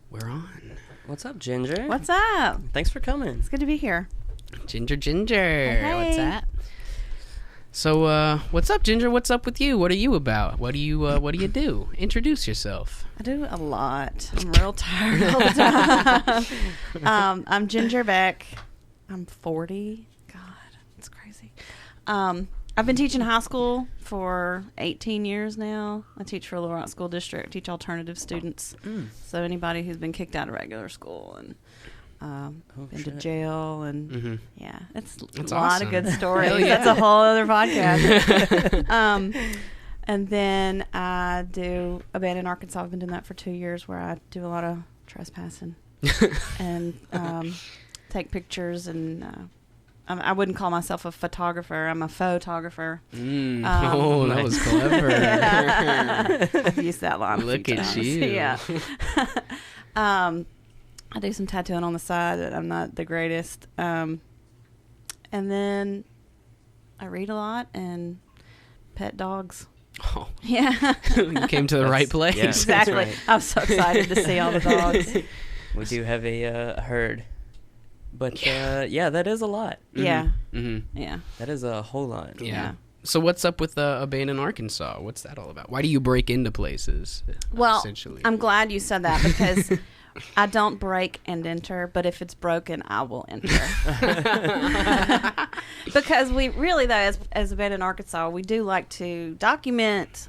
We're on. What's up, Ginger? What's up? Thanks for coming. It's good to be here. Ginger. Hey. What's that? So, what's up, Ginger? What's up with you? What are you about? What do you do? Introduce yourself. I do a lot. I'm real tired all the time. I'm Ginger Beck. I'm 40. God, it's crazy. I've been teaching high school for 18 years now. I teach for Little Rock School District. I teach alternative students. So anybody who's been kicked out of regular school and been to jail and yeah, it's a lot of good stories. That's a whole other podcast. And then I do Abandoned Arkansas. I've been doing that for 2 years, where I do a lot of trespassing and take pictures. And I wouldn't call myself a photographer. I'm a photographer. That was clever. I've used that line. Look at you. Yeah. I do some tattooing on the side, but I'm not the greatest. And then I read a lot and pet dogs. Oh. Yeah. You came to the right place. Yeah. Exactly. Right. I'm so excited to see all the dogs. We do have a herd. But, yeah, that is a lot. Yeah. Mm-hmm. Yeah. That is a whole lot. Yeah. So what's up with Abandoned Arkansas? What's that all about? Why do you break into places? Well, essentially? I'm glad you said that, because I don't break and enter, but if it's broken, I will enter. Because we really, though, as Abandoned Arkansas, we do like to document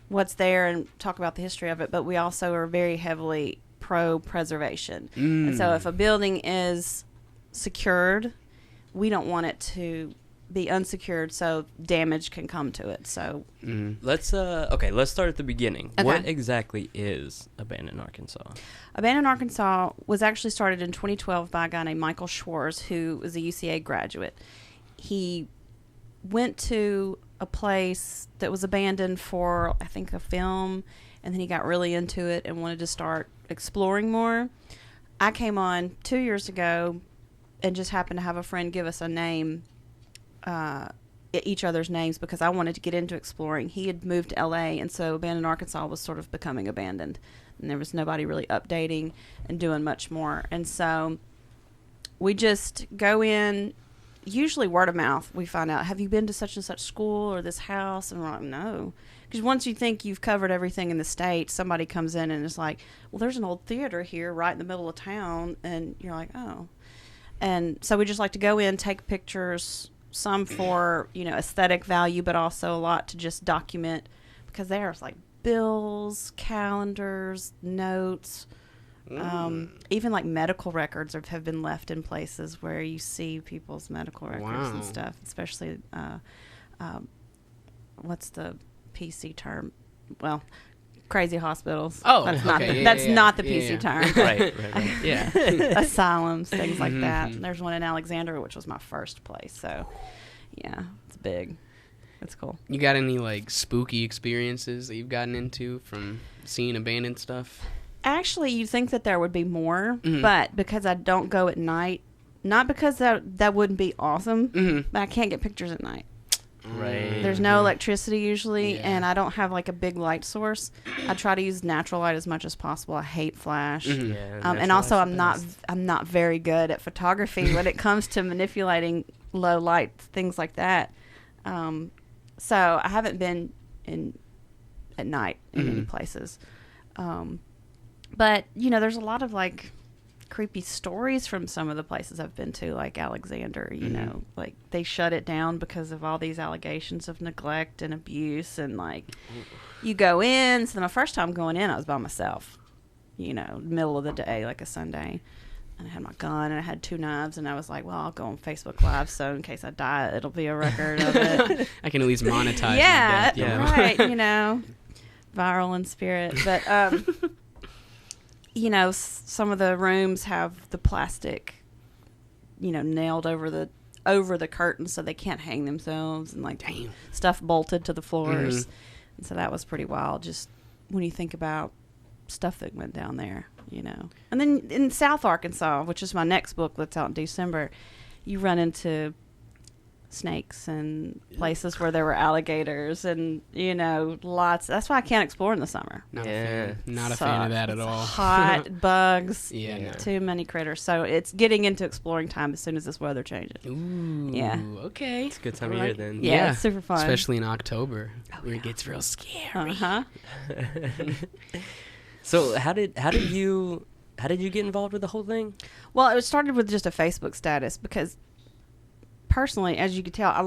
what's there and talk about the history of it, but we also are very heavily pro-preservation. And so if a building is secured, we don't want it to be unsecured so damage can come to it. So Let's start at the beginning. Okay. What exactly is Abandoned Arkansas? Abandoned Arkansas was actually started in 2012 by a guy named Michael Schwartz, who was a UCA graduate. He went to a place that was abandoned for, I think, a film, and then he got really into it and wanted to start exploring more. I came on 2 years ago and just happened to have a friend give us a name, each other's names, because I wanted to get into exploring. He had moved to LA, and so Abandoned Arkansas was sort of becoming abandoned, and there was nobody really updating and doing much more. And so we just go in, usually word of mouth. We find out, have you been to such and such school or this house? And we're like, no. Because once you think you've covered everything in the state, somebody comes in and is like, well, there's an old theater here right in the middle of town. And you're like, oh. And so we just like to go in, take pictures, some for, aesthetic value, but also a lot to just document, because there's like bills, calendars, notes, even like medical records have been left in places where you see people's medical records and stuff, especially, what's the PC term? Well, crazy hospitals. Oh, that's okay. not the PC term. Right. Yeah. Asylums, things like that. And there's one in Alexandria, which was my first place. So, yeah, it's big. It's cool. You got any like spooky experiences that you've gotten into from seeing abandoned stuff? Actually, you'd think that there would be more, but because I don't go at night, not because that wouldn't be awesome, but I can't get pictures at night. Right. There's no electricity usually, and I don't have like a big light source. I try to use natural light as much as possible. I hate flash. And also I'm not very good at photography when it comes to manipulating low light, things like that. So I haven't been at night in any places. But there's a lot of like creepy stories from some of the places I've been to, like Alexander, like they shut it down because of all these allegations of neglect and abuse. And like you go in, so my first time going in, I was by myself, middle of the day, like a Sunday, and I had my gun and I had 2 knives, and I was like, well, I'll go on Facebook Live, so in case I die, it'll be a record of it. I can at least monetize yeah, my death. right, viral in spirit. But some of the rooms have the plastic, nailed over the curtains so they can't hang themselves, and like stuff bolted to the floors. And so that was pretty wild, just when you think about stuff that went down there, And then in South Arkansas, which is my next book that's out in December, you run into snakes and places where there were alligators and, lots. That's why I can't explore in the summer. Not a Yeah. fan. Not a fan of that at It's all. hot, bugs, Yeah, no. too many critters. So it's getting into exploring time as soon as this weather changes. Ooh. Yeah. Okay. It's a good time of year then. Yeah, it's super fun. Especially in October, where it gets real scary. Uh-huh. So how did you get involved with the whole thing? Well, it started with just a Facebook status because personally, as you can tell, I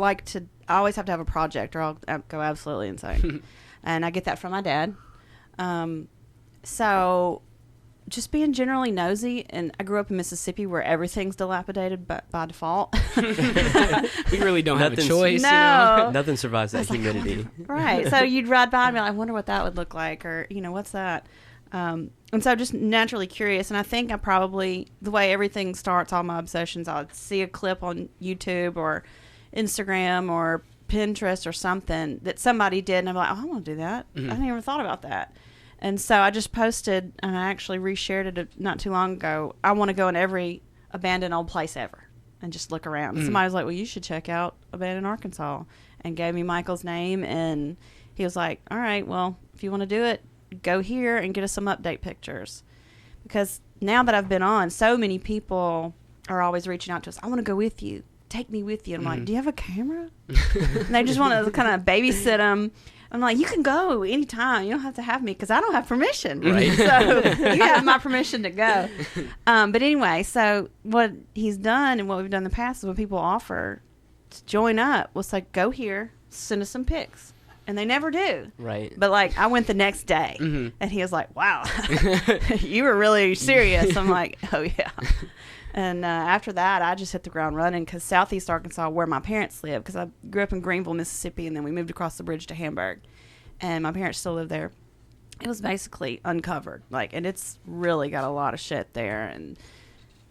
always have to have a project or I'll go absolutely insane. And I get that from my dad. So just being generally nosy, and I grew up in Mississippi where everything's dilapidated by default. We really don't have a Nothing's- choice, No. Nothing survives that humidity. Right. So you'd ride by and be like, I wonder what that would look like, or, what's that? And so just naturally curious. And I think I probably, the way everything starts, all my obsessions, I'll see a clip on YouTube or Instagram or Pinterest or something that somebody did. And I'm like, oh, I want to do that. I hadn't even thought about that. And so I just posted, and I actually reshared it not too long ago. I want to go in every abandoned old place ever and just look around. And somebody was like, well, you should check out Abandoned Arkansas, and gave me Michael's name. And he was like, all right, well, if you want to do it, go here and get us some update pictures. Because now that I've been on, so many people are always reaching out to us. I want to go with you. Take me with you. And I'm like, do you have a camera? And they just want to kind of babysit them. I'm like, you can go anytime. You don't have to have me because I don't have permission. Right. So you have my permission to go. But anyway, so what he's done and what we've done in the past is when people offer to join up, we'll say, go here, send us some pics. And they never do. Right. But, I went the next day, and he was like, wow, you were really serious. I'm like, oh, yeah. And after that, I just hit the ground running because Southeast Arkansas, where my parents live, because I grew up in Greenville, Mississippi, and then we moved across the bridge to Hamburg. And my parents still live there. It was basically uncovered. And it's really got a lot of shit there. And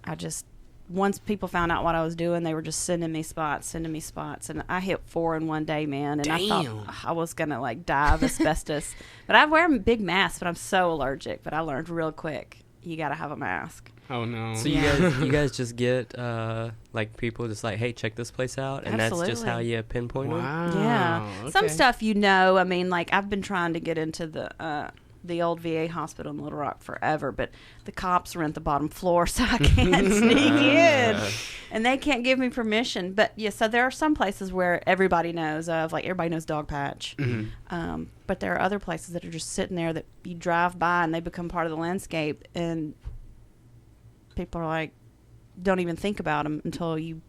I just, once people found out what I was doing, they were just sending me spots. And I hit 4 in one day, man. And I thought I was going to, die of asbestos. But I wear a big mask, but I'm so allergic. But I learned real quick, you got to have a mask. Oh, no. So you guys just get people just like, hey, check this place out, and Absolutely. that's just how you pinpoint them. Wow. Yeah. Okay. Some stuff, I mean, I've been trying to get into the old VA hospital in Little Rock forever, but the cops are at the bottom floor, so I can't sneak in. And they can't give me permission. But, yeah, so there are some places where everybody knows of, everybody knows Dog Patch. But there are other places that are just sitting there that you drive by and they become part of the landscape, and people are don't even think about them until you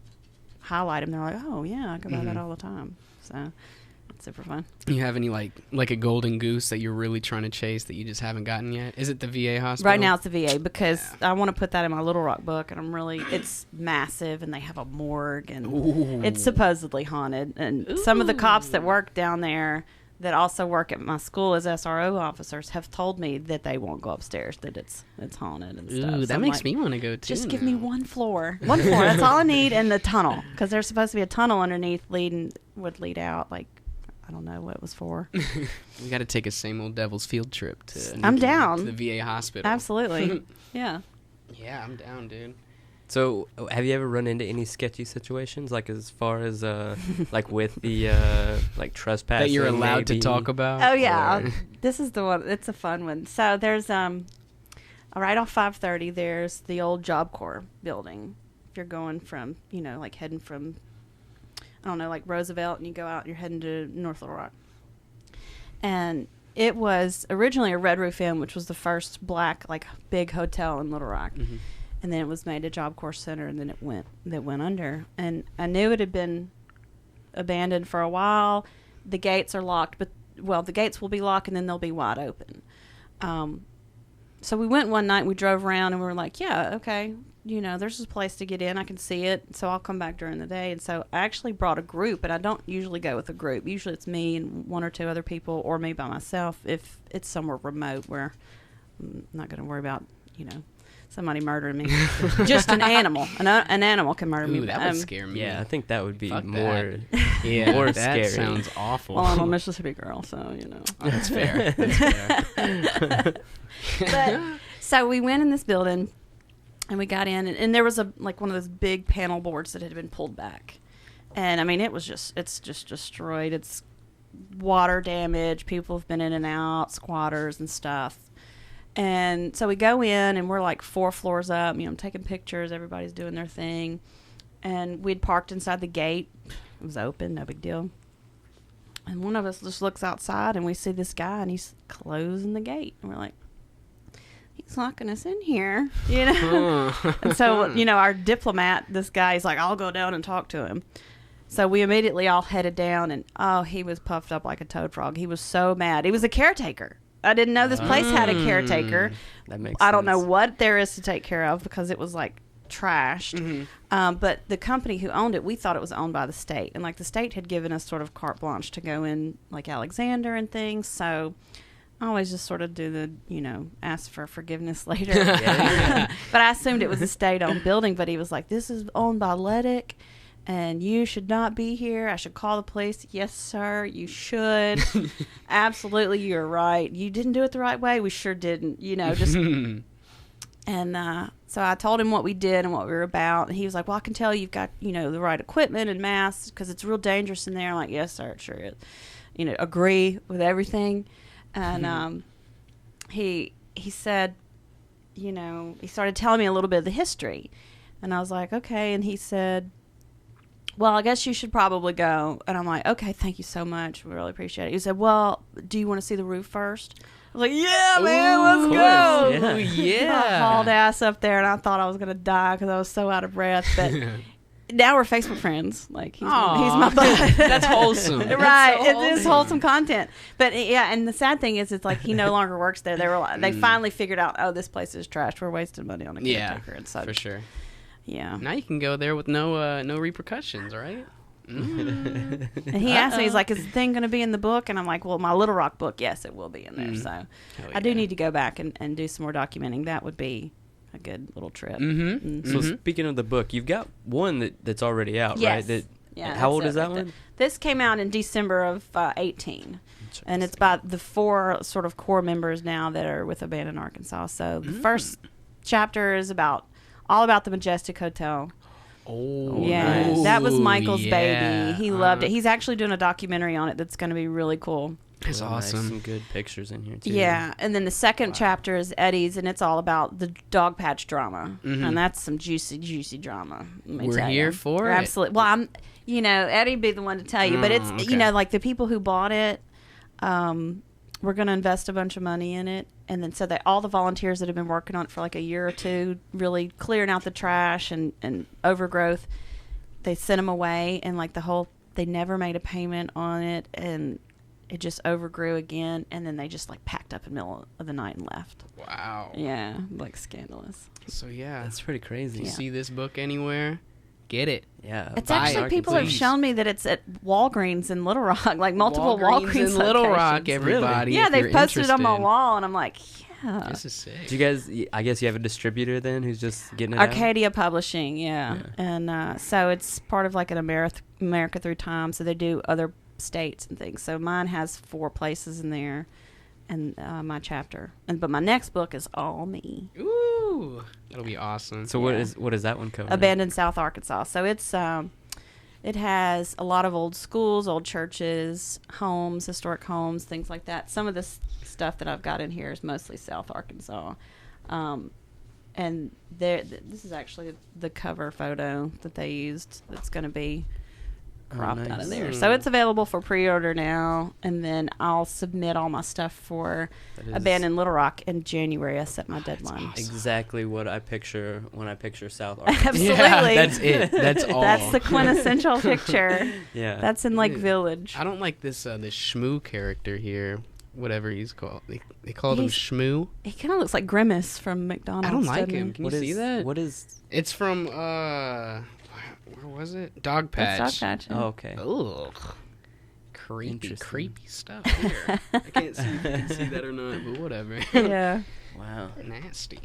highlight them. They're like, oh, yeah, I go by that all the time. So it's super fun. You have any, like a golden goose that you're really trying to chase that you just haven't gotten yet? Is it the VA hospital? Right now it's the VA because I want to put that in my Little Rock book, and it's massive, and they have a morgue, and it's supposedly haunted. And some of the cops that work down there that also work at my school as SRO officers have told me that they won't go upstairs, that it's haunted and stuff. Ooh, So that I'm makes like, me want to go too. just give me one floor. That's all I need, and the tunnel, because there's supposed to be a tunnel underneath would lead out. I don't know what it was for. We got to take a same old Devil's Field trip to. I'm down. To the VA hospital. Absolutely. Yeah. Yeah, I'm down, dude. So, have you ever run into any sketchy situations, as far as with the trespassing That you're allowed to maybe? talk about? Oh yeah, Or- this is the one. It's a fun one. So there's right off 530. There's the old Job Corps building. If you're going from heading from Roosevelt, and you go out, and you're heading to North Little Rock. And it was originally a Red Roof Inn, which was the first black big hotel in Little Rock. Mm-hmm. And then it was made a Job Corps Center, and then it went under. And I knew it had been abandoned for a while. The gates are locked, the gates will be locked, and then they'll be wide open. So we went one night, we drove around, and we were like, yeah, okay, there's this place to get in. I can see it, so I'll come back during the day. And so I actually brought a group, and I don't usually go with a group. Usually it's me and 1 or 2 other people, or me by myself if it's somewhere remote where I'm not going to worry about, somebody murdering me. Just an animal. An animal can murder me. Ooh, that would scare me. Yeah, I think that would be Fuck more. Yeah, more that scary. sounds awful. Well, I'm a Mississippi girl, so, Oh, that's fair. That's fair. But, so we went in this building, and we got in, and there was one of those big panel boards that had been pulled back. And I mean, it's just destroyed. It's water damage. People have been in and out, squatters and stuff. And so we go in, and we're like 4 floors up. I'm taking pictures. Everybody's doing their thing. And we'd parked inside the gate. It was open, no big deal. And one of us just looks outside, and we see this guy, and he's closing the gate. And we're like, he's locking us in here, And so, our diplomat, this guy, he's like, I'll go down and talk to him. So we immediately all headed down, and he was puffed up like a toad frog. He was so mad. He was a caretaker. I didn't know this place had a caretaker. That makes I don't know sense. what there is to take care of because it was like trashed. But the company who owned it, we thought it was owned by the state. And like the state had given us sort of carte blanche to go in like Alexander and things. So I always just sort of do the, ask for forgiveness later. But I assumed it was a state-owned building. But he was like, this is owned by Letic, and you should not be here. I should call the police. Yes, sir, you should. Absolutely, you're right. You didn't do it the right way. We sure didn't, just... And so I told him what we did and what we were about. And he was like, well, I can tell you've got, the right equipment and masks because it's real dangerous in there. I'm like, yes, sir, it sure is. Agree with everything. And he said, he started telling me a little bit of the history. And I was like, okay. And he said, well, I guess you should probably go. And I'm like, okay, thank you so much. We really appreciate it. He said, well, do you want to see the roof first? I was like, yeah, man, let's go. Yeah. I hauled ass up there, and I thought I was going to die because I was so out of breath. But now we're Facebook friends. Like, he's my bud. That's wholesome. Right. That's so It is wholesome content. But, yeah, and the sad thing is it's like he no longer works there. They finally figured out, oh, this place is trash. We're wasting money on a caretaker and such. For sure. Yeah. Now you can go there with no repercussions, right? And he asked me, he's like, is the thing going to be in the book? And I'm like, well, my Little Rock book, yes, it will be in there. So I do need to go back and do some more documenting. That would be a good little trip. So speaking of the book, you've got one that's already out, Yes. right? Yeah, how old that's is it that right there. one? This came out in December of 18. And it's by the 4 sort of core members now that are with Abandoned Arkansas. So the first chapter is all about the Majestic Hotel. Oh, Yeah, nice. that was Michael's Yeah. baby. He loved it. He's actually doing a documentary on it that's going to be really cool. That's Really nice. awesome. Some good pictures in here too. Yeah, and then the second chapter is Eddie's, and it's all about the dog patch drama, and that's some juicy, juicy drama. let me We're tell here you. for it. Absolutely. Well, Eddie'd be the one to tell you, but it's okay. like the people who bought it, we're going to invest a bunch of money in it, and then so all the volunteers that have been working on it for like a year or two, really clearing out the trash and overgrowth, they sent them away, and like they never made a payment on it, and it just overgrew again, and then they just like packed up in the middle of the night and left. Wow. Yeah, like scandalous. So yeah, That's pretty crazy. you see this book anywhere, get it. Yeah. It's Buy actually it, people have please. shown me that it's at Walgreens in Little Rock, like multiple Walgreens in Little Rock, locations. everybody. Yeah, if they've you're posted it on my interested. wall, and I'm like, yeah. This is sick. Do you guys? I guess you have a distributor then who's just getting it out? Arcadia Publishing, yeah. And so it's part of like an America Through Time, so they do other states and things. So mine has 4 places in there, and my chapter. But my next book is all me. Ooh, that'll be awesome. So what is that one covering? Abandoned South Arkansas. So it's it has a lot of old schools, old churches, homes, historic homes, things like that. Some of this stuff that I've got in here is mostly South Arkansas. And this is actually the cover photo that they used that's going to be cropped out of nice. there. So it's available for pre-order now, and then I'll submit all my stuff for That is Abandoned Little Rock in January. I set my deadline. exactly what I picture when I picture South Arkansas. Absolutely. Yeah, that's it. That's all. That's the quintessential picture. Yeah. That's in Lake Yeah. Village. I don't like this Shmoo character here. Whatever he's called. They called him He's- Shmoo. He kind of looks like Grimace from McDonald's. I don't like doesn't he? him. Can What you is see that? What is? It's from where was it? Dog Patch. That's Dog Patch. Oh, okay. Ugh. Creepy, Interesting. creepy stuff here. I can't see if you can see that or not, but whatever. Yeah. Wow. Nasty.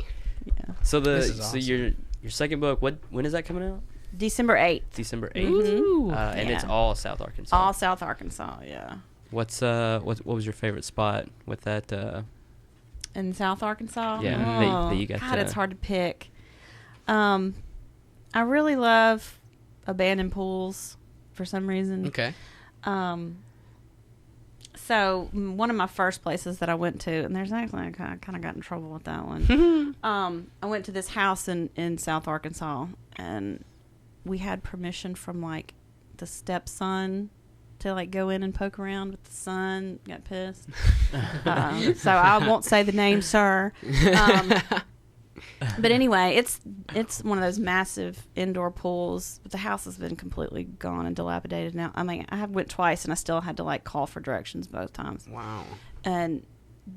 Yeah. So This is awesome. your second book. When is that coming out? December 8th. December 8th. Ooh. And it's Yeah. all South Arkansas. All South Arkansas, yeah. What was your favorite spot with that? In South Arkansas? Yeah, Oh, that you got God, to- it's hard to pick. I really love abandoned pools. for some reason. Okay. So one of my first places that I went to, and there's actually I kind of got in trouble with that one. I went to this house in South Arkansas, and we had permission from like the stepson to like go in and poke around with the son. Got pissed. So I won't say the name, sir. But anyway, it's one of those massive indoor pools. But the house has been completely gone and dilapidated now. I mean, I went twice, and I still had to like call for directions both times. Wow. And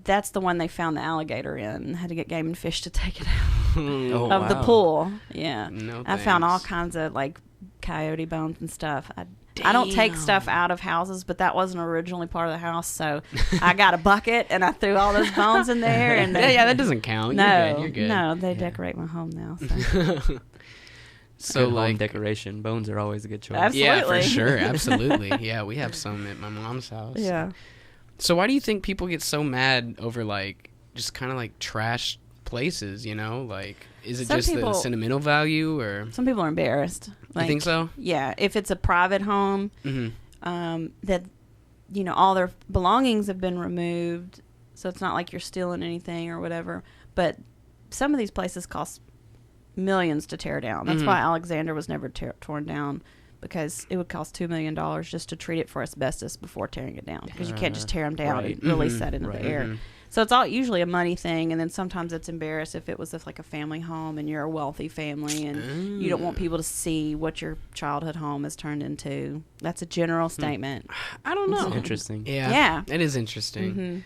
that's the one they found the alligator in. And had to get Game and Fish to take it out of the pool. Yeah, No, I found all thanks. kinds of like coyote bones and stuff. I don't take stuff out of houses, but that wasn't originally part of the house, so I got a bucket and I threw all those bones in there. And Yeah, that doesn't count. You're good. No, they decorate my home now. So. So Good like home decoration. Bones are always a good choice. Absolutely. Yeah, for sure. Absolutely. Yeah, we have some at my mom's house. Yeah. So why do you think people get so mad over like just kind of like trash places, you know? Like is it Some just the people- sentimental value or Some people are embarrassed. you think so? Yeah, if it's a private home, that all their belongings have been removed, so it's not like you're stealing anything or whatever. But some of these places cost millions to tear down. That's why Alexander was never torn down, because it would cost $2 million just to treat it for asbestos before tearing it down, because you can't just tear them down Right. and release that into the air. So it's all usually a money thing, and then sometimes it's embarrassed if it was like a family home and you're a wealthy family and you don't want people to see what your childhood home has turned into. That's a general statement. I don't know. That's interesting. Yeah. It is interesting.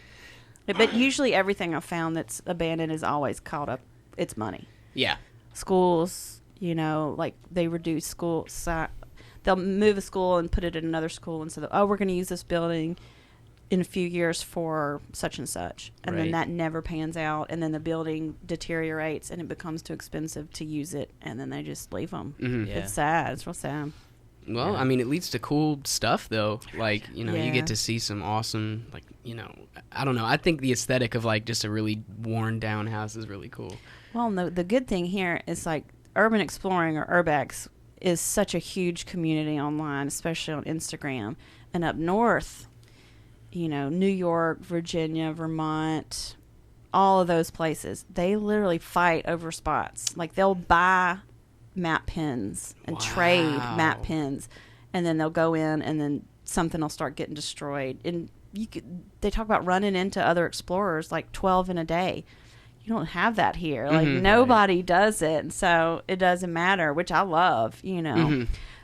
But usually everything I've found that's abandoned is always caught up. It's money. Yeah. Schools, like they reduce school. They'll move a school and put it in another school, and so we're going to use this building in a few years for such and such, and then Right. that never pans out, and then the building deteriorates and it becomes too expensive to use it, and then they just leave them. Yeah. It's sad. It's real sad. Well, Yeah. I mean, it leads to cool stuff, though. Like, you Yeah. get to see some awesome, like, I don't know. I think the aesthetic of, like, just a really worn-down house is really cool. Well, the good thing here is like urban exploring, or urbex, is such a huge community online, especially on Instagram. And up north, New York, Virginia, Vermont, all of those places, they literally fight over spots. Like they'll buy map pins and trade Wow. map pins, and then they'll go in, and then something will start getting destroyed. And they talk about running into other explorers, like 12 in a day. You don't have that here. Like nobody does it, and so it doesn't matter, which I love,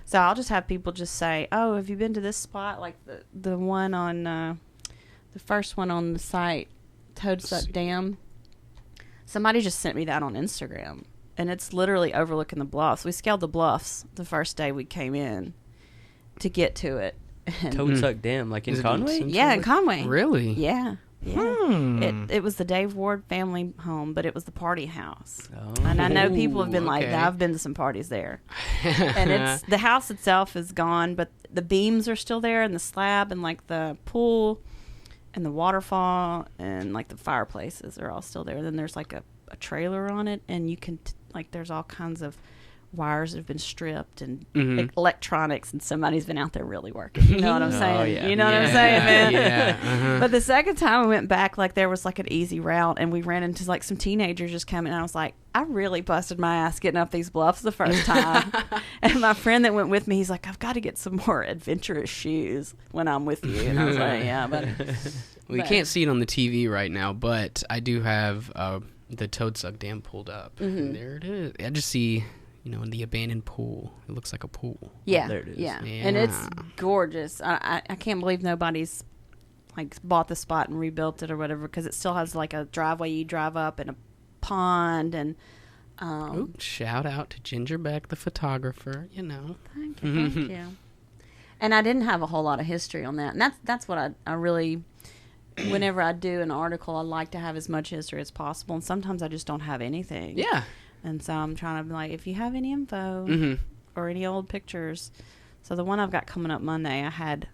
So I'll just have people just say, "Oh, have you been to this spot?" Like the one on the first one on the site, Toadsuck Dam. Somebody just sent me that on Instagram, and it's literally overlooking the bluffs. We scaled the bluffs the first day we came in to get to it. And Toadsuck Dam, like in Is it Conway? in yeah, in Conway. Really? Yeah. Yeah. It was the Dave Ward family home, but it was the party house. Oh. And I know people have been like, okay. I've been to some parties there. And it's the house itself is gone, but the beams are still there, and the slab, and like the pool and the waterfall and like the fireplaces are all still there. Then there's like a trailer on it, and you can like there's all kinds of wires that have been stripped and electronics, and somebody's been out there really working. You know what I'm saying? yeah. You know what I'm saying, man? Yeah. But the second time we went back, like there was like an easy route, and we ran into like some teenagers just coming, and I was like, I really busted my ass getting up these bluffs the first time. And my friend that went with me, he's like, I've got to get some more adventurous shoes when I'm with you. And I was like, yeah, buddy. Well, you can't see it on the TV right now, but I do have the Toadsuck Dam pulled up. And there it is. I just see, in the abandoned pool. It looks like a pool. Yeah, there it is. yeah, and it's Yeah. gorgeous. I can't believe nobody's like bought the spot and rebuilt it or whatever, because it still has like a driveway you drive up and a pond, and Ooh, shout out to Ginger Beck, the photographer, Thank you. And I didn't have a whole lot of history on that, and that's what I really. Whenever I do an article, I like to have as much history as possible, and sometimes I just don't have anything. Yeah. And so I'm trying to be like, if you have any info or any old pictures. So the one I've got coming up Monday, I had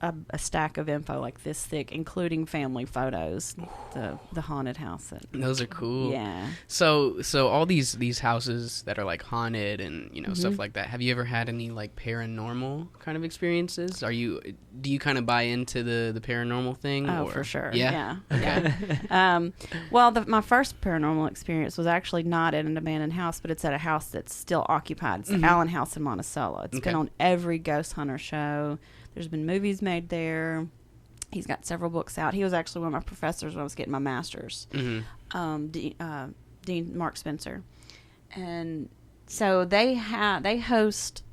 a stack of info like this thick, including family photos. The haunted house. Those are cool. Yeah. So all these houses that are like haunted and stuff like that. Have you ever had any like paranormal kind of experiences? Do you kind of buy into the paranormal thing? Oh, or? for sure. Yeah. Okay. Well, my first paranormal experience was actually not at an abandoned house, but it's at a house that's still occupied. It's the Allen House in Monticello. It's been on every ghost hunter show. There's been movies made there. He's got several books out. He was actually one of my professors when I was getting my master's. Dean Mark Spencer. And so they host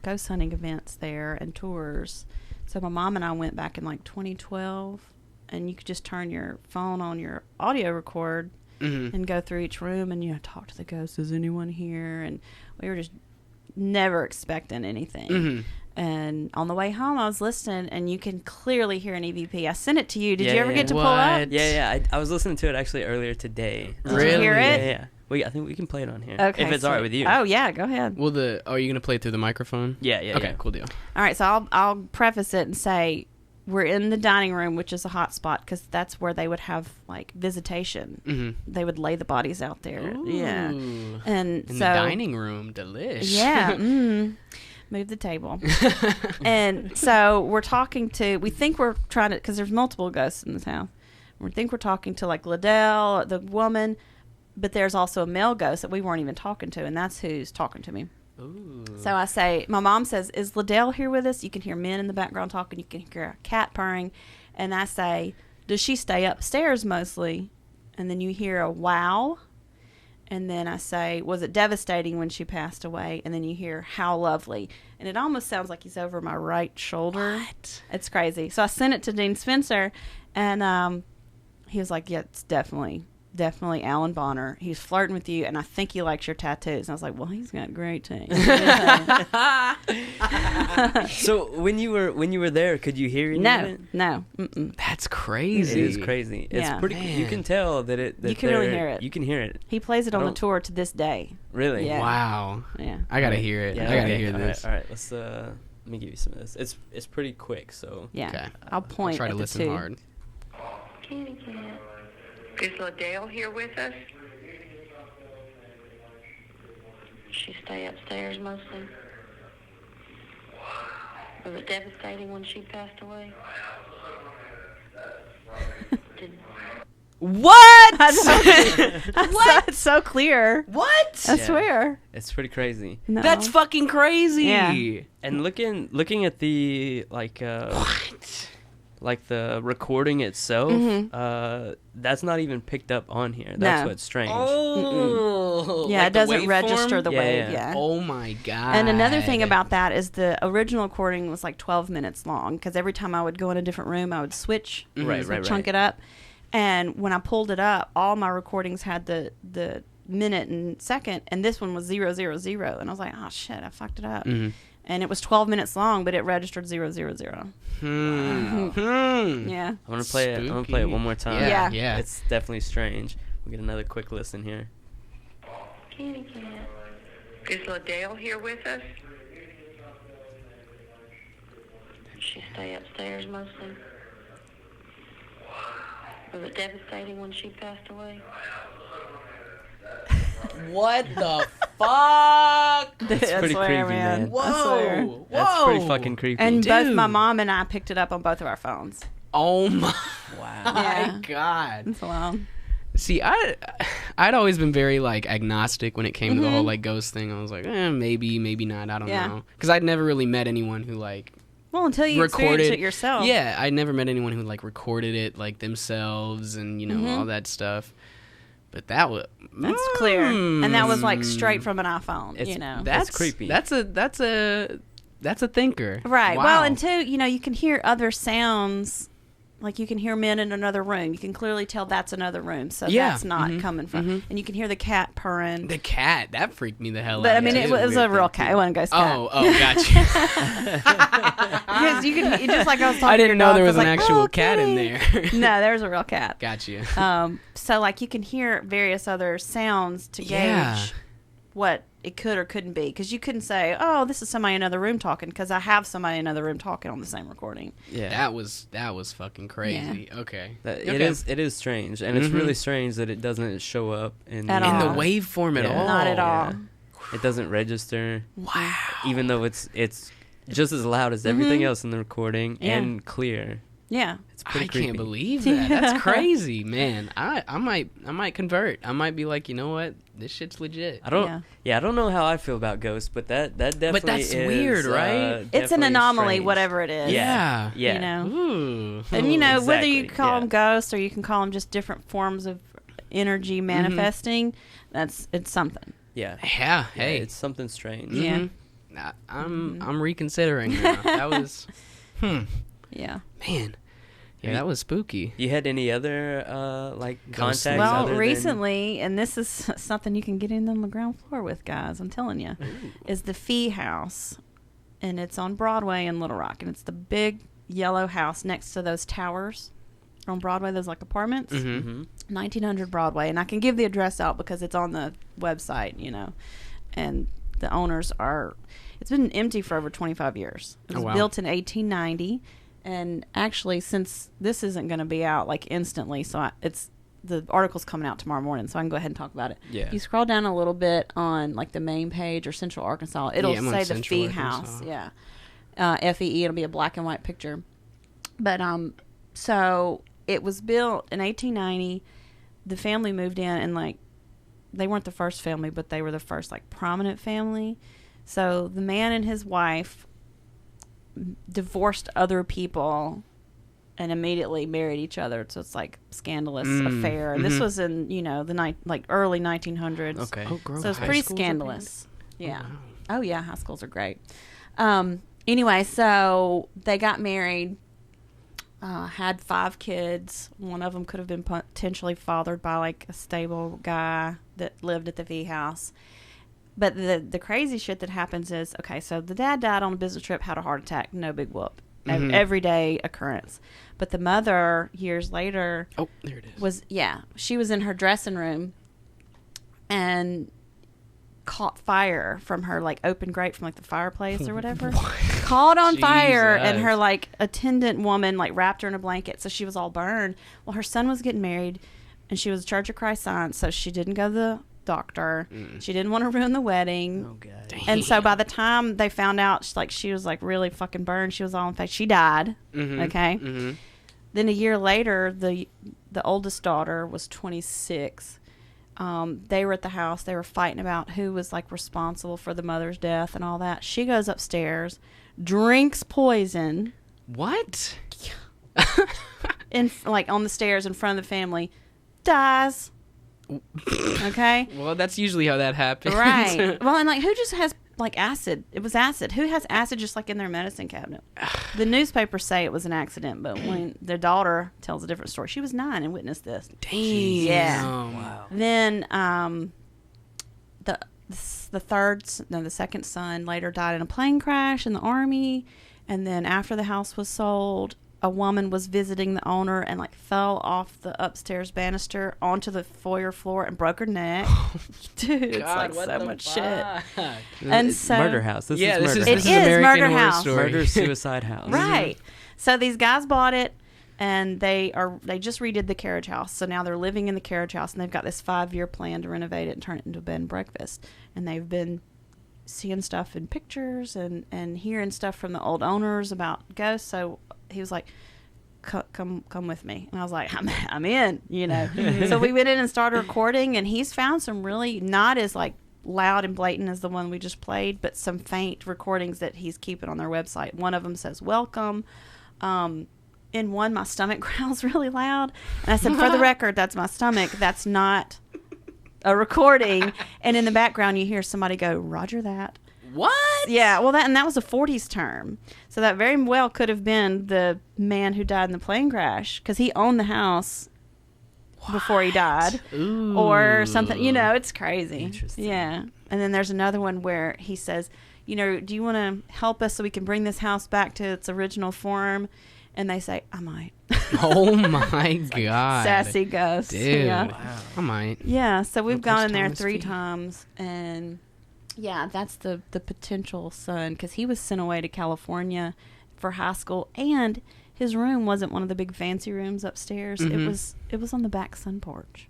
ghost hunting events there and tours. So my mom and I went back in like 2012, and you could just turn your phone on your audio record and go through each room and talk to the ghosts. Is anyone here? And we were just never expecting anything. And on the way home, I was listening, and you can clearly hear an EVP. I sent it to you. Did you ever get to pull up? Yeah. I was listening to it actually earlier today. Did you hear it? Yeah. I think we can play it on here. Okay, if it's all right with you. Oh yeah, go ahead. Well, are you gonna play it through the microphone? Yeah. Okay, cool deal. All right, so I'll preface it and say we're in the dining room, which is a hot spot because that's where they would have like visitation. They would lay the bodies out there. Ooh. Yeah, and in the dining room, delish. Yeah. Move the table. And so we think we're trying to, because there's multiple ghosts in this house. We think we're talking to like Liddell, the woman, but there's also a male ghost that we weren't even talking to, and that's who's talking to me. Ooh. So I say, my mom says, is Liddell here with us? You can hear men in the background talking. You can hear a cat purring. And I say, does she stay upstairs mostly? And then you hear a wow. And then I say, was it devastating when she passed away? And then you hear, how lovely. And it almost sounds like he's over my right shoulder. What? It's crazy. So I sent it to Dean Spencer, and he was like, yeah, it's definitely Alan Bonner. He's flirting with you, and I think he likes your tattoos. And I was like, well, he's got great taste. So when you were there, could you hear anything? No. Mm-mm. That's crazy. It is crazy. It's Yeah. pretty. You can tell that it. That You can really hear it. You can hear it. He plays it on the tour to this day. Really? Yeah. Wow. Yeah. I gotta hear it. Yeah, I gotta okay. hear this. All right. Let's let me give you some of this. It's pretty quick, so. Yeah. Okay. I'll point. I'll try to at the listen two. hard. Kitty cat. Is Liddell here with us? She stay upstairs mostly. Was it devastating when she passed away? What? What? It's so clear. What? I swear. It's pretty crazy. No. That's fucking crazy. Yeah. And looking at the What? like the recording itself, that's not even picked up on here. That's No. what's strange. Oh. Yeah, like it the doesn't waveform? register the Yeah, wave. yeah. Yeah. Oh my god. And another thing about that is the original recording was like 12 minutes long because every time I would go in a different room, I would switch, Right, so right, chunk right. it up. And when I pulled it up, all my recordings had the minute and second, and this one was 000. And I was like, oh shit, I fucked it up. And it was 12 minutes long, but it registered 000. Yeah. I'm gonna play it. I'm gonna play it one more time. Yeah. Yeah. It's definitely strange. We'll get another quick listen here. Kitty cat. Is Liddell here with us? She stay upstairs mostly. Was it devastating when she passed away? What the fuck? That's pretty creepy, man. Whoa. I swear. Whoa. That's pretty fucking creepy. And both Dude. my mom and I picked it up on both of our phones. Oh my wow. Yeah. god. It's wild. See, I'd always been very like agnostic when it came to the whole like ghost thing. I was like, maybe not. I don't know, because I'd never really met anyone who like Well, until you experience it yourself. Yeah, I never met anyone who like recorded it like themselves and all that stuff. But that was That's clear. And that was like straight from an iPhone, That's creepy. That's a thinker. Right. Wow. Well, and two, you can hear other sounds. Like you can hear men in another room. You can clearly tell that's another room. So Yeah. that's not coming from. And you can hear the cat purring. The cat, that freaked me the hell out. But I mean, too. it was a real cat. It wasn't a ghost cat. Oh, gotcha. Because you can, just like I was talking I to your didn't know dog, there I was an like, actual "Oh, cat in kitty." there. No, there's a real cat. Gotcha. So like you can hear various other sounds to Yeah. gauge what it could or couldn't be, because you couldn't say, oh, this is somebody in another room talking, because I have somebody in another room talking on the same recording. Yeah. That was fucking crazy. Okay. It is strange, and it's really strange that it doesn't show up in At the, all. In the waveform at all. Not at all. It doesn't register. Wow. Even though it's just as loud as everything else in the recording and clear. Yeah. It's pretty I creepy. can't believe that. That's crazy, man. I might convert. I might be like, you know what? This shit's legit. I don't know how I feel about ghosts, but that definitely But that's is, weird, right? It's an definitely anomaly, strange. whatever it is. Yeah. Yeah. You know? Ooh. And, you know, whether you Exactly, call yeah. them ghosts or you can call them just different forms of energy manifesting, it's something. Yeah. Yeah. Hey. It's something strange. Yeah. I'm reconsidering now. That was Yeah. man. Yeah, that was spooky. You had any other Ghost contacts? Well, other than- recently, and this is something you can get in on the ground floor with, guys, I'm telling you, is the Fee House. And it's on Broadway in Little Rock. And it's the big yellow house next to those towers on Broadway, those like apartments. Mhm. 1900 Broadway. And I can give the address out because it's on the website, you know. And the owners are, it's been empty for over 25 years. It was Oh, wow. built in 1890. And actually, since this isn't going to be out like instantly, so the article's coming out tomorrow morning, so I can go ahead and talk about it. Yeah. If you scroll down a little bit on like the main page or Central Arkansas, it'll I'm on say the Central Fee Arkansas. House. Yeah. FEE, it'll be a black and white picture. But so it was built in 1890. The family moved in, and like they weren't the first family, but they were the first like prominent family. So the man and his wife divorced other people and immediately married each other. So it's like scandalous affair. And this was in, you know, the early 1900s. Okay. Oh, girl, So it's high pretty schools are scandalous. banned? Yeah. Oh, wow. Oh yeah, high schools are great. Anyway, so they got married, had 5 kids. One of them could have been potentially fathered by like a stable guy that lived at the V house. But the crazy shit that happens is, okay, so the dad died on a business trip, had a heart attack, no big whoop. Everyday occurrence. But the mother, years later, Oh, there it is. she was in her dressing room and caught fire from her like open grate from like the fireplace or whatever. Caught on fire, and her like attendant woman like wrapped her in a blanket, so she was all burned. Well, her son was getting married, and she was a Church of Christ science, so she didn't go to the doctor. She didn't want to ruin the wedding. Oh god. Damn. And so by the time they found out, she was like really fucking burned. She was all infected. She died. Okay. Then a year later, the oldest daughter was 26. They were at the house. They were fighting about who was like responsible for the mother's death and all that. She goes upstairs, drinks poison, What? like on the stairs in front of the family, dies. Okay. Well, that's usually how that happens. Right. Well, and like, who just has like acid? It was acid. Who has acid just like in their medicine cabinet? The newspapers say it was an accident, but when their daughter tells a different story, she was 9 and witnessed this. Damn. Yeah. Wow. Then the second son later died in a plane crash in the Army, and then after the house was sold, a woman was visiting the owner and like fell off the upstairs banister onto the foyer floor and broke her neck. Dude, it's like so much shit. And It's so murder house. This Yeah, is this murder is It house. is American Murder Horror House. Story. Murder suicide house. Right. So these guys bought it, and they just redid the carriage house. So now they're living in the carriage house, and they've got this 5-year plan to renovate it and turn it into a bed and breakfast. And they've been seeing stuff in pictures and hearing stuff from the old owners about ghosts. So he was like, come with me. And I was like, I'm in, you know. So we went in and started recording, and he's found some really not as like loud and blatant as the one we just played, but some faint recordings that he's keeping on their website. One of them says welcome. In one, my stomach growls really loud, and I said, for the record, that's my stomach. That's not a recording. And in the background, you hear somebody go, Roger that. What? Yeah, well, that was a 40s term. So that very well could have been the man who died in the plane crash, because he owned the house before he died. Ooh. Or something. You know, it's crazy. Interesting. Yeah. And then there's another one where he says, you know, do you want to help us so we can bring this house back to its original form? And they say, I might. Oh my God. Sassy ghost. Dude. Yeah. Wow. I might. Yeah, so we've Look, gone there's in there Thomas 3 P. times, and yeah, that's the potential son, because he was sent away to California for high school, and his room wasn't one of the big fancy rooms upstairs. Mhm. It was on the back sun porch.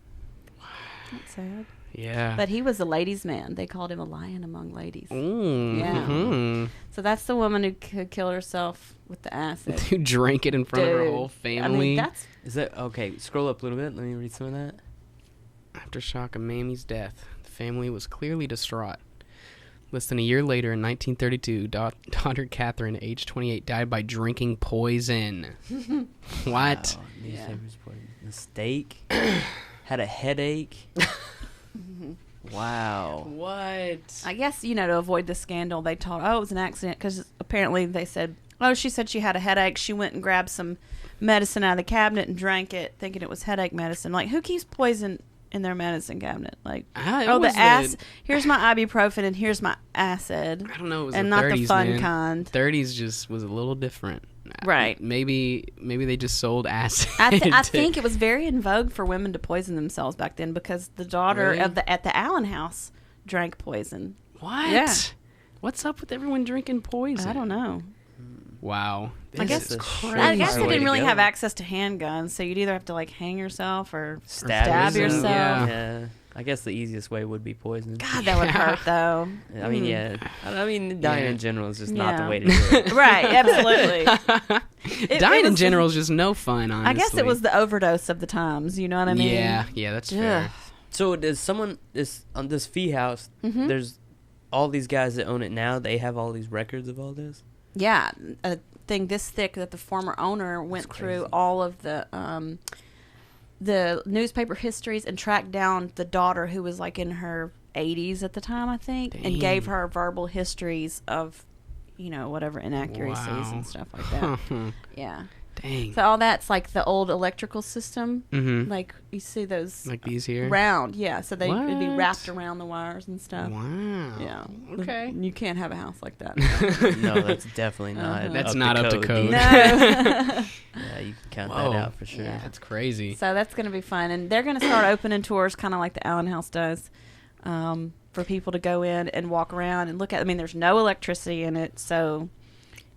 That's sad. Yeah. But he was a ladies' man. They called him a lion among ladies. Ooh. Yeah. Mhm. So that's the woman who killed herself with the acid. Who drank it in front of her Dude, whole family. I mean, that's Is that okay? Scroll up a little bit. Let me read some of that. Aftershock of Mamie's death, the family was clearly distraught. Less than a year later, in 1932, daughter Catherine, age 28, died by drinking poison. What? Wow, newspapers reported mistake. Had a headache. Wow. What? I guess, to avoid the scandal, they told, it was an accident, because apparently they said, she said she had a headache. She went and grabbed some medicine out of the cabinet and drank it, thinking it was headache medicine. Like, who keeps poison in their medicine cabinet? Like, here's my ibuprofen and here's my acid. I don't know. It was and the not 30s, the fun man. kind. 30s just was a little different. Right. Maybe they just sold acid. I think it was very in vogue for women to poison themselves back then, because the daughter Really? at the Allen house drank poison. What? Yeah. What's up with everyone drinking poison? I don't know. Wow. I This guess is I guess they way didn't to really go. have access to handguns, so you'd either have to hang yourself or Stab yourself. Yeah. Yeah. I guess the easiest way would be poison. God, that would hurt though. I mean, yeah. I mean, dying Yeah. in general is just not Yeah. the way to do it. Right, absolutely. Dying in was- general is just no fun, honestly. I guess it was the overdose of the times. You know what I mean? Yeah, that's fair. Ugh. So does someone on this fee house? Mhm. There's all these guys that own it now. They have all these records of all this. Yeah, a thing this thick that the former owner went That's through crazy. all of the newspaper histories and tracked down the daughter, who was in her 80s at the time, I think, and gave Dang. her verbal histories of, whatever inaccuracies Wow. and stuff like that. Yeah. Dang. So all that's the old electrical system. Mm-hmm. You see those Like these here? round, yeah. So it'd be What? wrapped around the wires and stuff. Wow. Yeah. Okay. You can't have a house like that. No, that's definitely not. Uh-huh. That's not up to code. No. Yeah, you can count Whoa. that out for sure. Yeah. That's crazy. So that's going to be fun. And they're going to start opening tours kind of like the Allen House does, for people to go in and walk around and look at. I mean, there's no electricity in it, so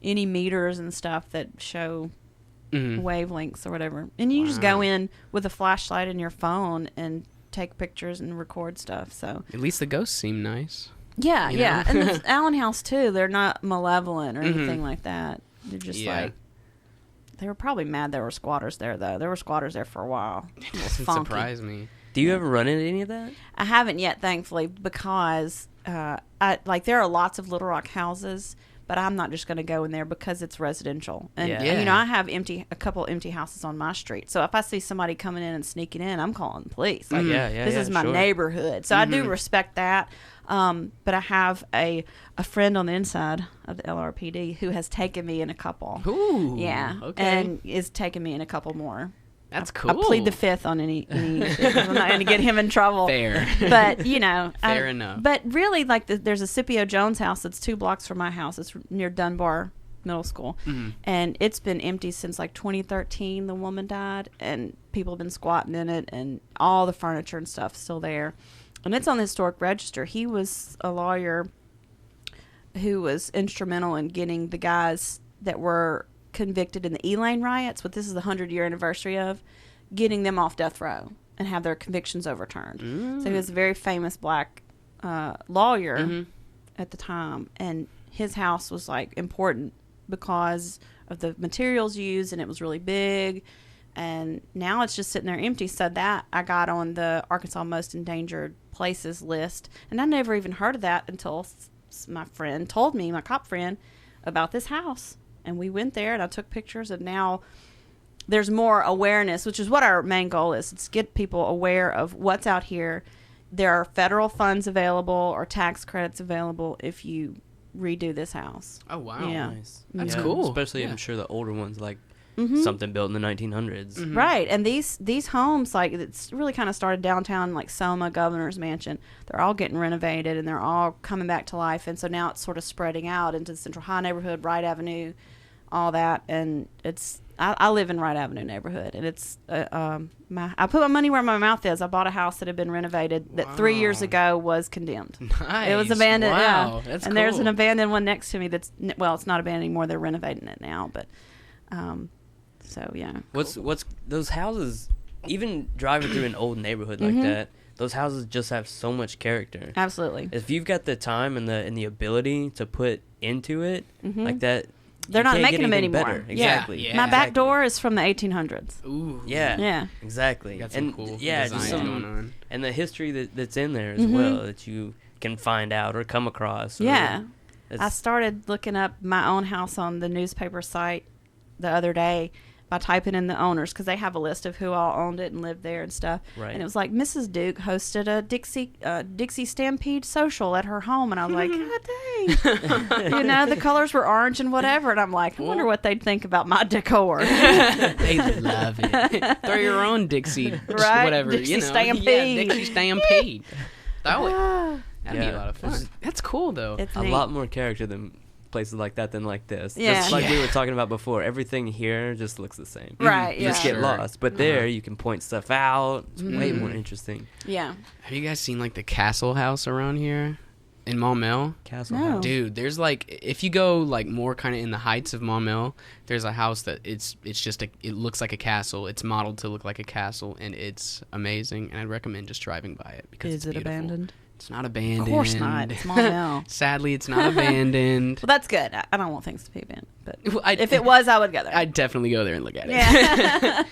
any meters and stuff that show Mhm. wavelengths or whatever. And you just Wow. go in with a flashlight and your phone and take pictures and record stuff. So At least the ghosts seem nice. yeah, You yeah. know? And the Allen House too, they're not malevolent or Mhm. anything like that. They're just Yeah. they were probably mad there were squatters there, though. There were squatters there for a while. It was Doesn't funky. surprise me. Do you ever run into any of that? I haven't yet, thankfully, because there are lots of Little Rock houses, but I'm not just going to go in there because it's residential. And Yeah. I have a couple empty houses on my street. So if I see somebody coming in and sneaking in, I'm calling the police. Like, Yeah, this is my sure. neighborhood. So I do Mhm. respect that. But I have a friend on the inside of the LRPD who has taken me in a couple. Ooh. Yeah, Okay. and is taking me in a couple more. That's I cool. plead the fifth on any I'm not going to get him in trouble. Fair. But, Fair enough. But really, there's a Scipio Jones house that's 2 blocks from my house. It's near Dunbar Middle School. Mhm. And it's been empty since 2013. The woman died, and people have been squatting in it, and all the furniture and stuff is still there. And it's on the historic register. He was a lawyer who was instrumental in getting the guys that were convicted in the Elaine riots, what this is the 100-year anniversary of, getting them off death row and have their convictions overturned. So he was a very famous black lawyer Mhm. at the time, and his house was important because of the materials used, and it was really big. And now it's just sitting there empty. So that I got on the Arkansas Most Endangered Places list, and I never even heard of that until my friend told me, my cop friend, about this house. And we went there, and I took pictures, and now there's more awareness, which is what our main goal is. It's get people aware of what's out here. There are federal funds available or tax credits available if you redo this house. Oh, wow. Yeah. Nice. That's Yeah, cool. Especially, Yeah. I'm sure the older ones, like Mhm. something built in the 1900s. Mhm. Right, and these homes, it's really kind of started downtown, like Soma, Governor's Mansion. They're all getting renovated, and they're all coming back to life. And so now it's sort of spreading out into the Central High neighborhood, Wright Avenue, all that, and I live in Wright Avenue neighborhood, and it's I put my money where my mouth is. I bought a house that had been renovated that 3 years ago was condemned. Nice. It was abandoned. Wow, Yeah. that's and cool. there's an abandoned one next to me that's it's not abandoned anymore. They're renovating it now, but so yeah. What's those houses? Even driving through an old neighborhood like that, those houses just have so much character. Absolutely. If you've got the time and the ability to put into it like that, They're you not can't making get them anything anymore. better. Yeah. Exactly. Yeah. My back Exactly. door is from the 1800s. Ooh. Yeah. Yeah. Exactly. Got some and cool yeah, just design some going on. and the history that's in there as well that you can find out or come across. Or Yeah. I it's- started looking up my own house on the newspaper site the other day by typing in the owners, because they have a list of who all owned it and lived there and stuff. Right. And it was like Mrs. Duke hosted a Dixie Stampede social at her home, and I was like, God dang, you know, the colors were orange and whatever, and I'm like, I wonder what they'd think about my decor. They love it. Throw your own Dixie, Right? whatever, Dixie you know. Stampede. Yeah, Dixie Stampede. Throw it. That'd be Yeah. a lot of fun. That's cool though. It's a neat. lot more character than places like that than like this. Yeah. Just like we Yeah. were talking about before, everything here just looks the same. Right, You just yeah. get lost. But there, you can point stuff out. It's way more Mhm. interesting. Yeah. Have you guys seen like the Castle House around here in Maumelle? Castle No. House. Dude, there's like, if you go like more kind of in the heights of Maumelle, there's a house that it's just it looks like a castle. It's modeled to look like a castle, and it's amazing. And I'd recommend just driving by it because Is it's it beautiful. abandoned? It's not abandoned. Of course not. It's Maumelle. Sadly, it's not abandoned. Well, that's good. I don't want things to be abandoned, but Well, if it was, I would go there. I'd definitely go there and look at it. Yeah.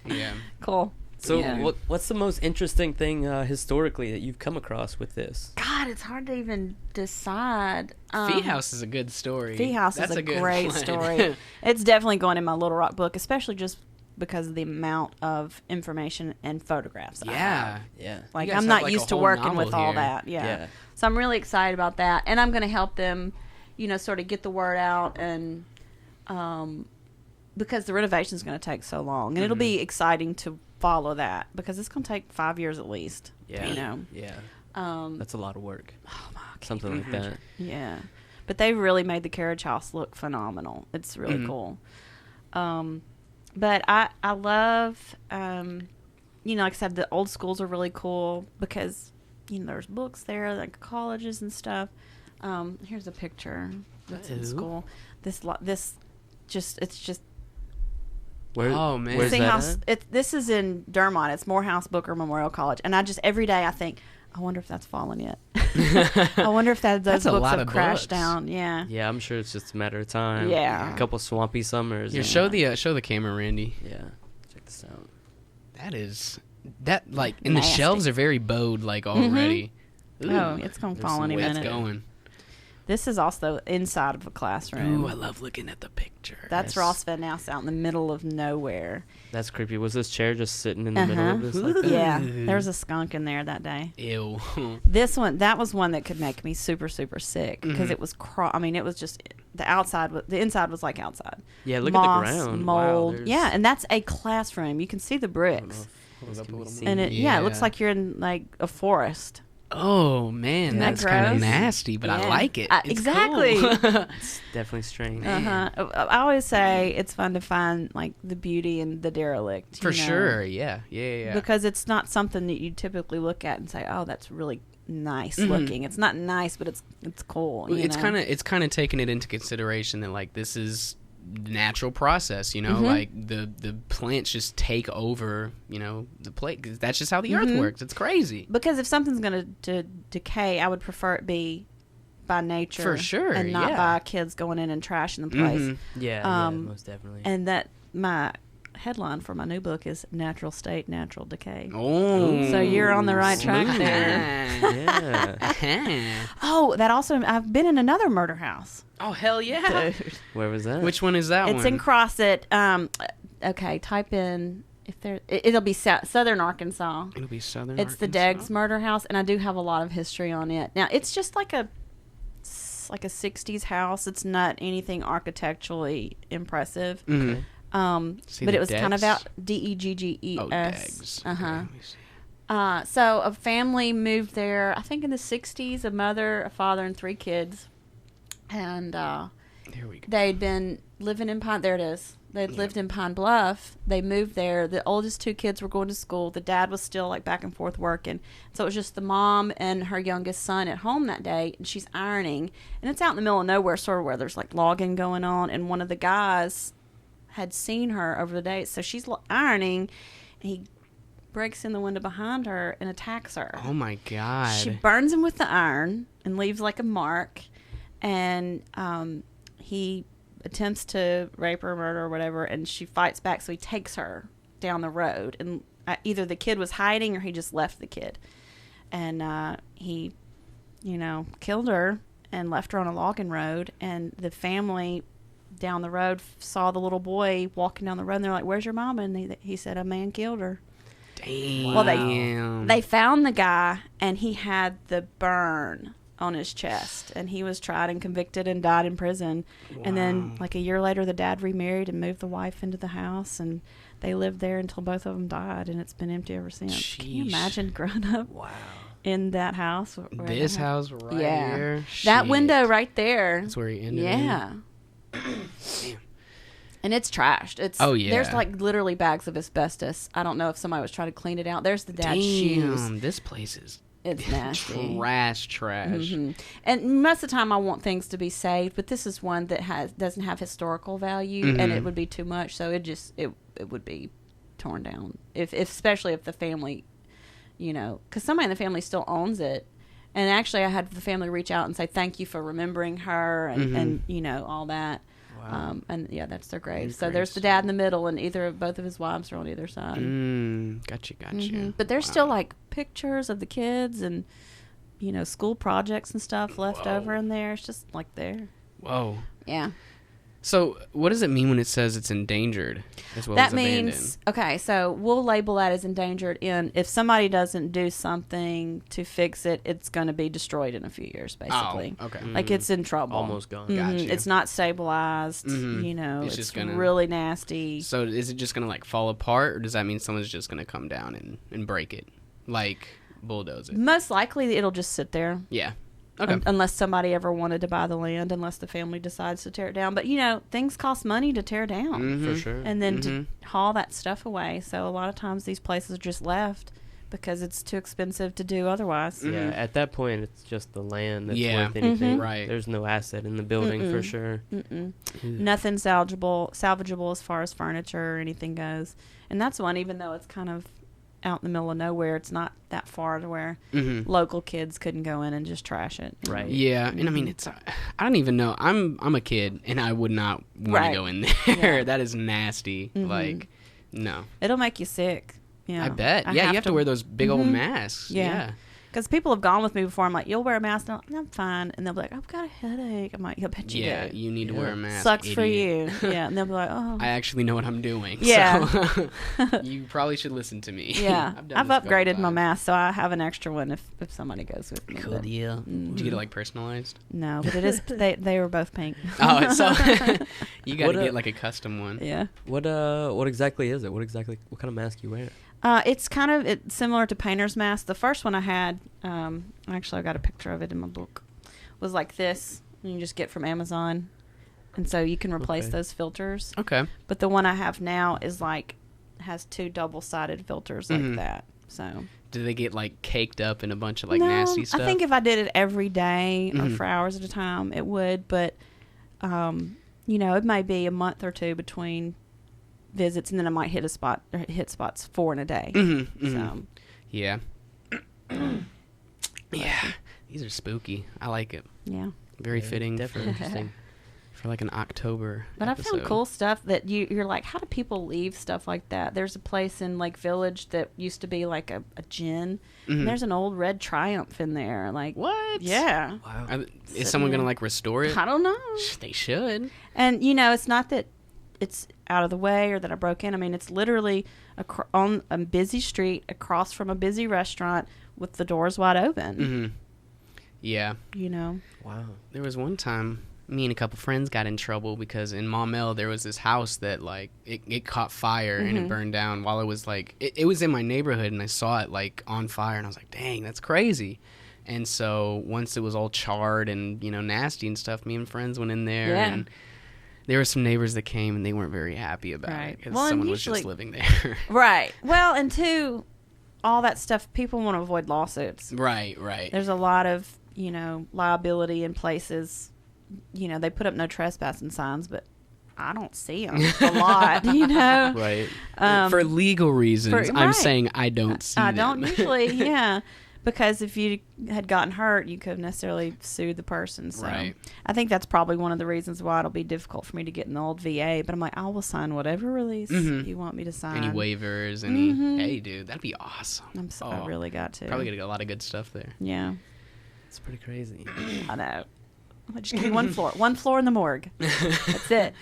Yeah. Cool. So Yeah. what's the most interesting thing historically that you've come across with this? God, it's hard to even decide. Fee House is a good story. Fee House That's is a good great one. story. It's definitely going in my Little Rock book, especially just because of the amount of information and photographs. I Yeah. have. Yeah. Like, You guys I'm have, not like, a used to whole working novel with all here. that. Yeah. Yeah. So I'm really excited about that. And I'm going to help them, you know, sort of get the word out, and because the renovation is going to take so long. And it'll be exciting to follow that because it's going to take 5 years at least. Yeah. You know? Yeah. Um, That's a lot of work. oh my, I can't Something even like that. imagine. Yeah. But they really made the carriage house look phenomenal. It's really cool. But I love, you know, like I said, the old schools are really cool because, you know, there's books there, like colleges and stuff. Here's a picture that's in Ooh. school. It's just Where, Oh, man. Where's that House. at? This is in Dermont. It's Morehouse Booker Memorial College, and I just every day I think, I wonder if that's fallen yet. I wonder if those That's a books lot have of crashed books. down. Yeah. Yeah, I'm sure it's just a matter of time. Yeah. A couple swampy summers. Here, and- show the camera, Randy. Yeah. Check this out. That like, and the Nasty. shelves are very bowed like already. Oh, it's gonna There's fall some any weight That's minute. going. This is also inside of a classroom. Ooh, I love looking at the picture. That's Yes. Ross Van Ness out in the middle of nowhere. That's creepy. Was this chair just sitting in the middle of this? Like that? Yeah, there was a skunk in there that day. Ew. This one, that was one that could make me super, super sick because Mhm. it was. I mean, it was just the outside. The inside was like outside. Yeah, look Moss, at the ground. mold. Wow, Yeah, and that's a classroom. You can see the I don't know bricks, if this Hold up can a be little seen. and it it looks Yeah. like you're in like a forest. Oh man, Isn't that that's kind of gross? nasty, but I Yeah. like it. It's Exactly. cool. It's definitely strange. I always say it's fun to find like the beauty in the derelict. For you know? sure. Yeah. Yeah. Because it's not something that you typically look at and say, "Oh, that's really nice Mhm. looking." It's not nice, but it's cool. Well, you know? it's kind of taking it into consideration that like this is natural process, you know, Mhm. like the plants just take over, you know, the plate. 'Cause that's just how the earth Mhm. works. It's crazy. Because if something's going to decay, I would prefer it be by nature, For sure, and not yeah. by kids going in and trashing the place. Mhm. Yeah, Um, most definitely. And that my headline for my new book is "Natural State, Natural Decay." Oh, So you're on the right track smooth. there. Yeah. Oh, that also I've been in another murder house. Oh hell yeah! Where was that? Which one is that It's one? in Crosset. Okay, type in if there. It'll be Southern Arkansas. It'll be Southern. It's the Arkansas. Deggs murder house, and I do have a lot of history on it. Now it's just like a 60s house. It's not anything architecturally impressive. Mhm. See But the it was kind of Deggs? out Degges. Oh, Deggs. Uh huh. Okay, let me see. So a family moved there, I think in the 60s, a mother, a father, and 3 kids. And There we go. They'd been living in Pine. There it is. They'd lived in Pine Bluff. They moved there. The oldest 2 kids were going to school. The dad was still like back and forth working. So it was just the mom and her youngest son at home that day. And she's ironing. And it's out in the middle of nowhere, sort of where there's like logging going on. And one of the guys had seen her over the day. So she's ironing. And he breaks in the window behind her and attacks her. Oh my God. She burns him with the iron and leaves like a mark. And he attempts to rape her, murder or whatever, and she fights back, so he takes her down the road. And either the kid was hiding or he just left the kid. And he, killed her and left her on a logging road. And the family down the road saw the little boy walking down the road, and they're like, "Where's your mama?" And he said, "A man killed her." Damn. Well, they found the guy, and he had the burn on his chest, and he was tried and convicted and died in prison. Wow. And then like a year later, the dad remarried and moved the wife into the house, and they lived there until both of them died, and it's been empty ever since. Sheesh. Can you imagine growing up in that house? This house right Yeah. here. That Shit. window right there. That's where he ended. Yeah. Damn. And it's trashed. It's Oh, yeah. There's like literally bags of asbestos. I don't know if somebody was trying to clean it out. There's the dad's shoes. Damn, this place is It's nasty. trash. Mm-hmm. And most of the time I want things to be saved, but this is one that doesn't have historical value, and it would be too much, so it would be torn down. If especially if the family, because somebody in the family still owns it. And actually I had the family reach out and say thank you for remembering her and all that. Wow. And yeah, that's their grave. So there's the dad in the middle, and both of his wives are on either side. Gotcha. But there's still like pictures of the kids and school projects and stuff left over in there. It's just like there. Whoa. Yeah. So what does it mean when it says it's endangered as well That as means okay. So we'll label that as endangered. If somebody doesn't do something to fix it, it's going to be destroyed in a few years, basically. Oh, okay. Like it's in trouble. Almost gone. Gotcha. It's not stabilized. It's It's just gonna- really nasty. So is it just going to like fall apart, or does that mean someone's just going to come down and break it? Like bulldoze it? Most likely, it'll just sit there. Yeah. Okay. Unless somebody ever wanted to buy the land, unless the family decides to tear it down. But, things cost money to tear down. For sure. And then to haul that stuff away. So a lot of times these places are just left because it's too expensive to do otherwise. Yeah, at that point, it's just the land that's Yeah. worth anything. Right. There's no asset in the building for sure. Nothing salvageable as far as furniture or anything goes. And that's one, even though it's kind of out in the middle of nowhere, it's not that far to where local kids couldn't go in and just trash it. Right. Yeah, and I mean I don't even know. I'm a kid, and I would not want Right. to go in there. Yeah. That is nasty. Like, no. It'll make you sick. Yeah, I bet. Yeah, you have to wear those big old masks. Yeah. Because people have gone with me before. I'm like, you'll wear a mask? No, I'm fine. And they'll be like, I've got a headache. I'm like, I bet you Yeah, do. you need to wear a mask. Sucks for idiot. you. Yeah, and they'll be like, oh. I actually know what I'm doing. Yeah. So you probably should listen to me. Yeah, I've I've done this a couple upgraded my times. mask, so I have an extra one if somebody goes with me. Cool but deal. Did you get it like personalized? no, but it is. They were both pink. Oh, it's so you got to What get like a custom one. Yeah. What exactly is it? What kind of mask you wear? It's kind of similar to painter's mask. The first one I had, actually I got a picture of it in my book, was like this. You can just get from Amazon, and so you can replace those filters. Okay. But the one I have now is has 2 double-sided filters like that. So Do they get like caked up in a bunch of like no, nasty stuff? I think if I did it every day or for hours at a time, it would. But it may be a month or 2 between visits, and then I might hit spots 4 in a day. So Yeah. Yeah. These are spooky. I like it. yeah. Very fitting Definitely for, interesting. for like an October But episode. I found cool stuff that you're like, how do people leave stuff like that? There's a place in Lake Village that used to be like a gin, and there's an old red Triumph in there. Like, What? yeah. Wow. Is someone there. going to like restore it? I don't know. They should. And it's not that it's out of the way or that I broke in. I mean, it's literally on a busy street across from a busy restaurant with the doors wide open. Yeah. Wow. There was one time me and a couple friends got in trouble because in Maumelle there was this house that like it caught fire and it burned down while it was like it was in my neighborhood, and I saw it like on fire, and I was like, dang, that's crazy. And so once it was all charred and, you know, nasty and stuff, me and friends went in there, and there were some neighbors that came, and they weren't very happy about it because someone was just living there. Right. Well, and two, all that stuff, people want to avoid lawsuits. Right. There's a lot of, you know, liability in places. You know, they put up no trespassing signs, but I don't see them a lot, you know. Right. For legal reasons, I'm saying I don't see them. I don't usually, yeah. Because if you had gotten hurt, you could have necessarily sued the person. So Right. I think that's probably one of the reasons why it'll be difficult for me to get in the old VA. But I'm like, I will sign whatever release you want me to sign. Any waivers, any... Hey, dude, that'd be awesome. I really got to. Probably gonna get a lot of good stuff there. Yeah. It's pretty crazy. I know. Just give me one floor. One floor in the morgue. That's it.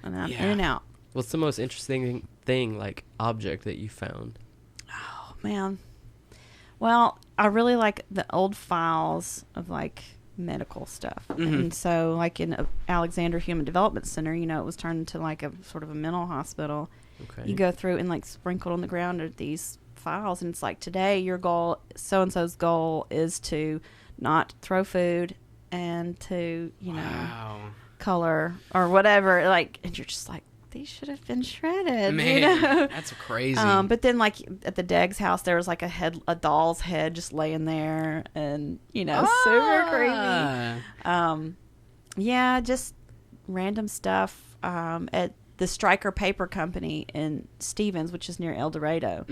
And I'm in and out. What's the most interesting thing, like, object that you found? Oh, man. Well, I really like the old files of, like, medical stuff. And so, like, in Alexander Human Development Center, you know, it was turned into, like, a sort of a mental hospital. Okay. You go through and, like, sprinkled on the ground are these files. And it's like, today your goal, so-and-so's goal is to not throw food and to, you know, color or whatever. Like, and you're just like, these should have been shredded. Man, you know? that's crazy. But then, like, at the Deggs house, there was like a doll's head just laying there, and, you know, super creepy. Yeah, just random stuff. At the Stryker Paper Company in Stevens, which is near El Dorado,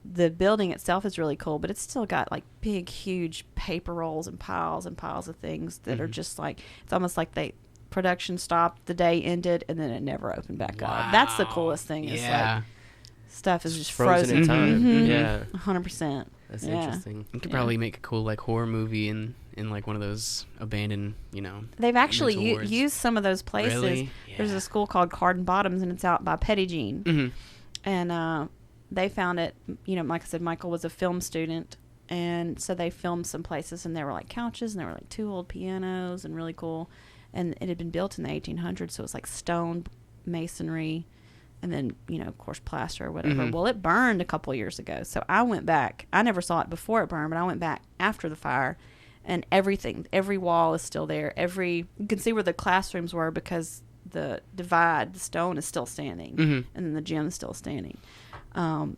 the building itself is really cool, but it's still got like big, huge paper rolls and piles of things that are just like, it's almost like production stopped, the day ended, and then it never opened back up. That's the coolest thing. Is like stuff is just frozen in time. Yeah, 100%. That's interesting. You could probably make a cool like horror movie in like one of those abandoned, you know. They've actually used some of those places. Really? There's a school called Cardin Bottoms, and it's out by Petty Jean. And they found it, you know, like I said, Michael was a film student, and so they filmed some places, and there were like couches, and there were like 2 old pianos, and really cool. And it had been built in the 1800s, so it was like stone masonry, and then, you know, of course, plaster or whatever. Well, it burned a couple years ago, so I went back. I never saw it before it burned, but I went back after the fire, and every wall is still there. You can see where the classrooms were because the stone is still standing, and then the gym is still standing. And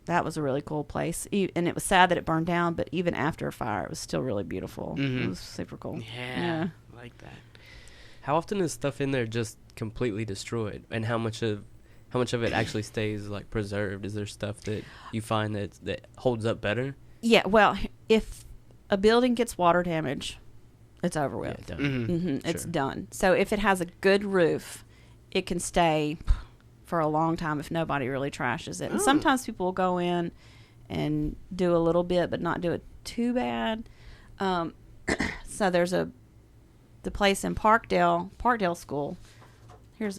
that was a really cool place. And it was sad that it burned down, but even after a fire, it was still really beautiful. It was super cool. Yeah. I like that. How often is stuff in there just completely destroyed, and how much of it actually stays like preserved? Is there stuff that you find that holds up better? Yeah. Well, if a building gets water damage, it's over with. Yeah, done. It's done. So if it has a good roof, it can stay for a long time if nobody really trashes it. And sometimes people will go in and do a little bit, but not do it too bad. So there's the place in Parkdale School. I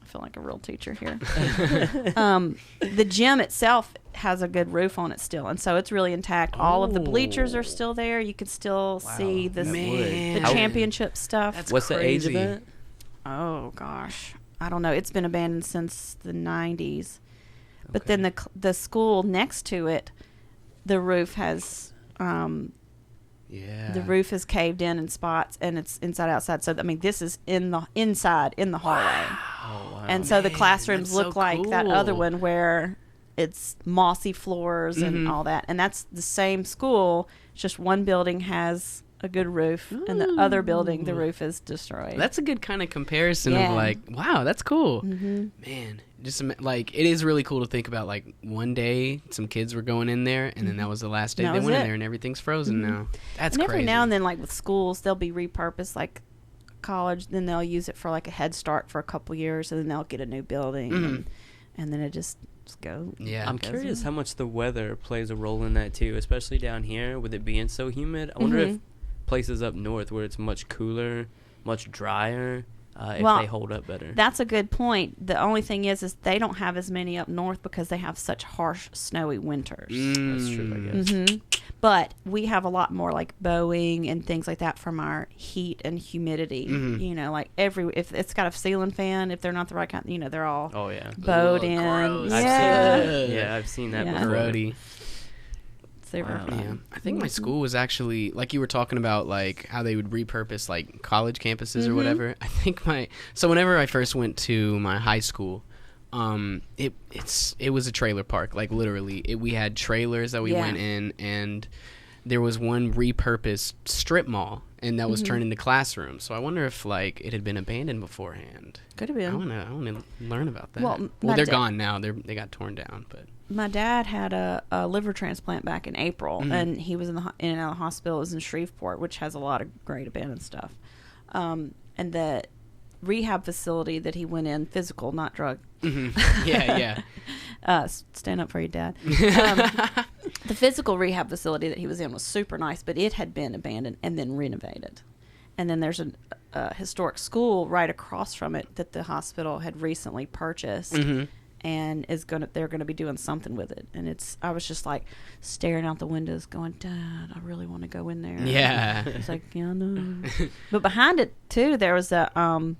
feel like a real teacher here. The gym itself has a good roof on it still, and so it's really intact. All of the bleachers are still there. You can still see the championship stuff. What's the age of that? Oh gosh, I don't know. It's been abandoned since the 90s. But then the school next to it, the roof has the roof is caved in spots, and it's inside outside. So I mean, this is inside in the hallway. Wow. And so the classrooms look like that other one where it's mossy floors and all that. And that's the same school. It's just one building has a good roof, and the other building, the roof is destroyed. That's a good kind of comparison of like, wow, that's cool. Man, just like, it is really cool to think about, like, one day some kids were going in there, and then that was the last day they went in there, and everything's frozen now. That's crazy. Every now and then, like with schools, they'll be repurposed, like college, then they'll use it for like a head start for a couple years, and then they'll get a new building, and then it just go. Yeah, I'm curious how much the weather plays a role in that too, especially down here with it being so humid. I wonder if places up north where it's much cooler, much drier, if Well, they hold up better. That's a good point. The only thing is they don't have as many up north because they have such harsh, snowy winters. That's true, I guess. hmm But we have a lot more like bowing and things like that from our heat and humidity. You know, like if it's got a ceiling fan, if they're not the right kind, you know, they're all Oh yeah. bowed Ugh, in. gross. Yeah. I've seen that Yeah. before. Grody. Super Wow. fun. Yeah, I think my school was actually like you were talking about, like how they would repurpose like college campuses or whatever. I think whenever I first went to my high school, it was a trailer park, like literally. We had trailers that we Yeah. went in, and there was one repurposed strip mall, and that was turned into classrooms. So I wonder if like it had been abandoned beforehand. Could have I been. want to learn about that. Well, my they're dad- gone now. They got torn down, but. My dad had a liver transplant back in April, and he was in and out of the hospital. It was in Shreveport, which has a lot of great abandoned stuff. And the rehab facility that he went in, physical, not drug. Yeah. Stand up for your dad. The physical rehab facility that he was in was super nice, but it had been abandoned and then renovated. And then there's a historic school right across from it that the hospital had recently purchased. And they're gonna be doing something with it, and I was just like staring out the windows, going, "Dad, I really want to go in there." Yeah. It's like, yeah, no. But behind it too, there was a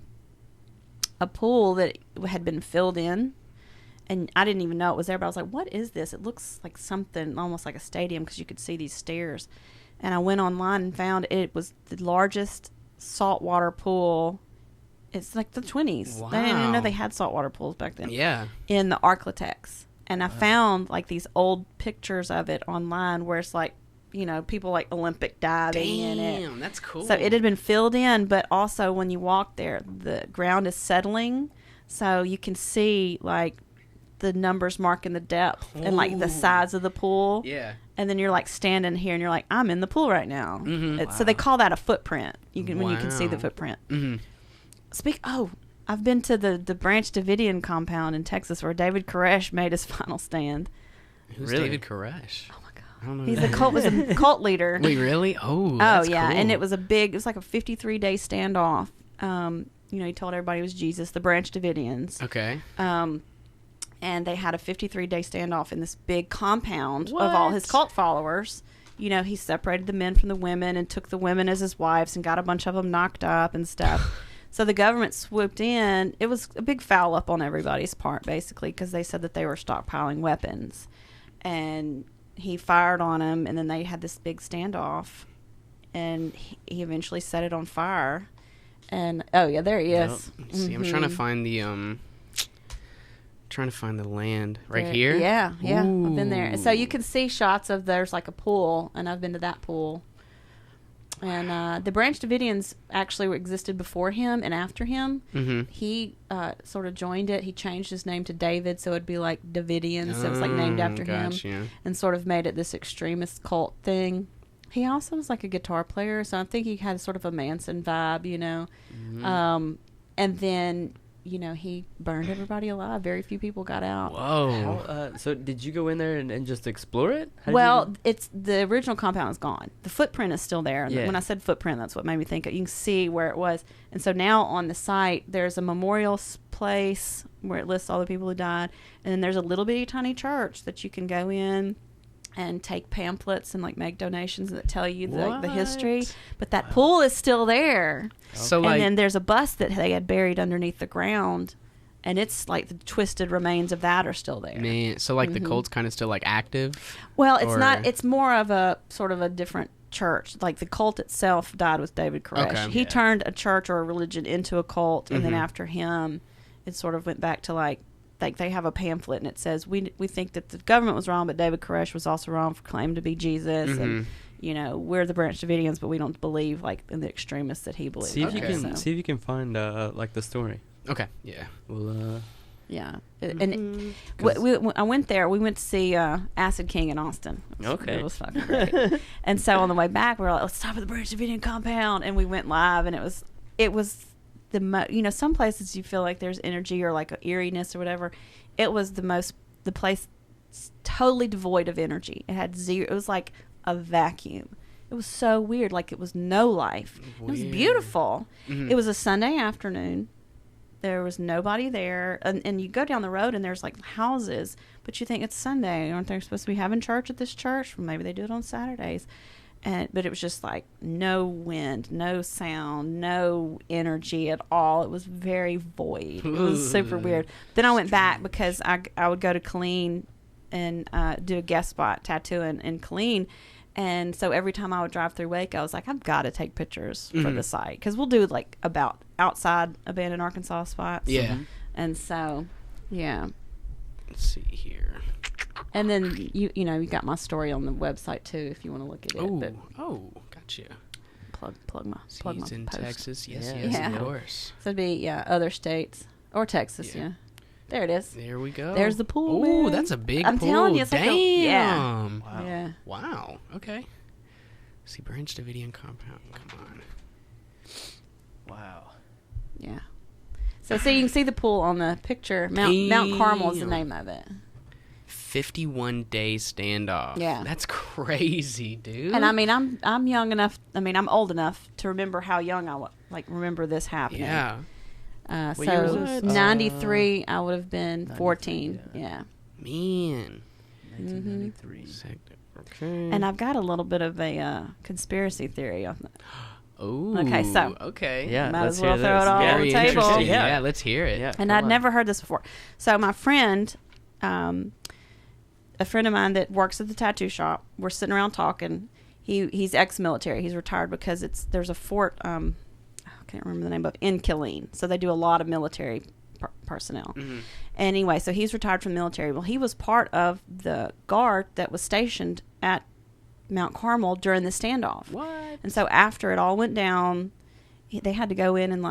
pool that had been filled in, and I didn't even know it was there. But I was like, "What is this? It looks like something almost like a stadium because you could see these stairs." And I went online and found it was the largest saltwater pool. It's like the 20s. I didn't even know Wow. they had saltwater pools back then. Yeah. In the Arklatex. And I found like these old pictures of it online where it's like, you know, people like Olympic diving in it. Damn, that's cool. So it had been filled in, but also when you walk there, the ground is settling. So you can see like the numbers marking the depth and like the size of the pool. Yeah. And then you're like standing here and you're like, I'm in the pool right now. So they call that a footprint. When you can see the Wow. footprint. Mm-hmm. I've been to the Branch Davidian compound in Texas where David Koresh made his final stand. Who's Really? David Koresh? Oh my God. I don't know. He's who a that cult was a cult leader. is. Wait, really? Oh, Oh that's yeah, cool. and it was like a 53-day standoff. You know, he told everybody it was Jesus, the Branch Davidians. Okay. And they had a 53-day standoff in this big compound of all his cult followers. You know, he separated the men from the women and took the women as his wives and got a bunch of them knocked up and stuff. So the government swooped in. It was a big foul up on everybody's part, basically, because they said that they were stockpiling weapons. And he fired on them, and then they had this big standoff. And he eventually set it on fire. And, oh, yeah, there he is. Let's see, I'm trying to find the land right There- here. Yeah, yeah. I've been there. So you Ooh. can see shots of there's like a pool, and I've been to that pool. And the Branch Davidians actually existed before him and after him. Mm-hmm. He sort of joined it. He changed his name to David, so it'd be like Davidians. So it's like named after him, Gotcha. and sort of made it this extremist cult thing. He also was like a guitar player, so I think he had sort of a Manson vibe, you know. Mm-hmm. And then, you know, he burned everybody alive. Very few people got out. Whoa. So did you go in there and just explore it? How did Well, you- it's the original compound is gone. The footprint is still there. And Yeah. when I said footprint, that's what made me think. You can see where it was. And so now on the site, there's a memorial place where it lists all the people who died. And then there's a little bitty tiny church that you can go in and take pamphlets and like make donations that tell you the history. What? But that pool is still there. So And like, then there's a bus that they had buried underneath the ground. And it's like the twisted remains of that are still there. man, so like the cult's kind of still like active. Well, it's Or- not. It's more of a sort of a different church. Like the cult itself died with David Koresh. Okay. He Yeah. turned a church or a religion into a cult, and then Mhm. after him, it sort of went back to like they have a pamphlet and it says we think that the government was wrong, but David Koresh was also wrong for claiming to be Jesus, and you know we're the Branch Davidians, but we don't believe like in the extremists that he believes. see if you Okay. can see if you can find like the story. Okay. Yeah. Well, Yeah, and Mhm. I went there. We went to see Acid King in Austin. Okay. It was fucking great. And so on the way back, we were like, let's stop at the Branch Davidian compound. And we went live, and it was you know, some places you feel like there's energy or like a eeriness or whatever. It was the place totally devoid of energy. It had zero. It was like a vacuum. It was so weird. Like, it was no life. It was Weird. beautiful. Mhm. It was a Sunday afternoon. There was nobody there. And you go down the road and there's like houses, but you think it's Sunday. Aren't they supposed to be having church at this church? Well, maybe they do it on Saturdays. But it was just like no wind, no sound, no energy at all. It was very void. It was super weird. Then I went back because I would go to Killeen and do a guest spot tattooing in Killeen. And so every time I would drive through Wake, I was like, I've got to take pictures for the site. Because we'll do like about outside abandoned Arkansas spots. Yeah. And so, yeah. Let's see here. And then, you know, you got my story on the website, too, if you want to look at it. Oh, But gotcha. plug my He's in post. Texas. Yes, Yeah. yes, Yeah. of course. So it'd be, other states. Or Texas, Yeah. yeah. There it is. There we go. There's the pool, Oh, man. that's a big I'm pool. telling you, it's like Damn. a- yeah. Wow. Yeah. Wow. Okay. See, Branch Davidian compound. Come on. Wow. Yeah. So you can see the pool on the picture. Mount Carmel is the Damn. name of it. 51-day standoff. Yeah. That's crazy, dude. And I mean, I'm young enough. I mean, I'm old enough to remember how young I was. Like, remember this happening. Yeah. What year was So this? 93, I would have been 93, 14. yeah. Yeah. Man. 1993. Okay. And I've got a little bit of a conspiracy theory on that. Oh. Okay, so- Okay. Yeah, Might let's as well hear throw this. it all on Very the table. interesting. Yeah. Yeah, let's hear it. Yeah. And come I'd on. never heard this before. So my friend, a friend of mine that works at the tattoo shop, we're sitting around talking. He's ex-military. He's retired because there's a fort. I can't remember the name of in Killeen. So they do a lot of military personnel. Mhm. Anyway, so he's retired from the military. Well, he was part of the guard that was stationed at Mount Carmel during the standoff. What? And so after it all went down, they had to go in and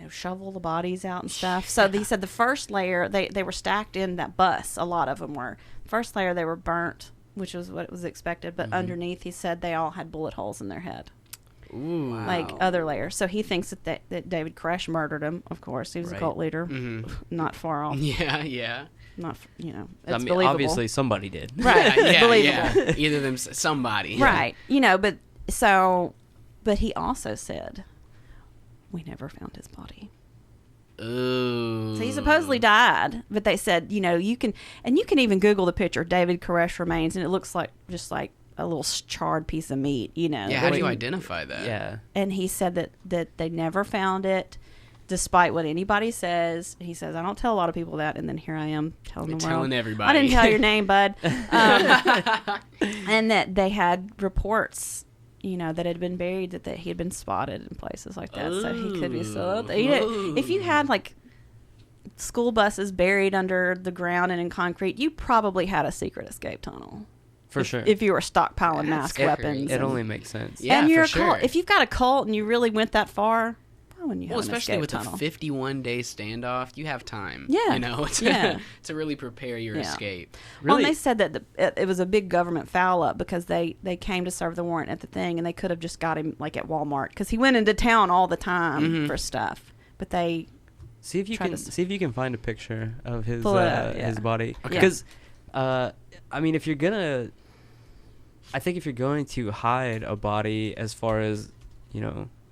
shovel the bodies out and stuff. So he said the first layer, they were stacked in that bus. A lot of them were. First layer, they were burnt, which was what was expected. But underneath, he said they all had bullet holes in their head, Ooh. like other layers. So he thinks that David Koresh murdered him. Of course, he was a Right. cult leader. Mhm. Not far off. Yeah, yeah. Not it's I mean, believable. obviously somebody did. Right. Yeah, Believable. yeah. Either them, somebody. Right. But he also said, we never found his body. Ooh. So he supposedly died, but they said, you can even Google the picture, David Koresh remains, and it looks like just like a little charred piece of meat, Yeah, how do you And- identify that? Yeah. And he said that they never found it, despite what anybody says. He says, I don't tell a lot of people that, and then here I am telling You're the world. telling everybody. I didn't tell your name, bud. And that they had reports, that had been buried, that he had been spotted in places like that. So he could be still out there. If you had like school buses buried under the ground and in concrete, you probably had a secret escape tunnel. For sure. If you were stockpiling mass That's weapons. It and- only makes sense. Yeah, and you're for a cult. sure. If you've got a cult and you really went that far, why wouldn't you have Well, an especially escape with tunnel? a 51-day standoff, you have time. Yeah. To, Yeah. to really prepare your Yeah. escape. Well, Really? and they said that it was a big government foul up because they came to serve the warrant at the thing, and they could have just got him like at Walmart because he went into town all the time Mhm. for stuff. But they, See if you Try can to s- see if you can find a picture of his Pull it up, yeah. his body. Okay. Because, I mean, I think if you're going to hide a body as far as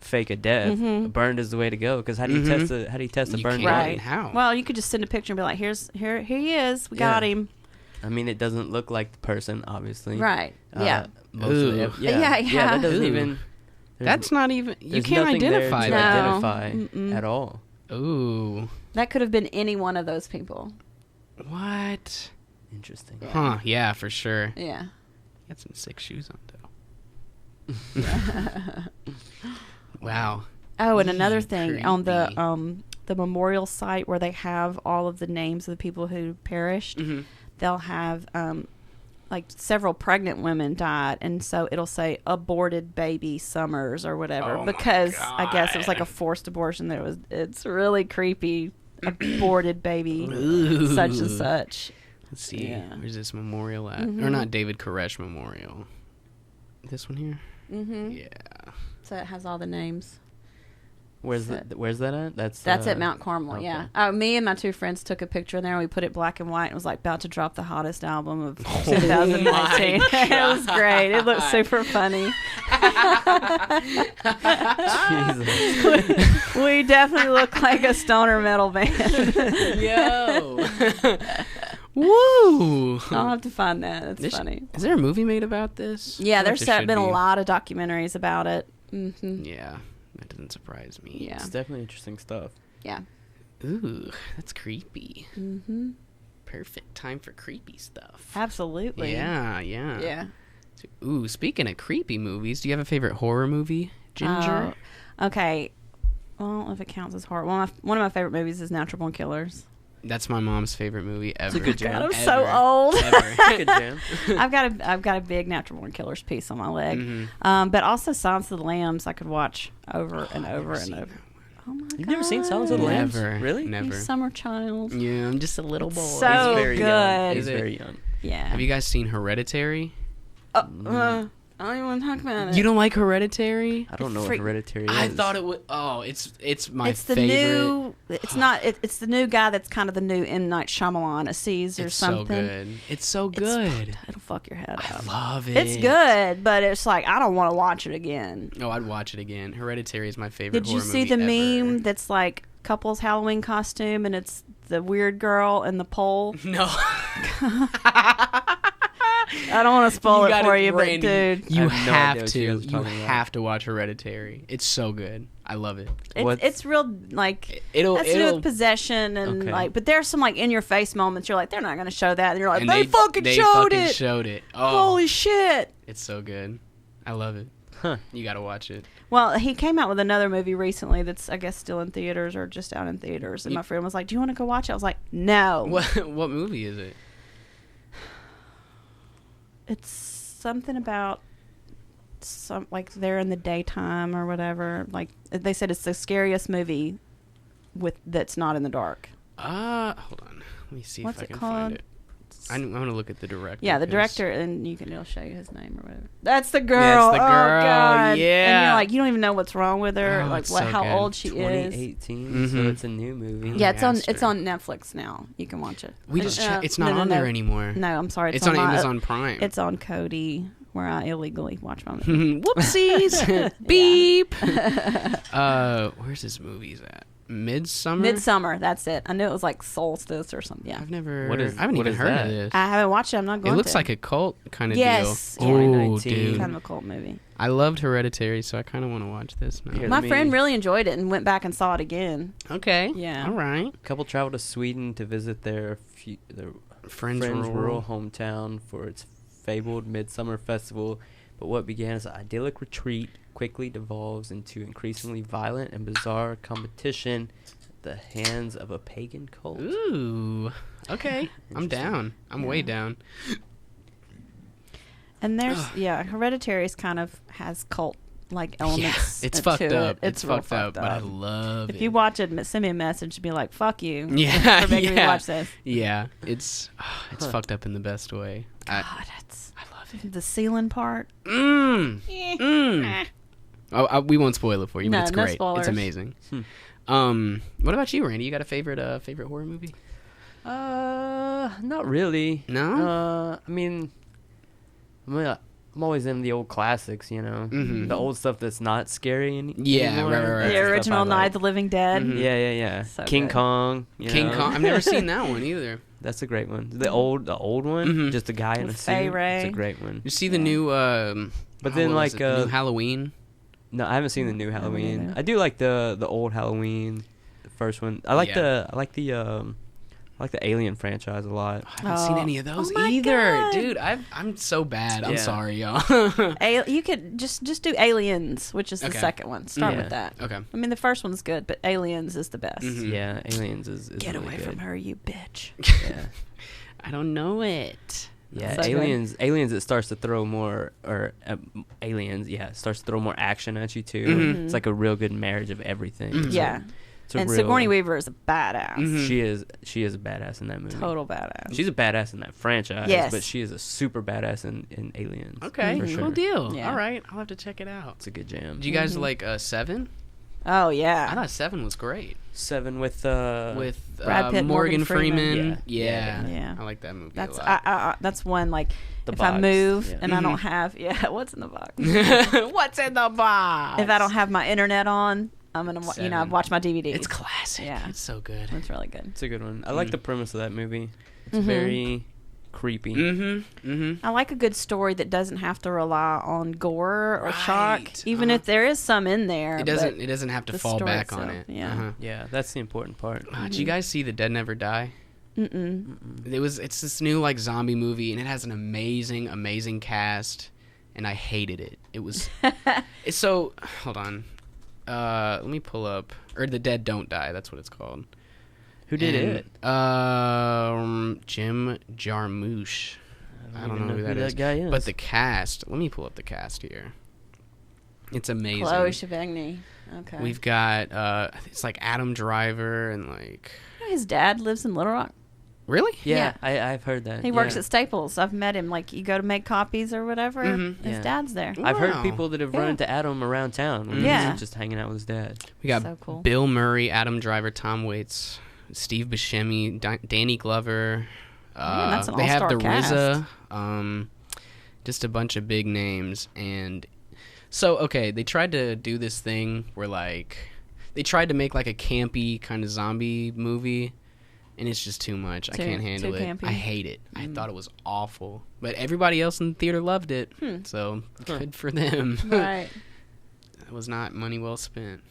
fake a death, Mhm. burned is the way to go. Because how do you Mhm. test a You burned can't. body? right? How? Well, you could just send a picture and be like, here he is, we Yeah. got him, I mean, it doesn't look like the person, obviously. right? Uh, Yeah, Most of Ooh. it. Yeah, That doesn't Ooh. even. there's- That's not even... You there's can't nothing there identify to that. No. identify Mm-mm. at all. Ooh. that could have been any one of those people. What? Interesting. Yeah. Huh, yeah, for sure. Yeah. Got some sick shoes on, though. Wow. Oh, and another Ooh, thing on the creepy. the memorial site where they have all of the names of the people who perished, Mhm. they'll have like several pregnant women died, and so it'll say aborted baby Summers or whatever Oh my because I guess it was like a God. forced abortion. It's really creepy. Aborted baby Ooh. such and such. Let's see. Yeah. Where's this memorial at? Or Mhm. not David Koresh Memorial. This one here? Mm-hmm. Yeah. So it has all the names. Where's that at? That's at Mount Carmel. okay. Yeah. Me and my two friends took a picture in there. And we put it black and white. And it was like about to drop the hottest album of 2019. It was great. It looked super funny. Jesus. We definitely look like a stoner metal band. Yo. Woo. I'll have to find that. That's funny. Is there a movie made about this? Yeah, I feel there's like there should been a be. lot of documentaries about it. Mm-hmm. Yeah, that doesn't surprise me. Yeah. It's definitely interesting stuff. Yeah. Ooh, that's creepy. Mm-hmm. Perfect time for creepy stuff. Absolutely. Yeah. Yeah. Ooh, speaking of creepy movies, do you have a favorite horror movie, Ginger? Okay. Well, I don't know if it counts as horror. One of my favorite movies is Natural Born Killers. That's my mom's favorite movie ever. It's a good jam. God, I'm Ever. so old. Ever. Good jam. I've got a big Natural Born Killers piece on my leg. Mhm. But also Silence of the Lambs I could watch over and over and seen over. that one. Oh my god. You've never seen Silence of the Lambs? Never. Really? You Never. summer child. Yeah, I'm just a little boy. So He's very young. good. He's Is it? very young. Yeah. Have you guys seen Hereditary? I don't even want to talk about it. You don't like Hereditary? I don't know Freak- what Hereditary is. I thought it would. Oh, it's my It's the favorite. new. It's not. It's the new guy that's kind of the new M. Night Shyamalan, Aziz or It's something. so good. It's so It's good. fucked. It'll fuck your head I up. love it. It's good, but it's like I don't want to watch it again. Oh, I'd watch it again. Hereditary is my favorite. Did you horror see movie the ever. meme that's like couple's Halloween costume and it's the weird girl and the pole? No. I don't want to spoil it got for you, Randy, but dude, you I have no have idea what to. you guys are You talking about. have to watch Hereditary. It's so good. I love it. it's real like It'll. that's to do with possession and Okay. like, but there's some like in your face moments. You're like, they're not going to show that, and you're like, and they fucking showed it. Showed it. Oh, Holy shit! it's so good. I love it. Huh. You gotta watch it. Well, he came out with another movie recently that's I guess still in theaters or just out in theaters, and my friend was like, "Do you want to go watch it?" I was like, "No." What movie is it? It's something about some like they're in the daytime or whatever. Like they said, it's the scariest movie that's not in the dark. Hold on. Let me see What's if I it can called? find it. I want to look at the director. Yeah, the 'cause- director, and it'll show you his name or whatever. That's the girl. Yeah, it's the Oh, girl, God. And yeah. you're like, you don't even know what's wrong with her, Oh, like it's what, so how good. old she is. 2018, so Mhm. it's a new movie. Yeah, it's Master. on Netflix now. You can watch it. We just it's not no, on no. there anymore. No, I'm sorry. It's on my- Amazon Prime. It's on Kodi, where I illegally watch my movie. Whoopsies. Beep. Where's his movies at? Midsummer. Midsummer, that's it. I knew it was like Solstice or something. Yeah. I've never. What is- I haven't what even is heard that? of this. I haven't watched it. I'm not It going looks to. like a cult kind of Yes, deal. yeah. Oh, 2019. dude. kind of a cult movie. I loved Hereditary, so I kind of want to watch this now. Yeah. My Let me- friend really enjoyed it and went back and saw it again. Okay. Yeah. All right. Couple traveled to Sweden to visit their Friends friend's rural. rural hometown for its fabled midsummer festival, but what began as an idyllic retreat quickly devolves into increasingly violent and bizarre competition at the hands of a pagan cult. Ooh. Okay. I'm Interesting. down. I'm way Yeah. down. And there's Hereditary's kind of has cult like elements. It's to fucked it. up. It's It's real fucked up, but I love If it. you watch it, send me a message to be like, "Fuck you." Yeah, for making me yeah. watch this. Yeah, it's Huh. fucked up in the best way. God, I it's love it. the ceiling part. Mm. Oh, we won't spoil it for you, but No, it's no great. spoilers. It's amazing. Hmm. What about you, Randy? You got a favorite horror movie? Not really. No? I mean, I'm always in the old classics, you know, Mhm. the old stuff that's not scary. Yeah, anymore. right. That's The stuff I original Night like. of the Living Dead. Mhm. Yeah. So King good. Kong. you King know. Kong. I've never seen that one either. That's a great one. The old one, Mhm. just a guy in a With suit. Fay It's Wray. a great one. You see the Yeah. new But then what was like it? The new Halloween. no, I haven't seen the new I haven't Halloween. either. I do like the old Halloween, the first one. I like Yeah. the Alien franchise a lot. I haven't seen Oh. any of those Oh my either, God. dude. I'm so bad. I'm Yeah. sorry, y'all. You could just do Aliens, which is the Okay. second one. Start Yeah. with that. Okay. I mean, the first one's good, but Aliens is the best. Mhm. Yeah, Aliens is Get really away good. from her, you bitch. Yeah. I don't know it. Yeah, So good. Aliens. It starts to throw more, Aliens. Yeah, it starts to throw more action at you too. Mhm. It's like a real good marriage of everything. Mhm. It's Yeah. it's a And real, Sigourney Weaver is a badass. Mhm. She is a badass in that movie. Total badass. She's a badass in that franchise. Yes. But she is a super badass in Aliens. Okay, for Mhm. sure. cool deal. Yeah. All right, I'll have to check it out. It's a good jam. Did you guys Mhm. like Seven? Oh I yeah. thought 7 was great. 7 with Brad Pitt, Morgan Morgan Freeman. Freeman. Yeah. Yeah. I like that movie That's a lot. that's one like The if I box, move yeah. and I don't Mhm. have what's in the box. What's in the box? If I don't have my internet on, I'm gonna Seven. I've watched my DVDs. It's classic. Yeah. It's so good. It's really good. It's a good one. I like Mm. the premise of that movie. It's Mhm. very creepy. Mm-hmm. Mm-hmm. I like a good story that doesn't have to rely on gore or shock, Right. even if there is some in there. It but doesn't have to the fall story back on itself, it. yeah. Uh-huh. Yeah, that's the important part. Did you guys see The Dead Never Die? Mm-mm. It's this new like zombie movie, and it has an amazing cast, and I hated it. It was it's so hold on, let me pull up or The Dead Don't Die. That's what it's called. Who did And, it? Jim Jarmusch. I don't even know who that is. guy is. But the cast. Let me pull up the cast here. It's amazing. Chloe Sevigny. Okay. We've got it's like Adam Driver and like You know his dad lives in Little Rock. really. yeah, I've heard that. He works yeah. at Staples. I've met him. Like you go to make copies or whatever. Mhm. His Yeah. dad's there. Ooh. I've heard Wow. people that have Yeah. run into Adam around town when Yeah. he's just hanging out with his dad. We got So cool. Bill Murray, Adam Driver, Tom Waits, Steve Buscemi, Danny Glover. Man, that's an they have all-star the RZA, just a bunch of big names. And so, okay, they tried to do this thing where like they tried to make like a campy kind of zombie movie, and it's just too much. I can't handle too it. campy? I hate it. I thought it was awful, but everybody else in the theater loved it. Hmm. So good for them. Right. It was not money well spent.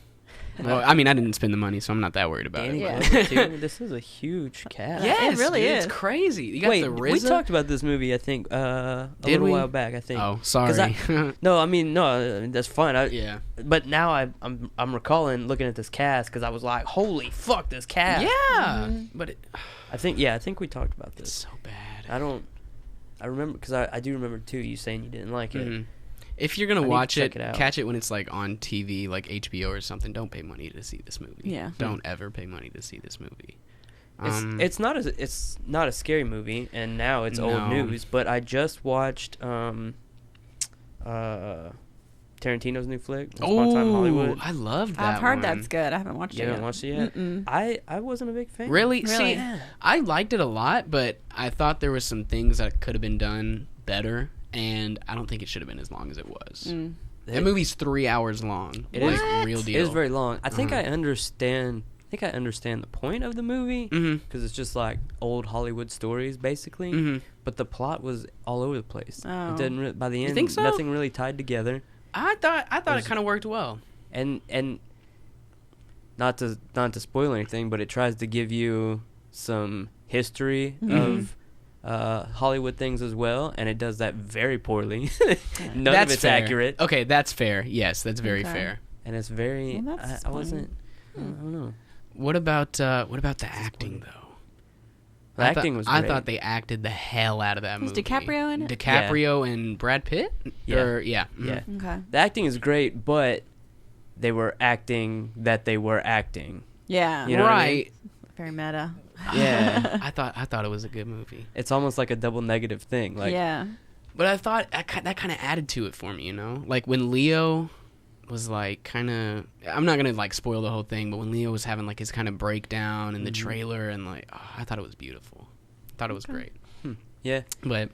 Well, I mean, I didn't spend the money, so I'm not that worried about Danny it. Yeah. Glover, too. This is a huge cast. Yeah. It really dude, is. It's crazy. You got Wait, the we RZA. talked about this movie, I think, a Did little we? while back. I think. Oh, sorry. No, I mean that's fine. yeah. But now I'm recalling looking at this cast because I was like, holy fuck, this cast. Yeah. But I think we talked about it's this. so bad. I remember because I do remember too you saying you didn't like it. Mhm. If you're gonna I need to watch check it, it out. catch it when it's like on TV, like HBO or something. Don't pay money to see this movie. Yeah. Don't ever pay money to see this movie. It's not a scary movie, and now it's old No. news. But I just watched Tarantino's new flick, Once Upon a Time in Hollywood. I love that. I've heard one. that's good. I haven't watched You it haven't yet. watched it yet? Mm-mm. I wasn't a big fan. Really? Really? See, I liked it a lot, but I thought there was some things that could have been done better, and I don't think it should have been as long as it was. Mm. That movie's 3 hours long. It like, is. real It deal. is very long. I think Uh-huh. I understand the point of the movie because Mm-hmm. it's just like old Hollywood stories basically. Mm-hmm. But the plot was all over the place. Oh. It didn't by the end. think so? Nothing really tied together. I thought it There's- kind of worked well. And not to spoil anything, but it tries to give you some history of Hollywood things as well, and it does that very poorly. None That's of it's fair. accurate, Okay, that's fair. Yes, that's very Okay. fair. and it's very. Well, that's I wasn't. fine. I don't know. What about the acting though? The acting was. I great. thought they acted the hell out of that Was movie. DiCaprio in it? DiCaprio and Brad Pitt? Yeah. Or, yeah. Mhm. Yeah. Okay. The acting is great, but they were acting that they were acting. Yeah. You know what I mean? Right. Very meta. Yeah. I thought it was a good movie. It's almost like a double negative thing. Like, yeah. But I thought that kind of added to it for me, you know? Like when Leo was like kind of, I'm not going to like spoil the whole thing, but when Leo was having like his kind of breakdown in the trailer and like, oh, I thought it was beautiful. I thought it was great. yeah. But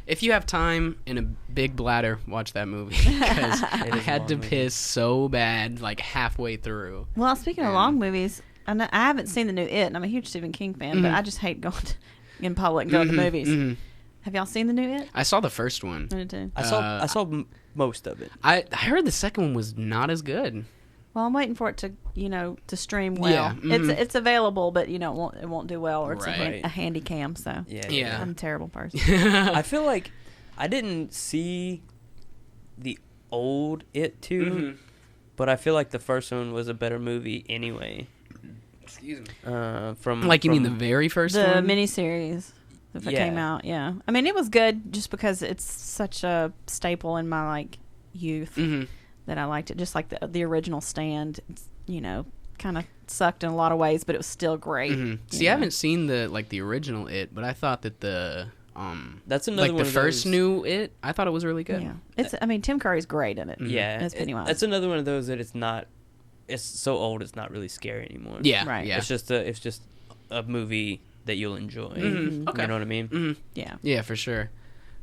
if you have time and a big bladder, watch that movie because I is a had long to movie. piss so bad like halfway through. Well, speaking of And- long movies, I haven't seen the new It, and I'm a huge Stephen King fan, but Mhm. I just hate going in public and going to Mhm, movies. mhm. Have y'all seen the new It? I saw the first one. I did too. I saw most of it. I heard the second one was not as good. Well, I'm waiting for it to, to stream well. Yeah, mhm. It's available, but it won't do well, or it's Right. a handy cam. So Yeah. I'm a terrible person. I feel like I didn't see the old It 2, Mhm. but I feel like the first one was a better movie anyway. Excuse me. From Like you mean the from- very first The one? miniseries, if it Yeah. came out, yeah. I mean, it was good just because it's such a staple in my youth Mhm. that I liked it. Just like the original Stand, it's, kind of sucked in a lot of ways, but it was still great. Mhm. See, I haven't seen the original It, but I thought that the That's another like one the of first those- new It, I thought it was really good. Yeah, Tim Curry's great in it. Yeah, As Pennywise. that's another one of those that it's not it's so old it's not really scary anymore. Yeah, Right. yeah. It's just a movie that you'll enjoy. Okay. You know what I mean? Yeah. Yeah, for sure.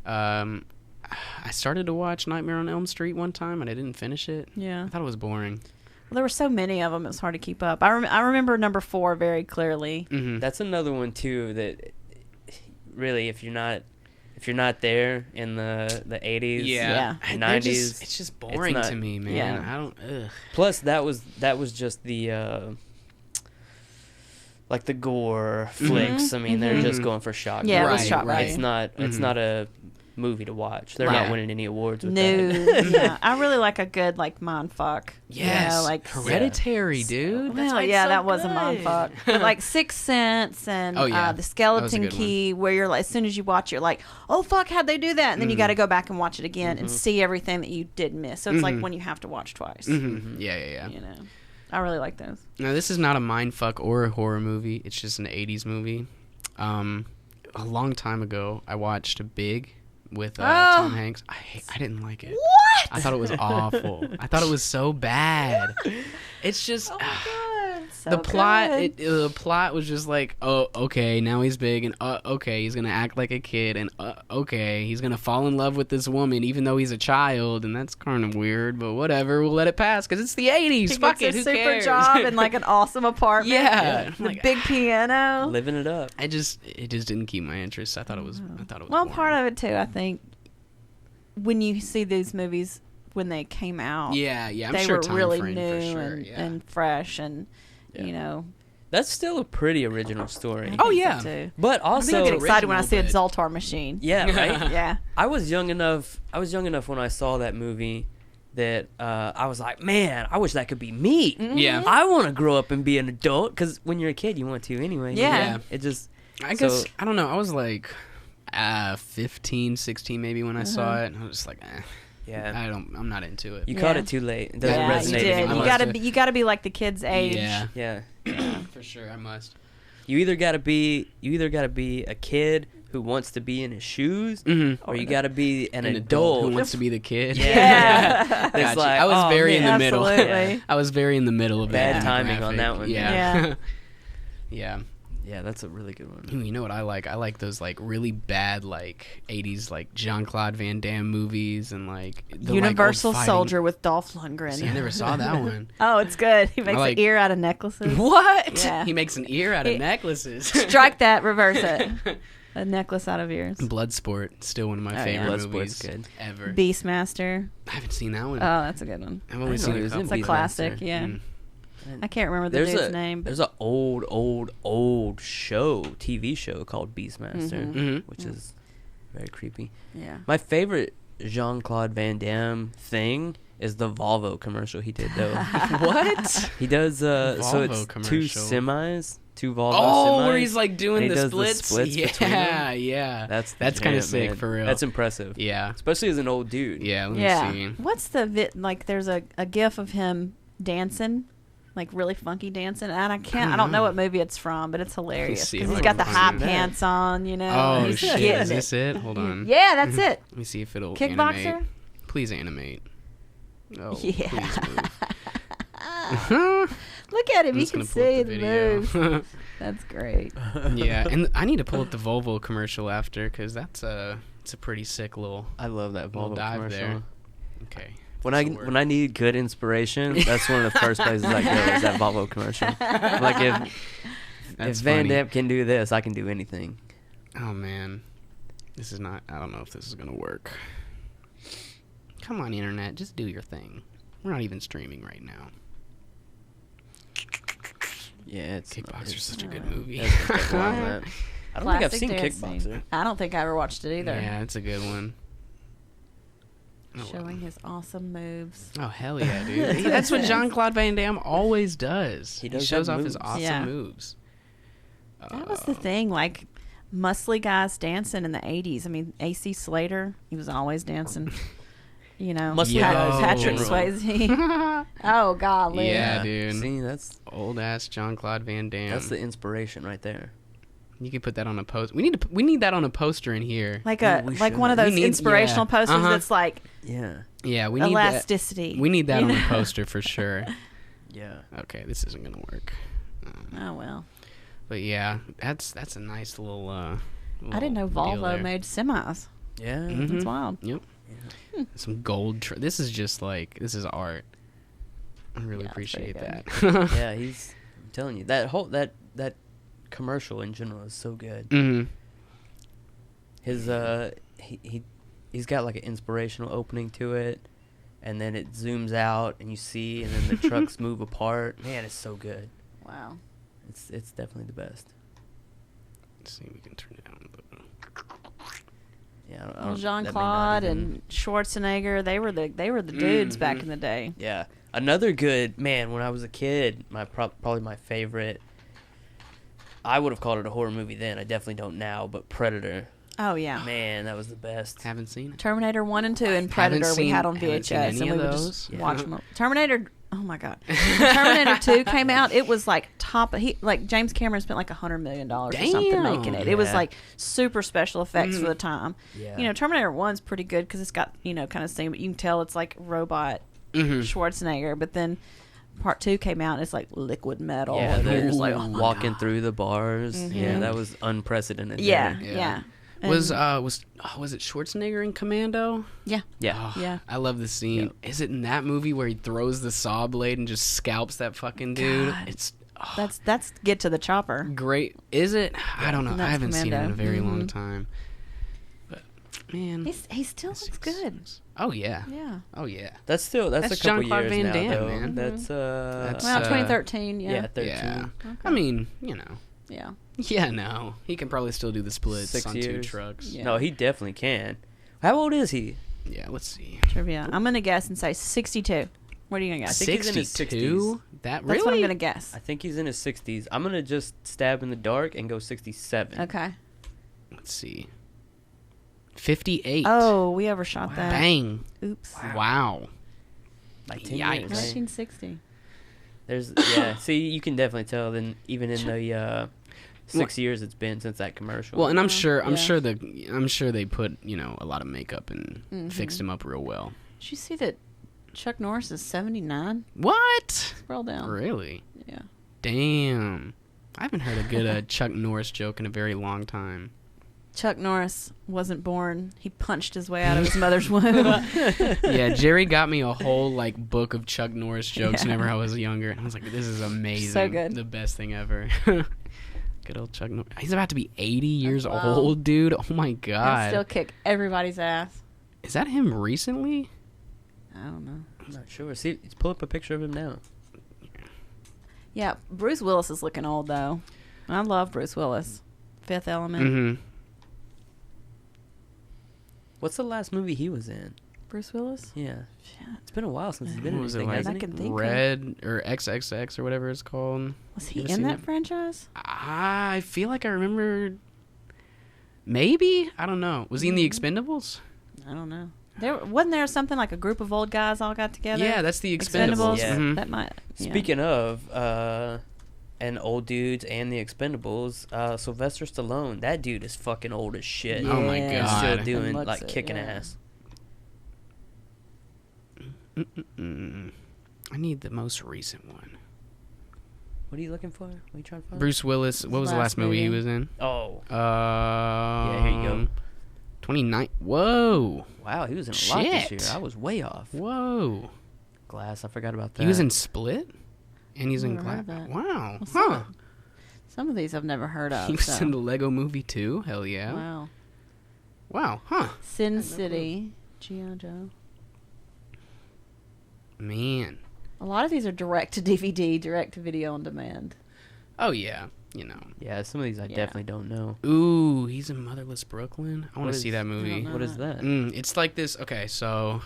I started to watch Nightmare on Elm Street one time, and I didn't finish it. Yeah. I thought it was boring. Well, there were so many of them; it was hard to keep up. I remember number 4 very clearly. Mm-hmm. That's another one too that really if you're not there in the 80s, Yeah. and They're 90s, it's just boring not- to me, man. Yeah. I don't. Ugh. plus that was just the like the gore flicks. I mean, they're just going for shock. Yeah, it was shock Right. value. It's not a movie to watch. They're Right. not winning any awards with No, that. yeah. I really like a good like mind fuck. Yes, You know, like Hereditary, dude. That's well, why it's yeah, so that was a good. mind fuck. But like Sixth Sense and Oh, yeah. the That Skeleton was a good Key, where you're like, as soon as you watch it, you're like, oh fuck, how'd they do that? And then you got to go back and watch it again and see everything that you did miss. So it's like when you have to watch twice. Mhm. Yeah, yeah, yeah. You know, I really like those. Now, this is not a mindfuck or a horror movie. It's just an 80s movie. A long time ago, I watched Big with Tom Hanks. I didn't like it. What? I thought it was awful. I thought it was so bad. It's just... Oh my god, so the plot, good. the plot was just like, oh, okay, now he's big, and okay, he's gonna act like a kid, and okay, he's gonna fall in love with this woman, even though he's a child, and that's kind of weird, but whatever, we'll let it pass, because it's the 80s, He fuck gets it, a who super cares? job and like an awesome apartment. Yeah. The Like, big piano. Living it up. it just didn't keep my interest. I thought it was Well, boring. part of it too, I think, when you see these movies when they came out, yeah, I'm they sure were time really frame new for sure, and, yeah. and fresh, and Yeah. you know. That's still a pretty original story. I Oh, think yeah. so too. But I think I also, get excited when I see a original, Zoltar machine. yeah, right. Yeah. I was young enough when I saw that movie that I was like, man, I wish that could be me. Yeah. I want to grow up and be an adult, because when you're a kid, you want to anyway. Yeah. Yeah. It just, I guess, so- I don't know, I was like 15, 16 maybe when I saw it, and I was just like, yeah. I'm not into it. You caught Yeah. it too late. It doesn't Yeah, resonate you did. anymore. You gotta be like the kids' age. Yeah. Yeah. For sure, I must. You either gotta be a kid who wants to be in his shoes, Mm-hmm. or you gotta be an An adult who wants to be the kid. Yeah. Gotcha. It's like, I was oh, very in man. the middle. Absolutely. I was very in the middle of Bad that timing on demographic. that one. Yeah. Yeah. Yeah, that's a really good one. Ooh, you know what I like? I like those like really bad like 80s like Jean-Claude Van Damme movies and like the, Universal like, old Soldier with Dolph Lundgren. See, I never saw that one. Oh, it's good. He makes like- an ear out of necklaces. What? Yeah. He makes an ear out of He- necklaces. Strike that, reverse it. A necklace out of ears. Bloodsport, still one of my Oh, yeah. favorite Bloodsport's movies good. ever. Beastmaster. I haven't seen that one. Oh, that's a good one. I've only I seen know a it was in couple. It's a classic, Beastmaster. yeah. Mm. I can't remember the dude's name. But There's an old show, TV show called Beastmaster, Mhm. which is very creepy. yeah. My favorite Jean-Claude Van Damme thing is the Volvo commercial he did though. What? He does so Volvo it's commercial. two Volvo Oh, semis. where he's like doing and he the does splits. the splits between Yeah, them. yeah. That's kind jam, of sick man. for real. That's impressive. Yeah, Especially as an old dude. yeah. Let me Yeah. see. What's the like? There's a gif of him dancing, like really funky dancing, and I don't know what movie it's from, but it's hilarious see because if he's I got the can high find that. pants on, you know. Oh and he's shit! getting Is this it? Hold on. Yeah, that's it. Let me see if it'll Kickboxer. animate. Please animate. Oh, Yeah. please move. Look at him. I'm You just can gonna pull up see the the video. moves. That's great. Yeah, and I need to pull up the Volvo commercial after because it's a pretty sick little I love that little Volvo dive commercial. there. Okay. When I need good inspiration, that's one of the first places I go is that Volvo commercial. Like if That's Van funny. Damme can do this, I can do anything. Oh man, this is not. I don't know if this is gonna work. Come on, internet, just do your thing. We're not even streaming right now. Yeah, it's Kickboxer's such a good movie. I don't think I've Classic seen dancing. Kickboxer. I don't think I ever watched it either. Yeah, it's a good one. Oh, Showing well. his awesome moves. Oh hell yeah, dude! That's what Jean-Claude Van Damme always does. He He does shows have off his moves. awesome Yeah. moves. That was the thing, like muscly guys dancing in the 80s. I mean, AC Slater, he was always dancing. You know, Muscly guys in Patrick general. Swayze. Oh, golly. Yeah, dude. See, that's Old ass Jean-Claude Van Damme. the inspiration right there. You could put that on a post. We need that on a poster in here. Like Yeah, a we like should. one of We those need- inspirational yeah. posters Uh-huh. that's like Yeah. Yeah, we need that. elasticity. We need that you on a know? poster for sure. Yeah. Okay, this isn't gonna work. Oh well. But yeah, that's a nice little. I didn't know little deal Volvo there. made semis. Yeah. Mhm. That's wild. Yep. Yeah. Some gold. This is just like this is art. I really Yeah, it's pretty appreciate that. Yeah, I'm telling you, that commercial in general is so good. Hmm. His he's got like an inspirational opening to it, and then it zooms out and you see, and then the trucks move apart. Man, it's so good. Wow. It's definitely the best. Let's see if we can turn it down. Yeah. Well, that Jean may not Claude even- and Schwarzenegger, they were the dudes back Mhm. in the day. Yeah. Another good man. When I was a kid, probably my favorite. I would have called it a horror movie then. I definitely don't now. But Predator. Oh yeah. Man, that was the best. Haven't seen it. Terminator 1 and 2 and Haven't Predator we had seen- on haven't seen VHS any and we of would those. just Yeah. watch them. Terminator, oh my god. When Terminator 2 came out, it was like James Cameron spent like $100 million or something Damn. making it. It was Yeah. like super special effects for the time. Yeah. You know, Terminator 1's pretty good because it's got, you know, kind of same, but you can tell it's like robot Mhm. Schwarzenegger, but then part 2 came out and it's like liquid metal. Yeah, and you're they're just like, oh my walking God. through the bars. Yeah, Mhm. that was unprecedented. Yeah, there. Yeah. yeah. Was And- was it Schwarzenegger in Commando? yeah. Yeah. Oh, Yeah. I love the scene. Yep. Is it in that movie where he throws the saw blade and just scalps that fucking dude? God. It's That's Get to the Chopper. great. Is it? I don't know. And I that's haven't seen it in a Commando. very long Mhm. time. But man, He still looks good. Oh yeah. Yeah. Oh yeah. That's still that's That's a couple Jean-Claude years Van now, Damme, though. man. That's That's, Well, uh, 2013, yeah. yeah, 13. Yeah. Okay. I mean, you know. Yeah. Yeah, no. He can probably still do the splits 6 on 2 years. trucks. Yeah. No, he definitely can. How old is he? Yeah, let's see. Trivia. I'm going to guess and say 62. What are you going to I guess? think he's in his 62? That That's really? what I'm going to guess. I think he's in his 60s. I'm gonna just stab in the dark and go 67. Okay. Let's see. 58. Oh, we overshot that. Bang. Oops. Wow. Like 10 Yikes. years. Right? 1960. There's yeah. See, you can definitely tell. Then even in the 6 years it's been since that commercial. Well, and I'm Yeah. sure Yeah. I'm sure they put, you know, a lot of makeup and Mhm. fixed him up real well. Did you see that Chuck Norris is 79? What? Scroll down. Really? Yeah. Damn. I haven't heard a good Chuck Norris joke in a very long time. Chuck Norris wasn't born. He punched his way out of his mother's womb. Yeah, Jerry got me a whole like book of Chuck Norris jokes Yeah. whenever I was younger, and I was like, "This is amazing, So good. the best thing ever." Good old Chuck Norris. He's about to be 80 years Wow. old, dude. Oh my He'll god, still kick everybody's ass. is that him recently? I don't know. I'm not sure. See, pull up a picture of him now. Yeah, Bruce Willis is looking old, though. I love Bruce Willis. Fifth Element. Mm-hmm. What's the last movie he was in? Bruce Willis? Yeah, Shit. it's been a while since he's been What in was it anything, like? hasn't I he? can think of. Red or XXX or whatever it's called. Was You he ever in seen that it? franchise? I feel like I remember. Maybe I don't know. Was he in the Mm-hmm. Expendables? I don't know. Wasn't there something like a group of old guys all got together? Yeah, that's the Expendables. Expendables. Yeah. Mhm. That might. Yeah. Speaking of, and old dudes and the Expendables, Sylvester Stallone, that dude is fucking old as shit. Oh my Yeah. He's still God. doing Looks like it, kicking yeah. ass. Mm-mm. I need the most recent one. What are you looking for? What are you trying to find? Bruce Willis. What was the last movie he was in? Oh, Yeah, here you go. 29. Whoa. wow, he was in a lot this Shit. year. I was way off. Whoa. Glass, I forgot about that. He was in Split? And he's in Never heard Glass. that. Wow. Well, Huh. Some of these I've never heard of. He was so. in the Lego movie too? Hell yeah. Wow. Wow. Huh. Sin no City. G.I. Joe. Man. A lot of these are direct to DVD, direct to video on demand. Oh, yeah. You know. Yeah, some of these I Yeah. definitely don't know. Ooh, he's in Motherless Brooklyn. I want What to is- see that movie. know. What is that? It's like this. Okay, so.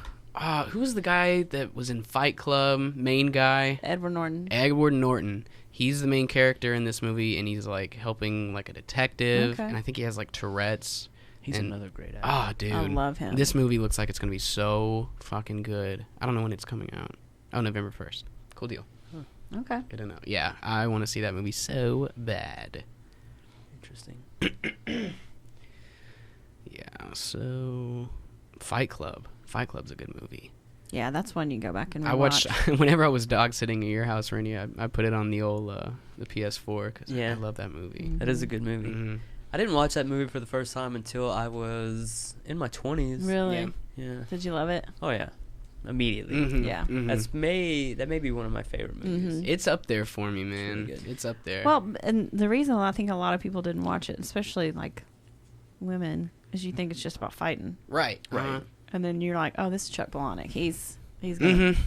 Who was the guy that was in Fight Club? Main guy? Edward Norton. Edward Norton. He's the main character in this movie, and he's like helping like a detective, Okay. and I think he has like Tourette's. He's And- another great actor. Ah, dude, I love him. This movie looks like it's gonna be so fucking good. I don't know when it's coming out. Oh, November 1st. Cool deal. Okay. Good to know. Yeah, I want to see that movie so bad. Interesting. Yeah. So, Fight Club. Fight Club's a good movie. Yeah, that's one you go back and I watched whenever I was dog sitting at your house, Randy. I put it on the old the PS4 because I love that movie. That is a good movie. Mm-hmm. I didn't watch that movie for the first time until I was in my 20s. Really? Yeah. Did you love it? Oh yeah, immediately. Mm-hmm. Yeah. Mm-hmm. That may be one of my favorite movies. Mhm. It's up there for me, man. really good. It's up there. Well, and the reason I think a lot of people didn't watch it, especially like women, is you think it's just about fighting, right. Right. and then you're like, oh, this is Chuck Palahniuk. He's gonna, Mm-hmm.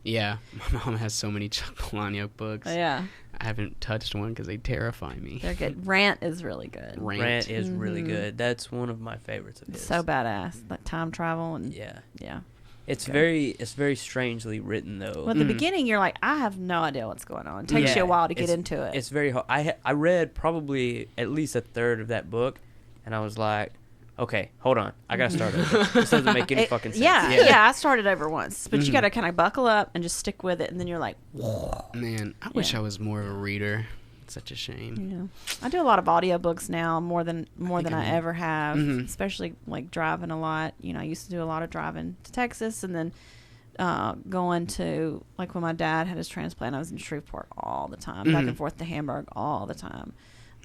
Yeah. My mom has so many Chuck Palahniuk books. yeah, I haven't touched one because they terrify me. they're good. Rant is really good. Rant is really Mhm. good. That's one of my favorites of his. It's so badass. Like time travel and Yeah. yeah. It's Okay. very strangely written though. Well, at the Mhm. beginning, you're like, I have no idea what's going on. It takes Yeah, you a while to get it's- into it. It's very hard. I read probably at least a third of that book, and I was like, okay, hold on, I gotta start over. This doesn't make any fucking sense. Yeah, I started over once, but you Mhm. got to kind of buckle up and just stick with it, and then you're like, Man, I wish Yeah. I was more of a reader. It's such a shame. you know. I do a lot of audiobooks now, more than think I I do. ever have, Mhm. especially like driving a lot. You know, I used to do a lot of driving to Texas, and then going to, like when my dad had his transplant, I was in Shreveport all the time, back Mhm. and forth to Hamburg all the time.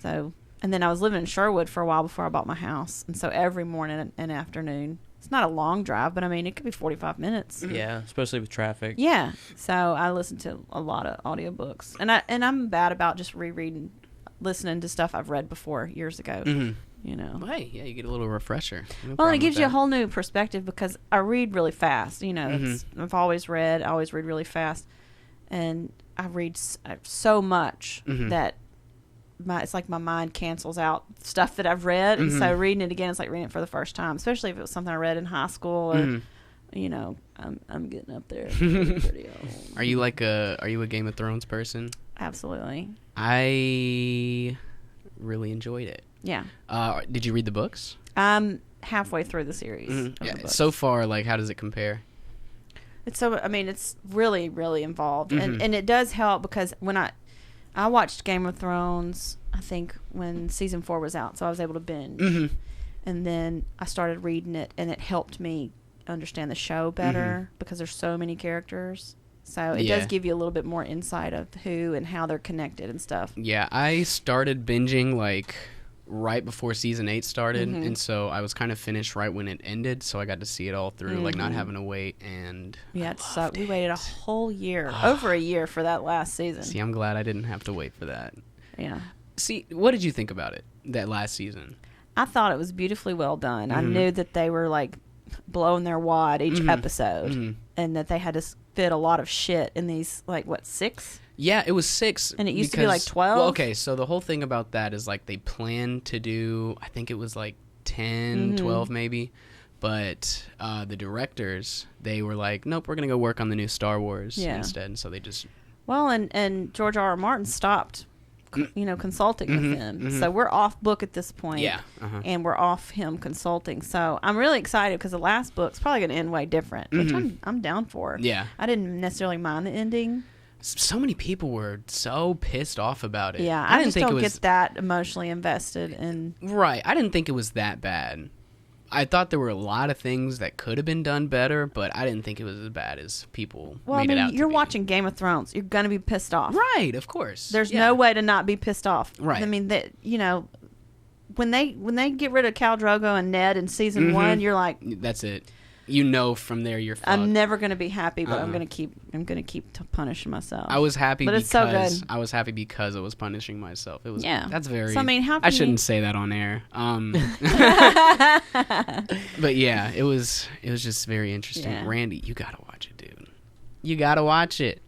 So, and then I was living in Sherwood for a while before I bought my house, and so every morning and afternoon. It's not a long drive, but I mean, it could be 45 minutes. Yeah, especially with traffic. Yeah. So I listen to a lot of audiobooks. And I'm bad about just rereading, listening to stuff I've read before years ago, Mm-hmm. you know. Well, hey, yeah, you get a little refresher. No Well, and problem it gives with you a that. whole new perspective because I read really fast. You know, I always read really fast. And I read so much Mhm. that it's like my mind cancels out stuff that I've read. And so reading it again, it's like reading it for the first time, especially if it was something I read in high school or, Mhm. you know, I'm getting up there. Pretty old. Are you a Game of Thrones person? Absolutely. I really enjoyed it. Yeah. Did you read the books? I'm halfway through the series. Mhm. of the Yeah. books. So far, like, how does it compare? It's really, really involved. Mhm. And it does help because when I watched Game of Thrones, I think when season 4 was out, so I was able to binge. Mm-hmm. And then I started reading it, and it helped me understand the show better because there's so many characters. So it does give you a little bit more insight of who and how they're connected and stuff. Yeah, I started binging like right before season 8 started, and so I was kind of finished right when it ended, so I got to see it all through, like not having to wait. And Yeah, it sucked. We waited a whole year, over a year for that last season. see, I'm glad I didn't have to wait for that. Yeah. See, what did you think about it, that last season? I thought it was beautifully well done. I knew that they were like blowing their wad each episode, and that they had to fit a lot of shit in these, like, what, 6? Yeah, it was 6. And it used to be like 12? Well, okay, so the whole thing about that is like they planned to do, I think it was like 10, 12 maybe. But the directors, they were like, nope, we're going to go work on the new Star Wars instead. And so they just... Well, and George R.R. Martin stopped, consulting with them. So we're off book at this point. Yeah. And we're off him consulting. So I'm really excited because the last book's probably going to end way different, which I'm down for. Yeah. I didn't necessarily mind the ending. So many people were so pissed off about it. Yeah, I didn't just think don't it was get that emotionally invested in. right. I didn't think it was that bad. I thought there were a lot of things that could have been done better, but I didn't think it was as bad as people Well, I made mean, it out. you're to be. watching Game of Thrones. You're going to be pissed off. Right, of course. There's Yeah. no way to not be pissed off. Right. I mean, that when they get rid of Khal Drogo and Ned in season 1, you're like, That's it. You know, from there you're fucked. I'm never going to be happy, but I'm going to keep punishing myself. I was happy But because it's so good. I was happy because I was punishing myself. It was Yeah. That's very. So, I mean, how I can shouldn't you- say that on air. But yeah, it was just very interesting. Yeah. Randy, you gotta watch it, dude. You gotta watch it.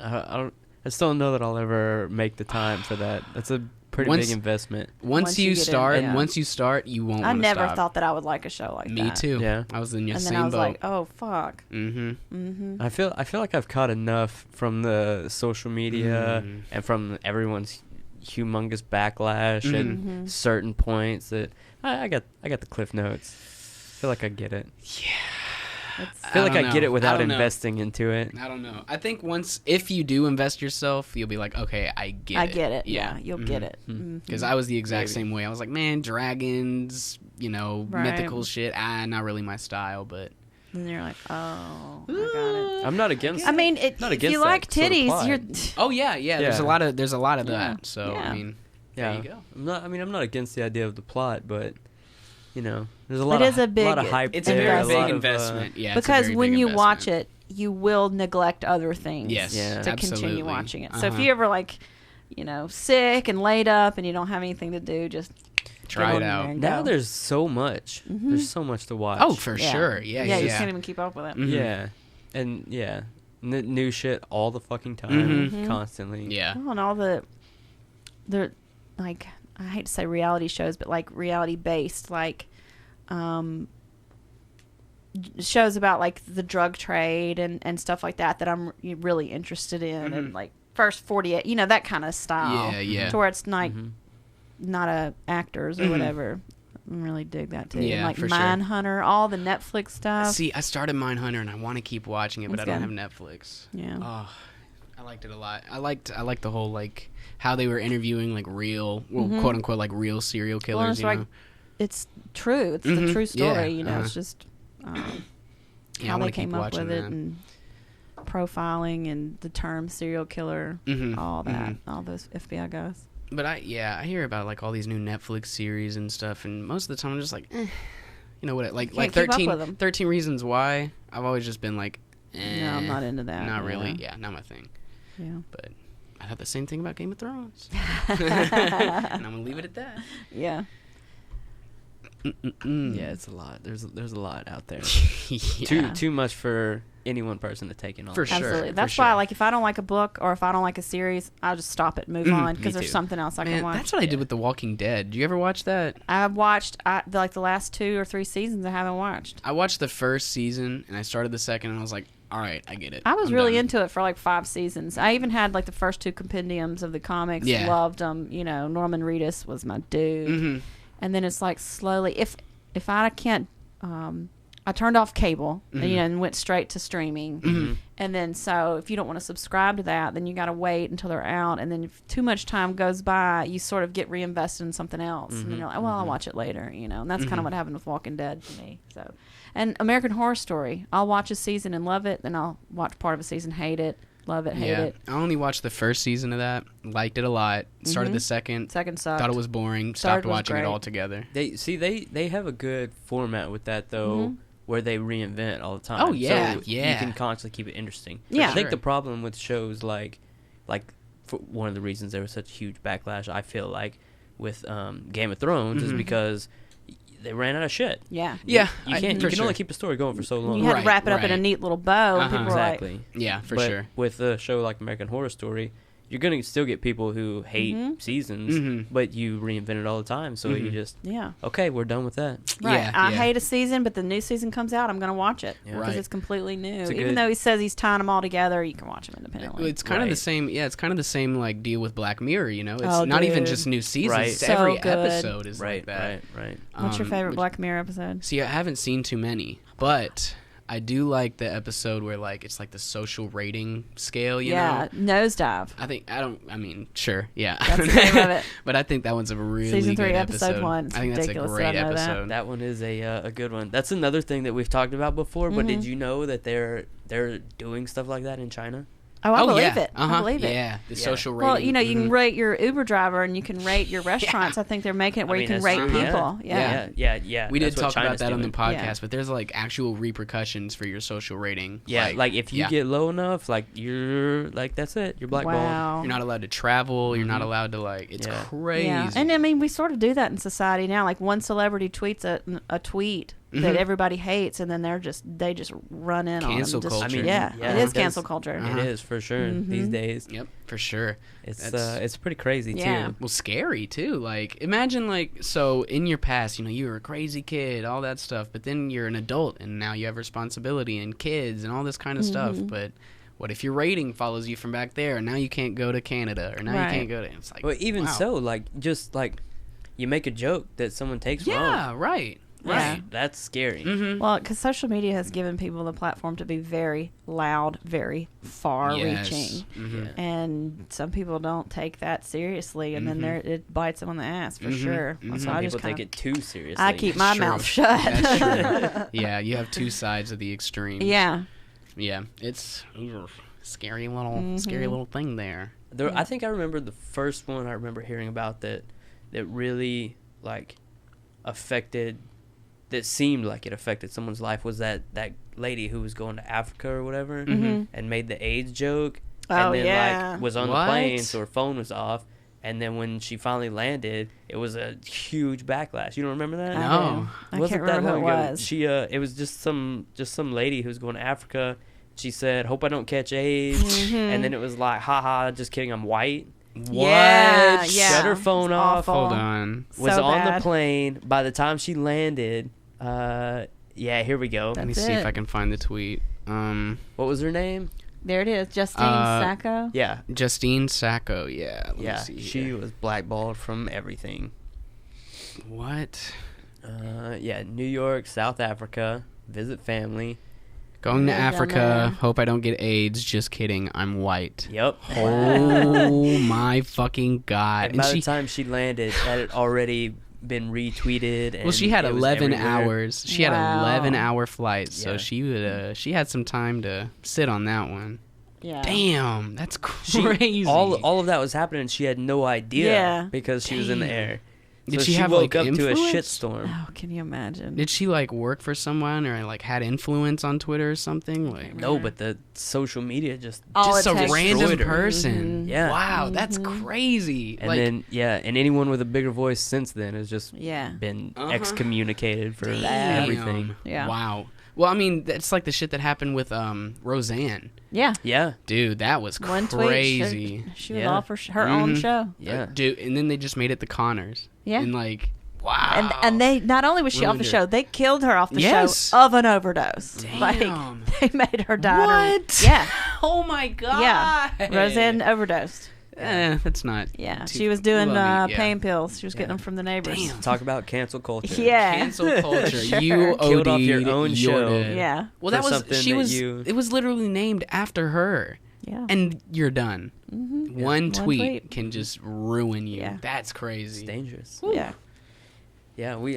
I still don't know that I'll ever make the time for that. That's a pretty Once- big investment. Once you you get in, start, yeah. once you start, you won't. I wanna never stop. thought that I would like a show like that. Me too. Yeah. I was in your And same then I was boat. like, oh, fuck. I feel like I've caught enough from the social media Mm. and from everyone's humongous backlash at certain points that I got the cliff notes. I feel like I get it. I feel like don't I get know. it without I don't know. investing into it. I don't know. I think if you do invest yourself, you'll be like, okay, I get it. I get it. Yeah, you'll get it. Because I was the exact same way. I was like, man, dragons, Right. mythical shit. Not really my style, but And you're like, oh, I got it. I'm not against. I mean, not if against you that like sort of titties, plot. you're. Oh yeah. There's a lot of Yeah. that. So Yeah. I mean, Yeah, there you go. I'm not against the idea of the plot, but there's a lot It of is a big lot of hype. It's a there, very lot big of, investment. Yeah, it's a Because very when big you watch investment. it, you will neglect other things Yes, Yeah. to absolutely. continue watching it. So if Uh-huh. you ever sick and laid up and you don't have anything to do, just Try get it on there out. and Now go. there's so much. Mhm. There's so much to watch. Oh, for Yeah. sure. Yeah, yeah, yeah. you just can't even keep up with it. Mhm. Yeah, and new shit all the fucking time, Mhm. constantly. Yeah. Well, and all the like, I hate to say reality shows, but like reality based, shows about like the drug trade and stuff like that I'm really interested in, and like First 48, that kind of style. Yeah, yeah. To where it's like Mhm. not actors or Mhm. whatever. I really dig that too. Yeah, And like for sure. Mindhunter, all the Netflix stuff. See, I started Mindhunter and I want to keep watching it, but It's I don't good. have Netflix. Yeah. Oh, I liked it a lot. I liked the whole like how they were interviewing like real, Mhm. quote unquote, like real serial Well, killers. it's You like know? it's true. It's the Mhm. true story. Yeah, It's just Yeah, I how wanna they keep came up watching with it that. and profiling and the term serial killer, Mhm, all that, mhm. all those FBI guys. But I hear about like all these new Netflix series and stuff, and most of the time I'm just like, you know what? Like Can't keep up 13, with 'em. 13 Reasons Why. I've always just been like, No, I'm not into that. Not really. Yeah, not my thing. Yeah. But I thought the same thing about Game of Thrones, and I'm gonna leave it at that. Yeah. Yeah, it's a lot. There's a lot out there. Yeah. Too much for any one person to take in on. For sure. Absolutely. for That's why, sure. like, if I don't like a book or if I don't like a series, I'll just stop it and move Mhm, on me because there's too. something else I Man, can watch. that's what I did with The Walking Dead. Do you ever watch that? I watched like the last 2 or 3 seasons. I haven't watched. I watched the first season and I started the second, and I was like, all right, I get it. I was I'm really done. into it for like 5 seasons. I even had like the first 2 compendiums of the comics. Yeah. Loved them. Norman Reedus was my dude. Mhm. And then it's like slowly, if I can't, I turned off cable, and went straight to streaming. Mm-hmm. And then so if you don't want to subscribe to that, then you got to wait until they're out. And then if too much time goes by, you sort of get reinvested in something else. And you're like, well, I'll watch it later, And that's kind of what happened with Walking Dead to me. So, and American Horror Story, I'll watch a season and love it. Then I'll watch part of a season, hate it, love it, hate it. I only watched the first season of that. Liked it a lot. Started the second. Second sucked. Thought it was boring. Third Stopped was watching it great. altogether. They have a good format with that though, where they reinvent all the time. Oh, yeah, so yeah. You can constantly keep it interesting. Yeah. I think sure. the problem with shows like for one of the reasons there was such huge backlash, I feel like, with Game of Thrones is because they ran out of shit. Yeah. Yeah, You I- can't. for You can only sure. keep a story going for so long. You had Right, to wrap it up in a right. neat little bow. And Uh-huh. people were like, Exactly. Yeah, for But sure. with a show like American Horror Story, you're gonna still get people who hate seasons, Mhm. but you reinvent it all the time. So you just yeah. okay, we're done with that. Right. Yeah, I yeah. hate a season, but the new season comes out, I'm going to watch it Yeah. because Right. it's completely new. It's a Even good- though he says he's tying them all together, you can watch them independently. It's kind of the Right. same. Yeah, it's kind of the same like deal with Black Mirror. It's Oh, not even dude. just new seasons. Right. It's So every good. episode is Right, like that. right. What's your favorite which- Black Mirror episode? See, I haven't seen too many, but I do like the episode where like it's like the social rating scale. You Yeah, know. Nosedive. I mean, sure, yeah. That's the name of it. But I think that one's a really Season 3, good episode 1. It's I think that's a ridiculous that great I know that. episode. That one is a good one. That's another thing that we've talked about before. But did you know that they're doing stuff like that in China? Oh, I believe yeah. it. Uh-huh. I believe it. Yeah, the Yeah. social rating. Well, you can Mhm. rate your Uber driver and you can rate your restaurants. I think they're making it where you can that's rate true, yeah. people. Yeah. Yeah. We did That's what talk about China's that on the doing. podcast, Yeah. but there's like actual repercussions for your social rating. Yeah, like if you yeah. get low enough, like you're like that's it. You're blackballed. Wow. You're not allowed to travel. You're not allowed to like. It's Yeah. crazy. Yeah, and I mean, we sort of do that in society now. Like one celebrity tweets a tweet that everybody hates, and then they just run in Cancel on them. Just- culture. I mean, yeah, yeah, it is because- cancel culture. Uh-huh. It is for sure these days. Yep, for sure. It's pretty crazy Yeah. too. Well, scary too. Like, imagine like so in your past, you were a crazy kid, all that stuff, but then you're an adult and now you have responsibility and kids and all this kind of stuff. But what if your rating follows you from back there and now you can't go to Canada or now Right. you can't go to? It's like, Well, even wow. so, like just like you make a joke that someone takes Yeah, wrong. right. Yeah. That's scary. Mm-hmm. Well, because social media has given people the platform to be very loud, very far-reaching, Mm-hmm. and some people don't take that seriously, and then it bites them on the ass for Mhm. sure. Mhm. So Some I people just take kinda, it too seriously. I keep my That's mouth true. shut. That's true. Yeah, you have two sides of the extreme. Yeah. Yeah, it's scary little thing there. I think I remember the first one I remember hearing about that really like affected, that seemed like it affected someone's life, was that lady who was going to Africa or whatever and made the AIDS joke Oh, and then yeah. like was on What? the plane, so her phone was off, and then when she finally landed it was a huge backlash. You don't remember that? I No. do. I Wasn't can't remember who it was. She it was just some lady who was going to Africa. She said, "Hope I don't catch AIDS," and then it was like, "Haha, just kidding, I'm white." Yeah, What? yeah. Shut her phone It's off. awful. Hold on. Was So on bad. the plane. By the time she landed, yeah, here we go. Let me That's see if it. I can find the tweet. What was her name? There it is, Justine Sacco. Yeah, Justine Sacco. Yeah. Let me yeah. see She here. was blackballed from everything. What? Yeah, New York, South Africa, visit family. Going to Yeah, down there. Africa. Hope I don't get AIDS. Just kidding. I'm white. Yep. Oh my fucking god! And by the time she landed, that had already been retweeted. And well, she had it was 11 everywhere. hours. She had Wow. 11-hour flight, so Yeah. she would. She had some time to sit on that one. Yeah. Damn, that's She- crazy. all of that was happening. She had no idea. Yeah. Because she was in the Damn. air. Did So she she have, woke like, up to a influence? shitstorm. Oh, can you imagine? Did she like work for someone or like had influence on Twitter or something? Like No, but the social media just All just it a takes- random destroyed her. person. Yeah. Wow, that's crazy. And like, then and anyone with a bigger voice since then has just Yeah. been Uh-huh. excommunicated for damn. everything. Yeah. Wow. Well, I mean, that's like the shit that happened with Roseanne. Yeah. Yeah, Dude, that was One crazy. tweet. She was Yeah. all for her own Mhm. show. yeah. Dude, and then they just made it the Connors. Yeah. And like, wow. And they not only was she off Ruined the her. show, they killed her off the Yes. show of an overdose. Damn. Like they made her die. What? Yeah. Oh my god. Yeah. Roseanne overdosed. That's not. Yeah. too- She was doing well, yeah. pain pills. She was getting Yeah. them from the neighbors. Damn. Talk about cancel culture. Yeah. Cancel culture. Sure. You Killed off OD'd, your own you're show. dead. Yeah. Well, For that was something she that was. you- It was literally named after her, Yeah. and you're done. Mhm. One One tweet tweet. can just ruin you. Yeah. That's It's crazy. dangerous. Yeah. Yeah, we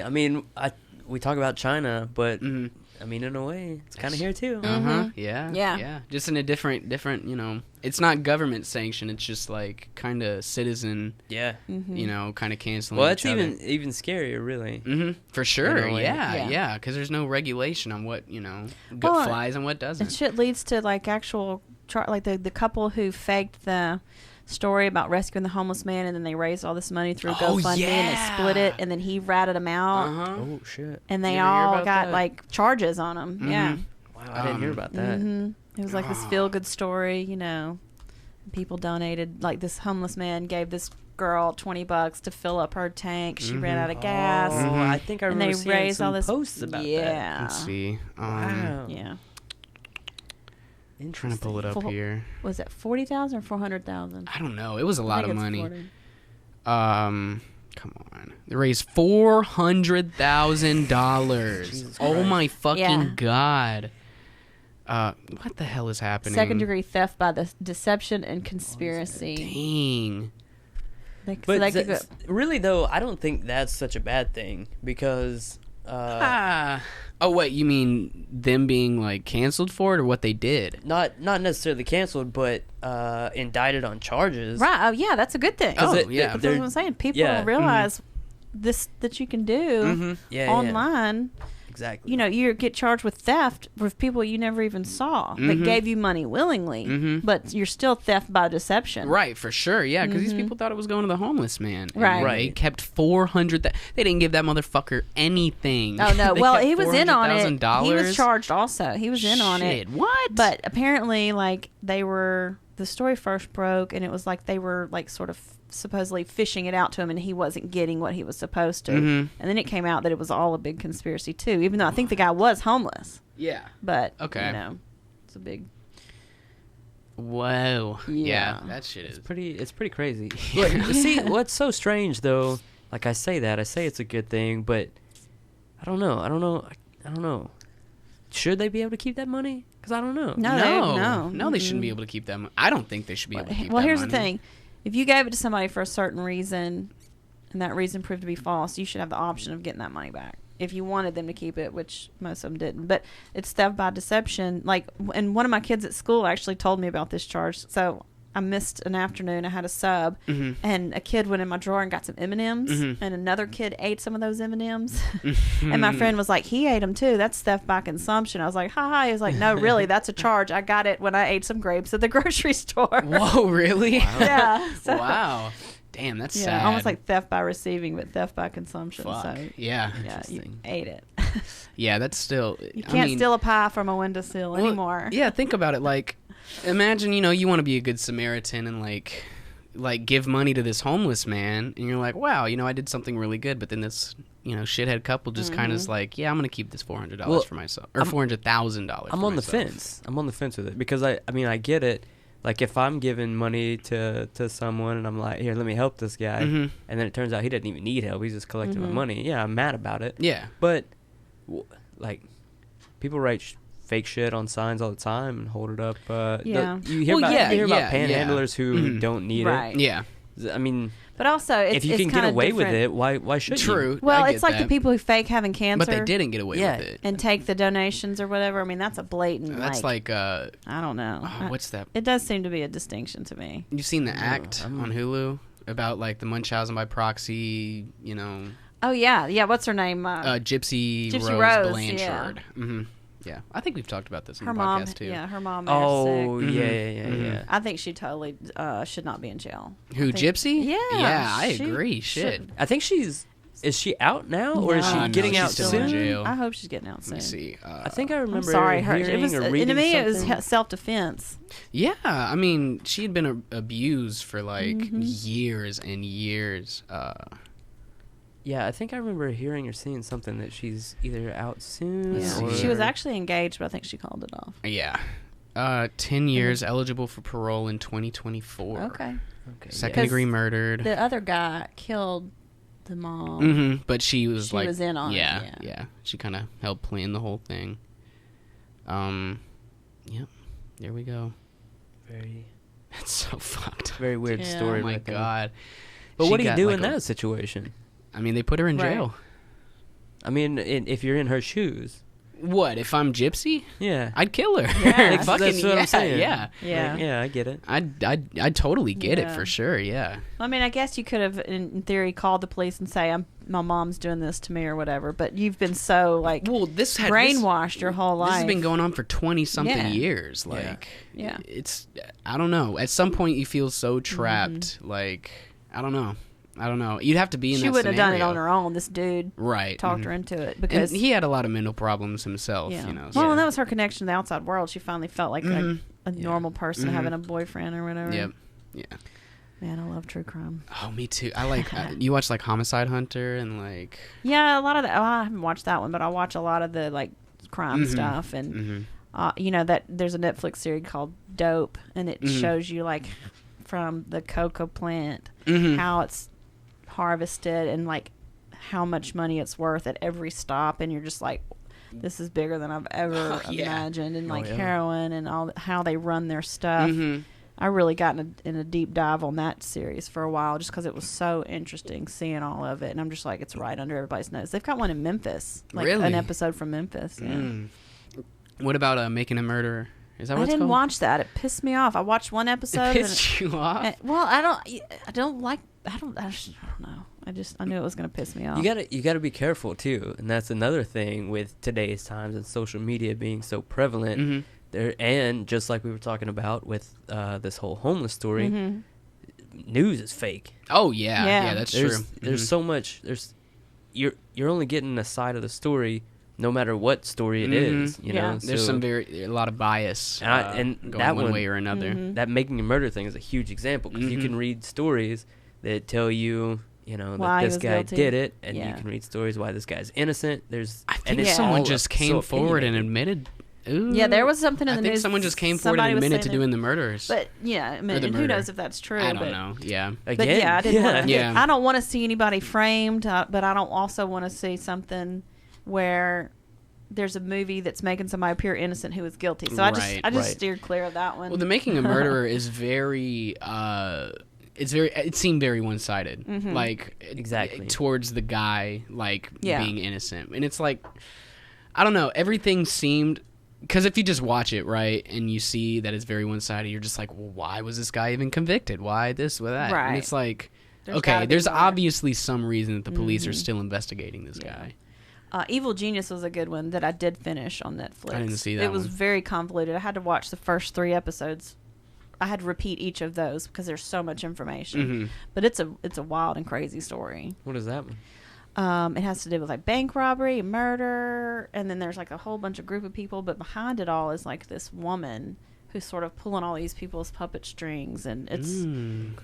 talk about China, but Mhm. I mean, in a way, it's kind of here too. Uh huh. Yeah. Yeah. Yeah. Just in a different. You know, it's not government sanctioned. It's just like kind of citizen. Yeah. Mm-hmm. You know, kind of canceling. Well, each it's other. even scarier, really. For sure. in a way. Yeah. Yeah. Because there's no regulation on what Well, flies and what doesn't. And shit leads to like actual like the couple who faked the story about rescuing the homeless man, and then they raised all this money through Oh, GoFundMe and they split yeah. it, and then he ratted them out, Uh huh. Oh shit! and they You ever hear all about got that? like charges on them. Yeah. Wow, I didn't hear about that. hmm It was like this feel good story, you know. People donated, like this homeless man gave this girl $20 to fill up her tank. She ran out of gas. Oh, I think I And remember they seeing raised some all this posts about that. yeah. Let's see. Wow. Yeah. I'm trying to pull it up Full- here. Was it 40,000 or 400,000? I don't know. It was a lot of money. Come on. They raised $400,000. Jesus Oh Christ. my fucking Yeah. god. What the hell is happening? Second degree theft by the deception and conspiracy. Dang. But they could go, really, though, I don't think that's such a bad thing because. Oh wait, you mean them being like canceled for it or what they did? Not necessarily canceled, but indicted on charges. right. Oh, yeah, that's a good thing. Oh, it- yeah. That's they're- what I'm saying. People yeah. don't realize this that you can do Mm-hmm. Yeah, online. exactly. You know, you get charged with theft with people you never even saw that Mhm. gave you money willingly, Mhm. but you're still theft by deception. Right, for sure. Yeah, because these people thought it was going to the homeless man. And Right. They Right. kept 400. They didn't give that motherfucker anything. Oh no! They Well, kept he was in on it. He was $400,000. charged also. He was in on it. Shit, what? But apparently, like the story first broke, and it was like they were like sort of supposedly fishing it out to him, and he wasn't getting what he was supposed to. Mhm. And then it came out that it was all a big conspiracy too. Even though I think the guy was homeless, yeah. but Okay. you know, it's a big. Whoa. Yeah. That shit is. It's pretty crazy. Look, see, what's so strange though? Like I say it's a good thing, but I don't know. Should they be able to keep that money? Because I don't know. No, They shouldn't be able to keep that money. I don't think they should be able to keep that Well, money. here's the thing. If you gave it to somebody for a certain reason and that reason proved to be false, you should have the option of getting that money back. If you wanted them to keep it, which most of them didn't. But it's theft by deception. And one of my kids at school actually told me about this charge. So I missed an afternoon. I had a sub, and a kid went in my drawer and got some M&Ms, and another kid ate some of those M&Ms. And my friend was like, he ate them too. That's theft by consumption. I was like, ha ha. He was like, no, really, that's a charge. I got it when I ate some grapes at the grocery store. Whoa, really? Wow. Yeah. So, Wow. Damn, that's sad. almost like theft by receiving, but theft by consumption. Fuck. So, Yeah. yeah, you Interesting. ate it. Yeah, that's still... You can't steal a pie from a windowsill anymore. Yeah, think about it. Like, imagine, you want to be a good Samaritan and, like give money to this homeless man, and you're like, wow, I did something really good, but then this, shithead couple just kind of is like, yeah, I'm going to keep this $400 for myself, or $400,000 I'm on the fence. I'm on the fence with it because I mean, I get it. Like, if I'm giving money to someone and I'm like, here, let me help this guy, and then it turns out he doesn't even need help, he's just collecting my money. Yeah, I'm mad about it. Yeah. But, like, people write fake shit on signs all the time and hold it up. Yeah. You hear about panhandlers who don't need Right. Yeah. it. I mean, But also, it's if you can kind get of away with different. it, why shouldn't True. you? Well, I it's get like the that. people who fake having cancer. But they didn't get away Yeah. with it. And take the donations or whatever. I mean, that's a blatant. That's like I don't know. what's that? It does seem to be a distinction to me. You've seen The Act on Hulu about, like, the Munchausen by proxy, Oh yeah. What's her name? Gypsy Rose Blanchard. Yeah. Yeah, I think we've talked about this in her the mom. podcast too. Yeah, her mom. Oh, sick. yeah. I think she totally should not be in jail. Who, I think- Gypsy? Yeah. Yeah, I she agree. Shit. should- I think is she out now, or is she No, getting she's out still soon? in jail. I hope she's getting out soon. Let me see. I think I remember I'm sorry, hearing or to reading me something. it was self-defense. Yeah, I mean, she had been abused for like years and years. Yeah, I think I remember hearing or seeing something that she's either out soon. Yeah. Or She was actually engaged, but I think she called it off. Yeah. 10 years, eligible for parole in 2024. Okay. okay. Second degree murdered. The other guy killed the mom. But she was She was in on it, yeah, yeah. She kind of helped plan the whole thing. Yep. There we go. Very, That's so fucked. very weird Yeah. story. Oh my right there. god. But She what do you got, do like, in that situation? I mean, they put her in Right. jail. I mean, if you're in her shoes, What, if I'm Gypsy? yeah. I'd kill her. Yeah. That's Fucking, what yeah, I'm saying. Yeah. Yeah. Like, yeah, I get it. I'd totally get it Yeah. for sure, yeah. I mean, I guess you could have, in theory, called the police and say, my mom's doing this to me or whatever, but you've been so, like, Well, this had brainwashed your whole life. This has been going on for 20-something Yeah. years. Like, Yeah. it's, I don't know. At some point, you feel so trapped. Like, I don't know. You'd have to be in She that wouldn't have done it scenario. on her own. This dude Right. talked mhm. her into it And because he had a lot of mental problems himself, yeah. so- Well, and that was her connection to the outside world. She finally felt like a Yeah. normal person Mhm. having a boyfriend or whatever. Yep. Yeah. Man, I love true crime. Oh, me too. I like, you watch, like, Homicide Hunter and, like... Yeah, a lot of the. Oh, I haven't watched that one, but I watch a lot of the like crime Mhm. stuff, and Mhm. you know that there's a Netflix series called Dope, and it Mhm. shows you like from the cocoa plant Mhm. how it's harvested and like how much money it's worth at every stop, and you're just like, this is bigger than I've ever Oh, yeah. imagined, and like yeah. heroin and all how they run their stuff. Mhm. I really got in a deep dive on that series for a while just because it was so interesting seeing all of it. And I'm just like, it's right under everybody's nose. They've got one in Memphis, like Really? an episode from Memphis. Yeah. Mm. What about Making a Murderer? Is that what I it's didn't called? watch that. It pissed me off. I watched one episode. It pissed you off? Well, I don't like. I don't know. I knew it was going to piss me off. You gotta be careful too, and that's another thing with today's times and social media being so prevalent. Mhm. There, and just like we were talking about with this whole homeless story, Mhm. news is fake. Oh, yeah. Yeah. Yeah, that's There's true. there's Mhm. so much. You're only getting a side of the story, no matter what story it Mhm. is. You Yeah. know, There's So a lot of bias and going that one one- way or another. Mhm. that making a murder thing is a huge example because you Mhm. can read stories that tell you. You know, Why that he this was guy guilty. did it, and you Yeah. can read stories why this guy's innocent. I think and it's someone all just came so forward and opinionated. admitted. Ooh, Yeah, there was something in I the think news. someone just came forward Somebody and was admitted to saying doing the murders. But yeah, I mean, the and who murder. knows if that's true? I don't but, know. Yeah. But Again, yeah, I didn't want to. Yeah. I don't want to see anybody framed, but I don't also want to see something where there's a movie that's making somebody appear innocent who is guilty. So I just right. steered clear of that one. Well, The Making a Murderer is very it seemed very one-sided. Mm-hmm. Like Exactly. towards the guy Yeah. being innocent. And it's like, I don't know, everything seemed, because if you just watch it, right, and you see that it's very one-sided, you're just like, well, why was this guy even convicted? Why this, why that? Right. And it's like, There's gotta okay, be there's more. obviously some reason that the police are Mhm. still investigating this Yeah. guy. Evil Genius was a good one that I did finish on Netflix. I didn't see that It was one. very convoluted. I had to watch the first 3 episodes. I had to repeat each of those because there's so much information. Mm-hmm. But it's a wild and crazy story. What is that one? It has to do with like bank robbery, murder, and then there's like a whole bunch of group of people. But behind it all is like this woman who's sort of pulling all these people's puppet strings, and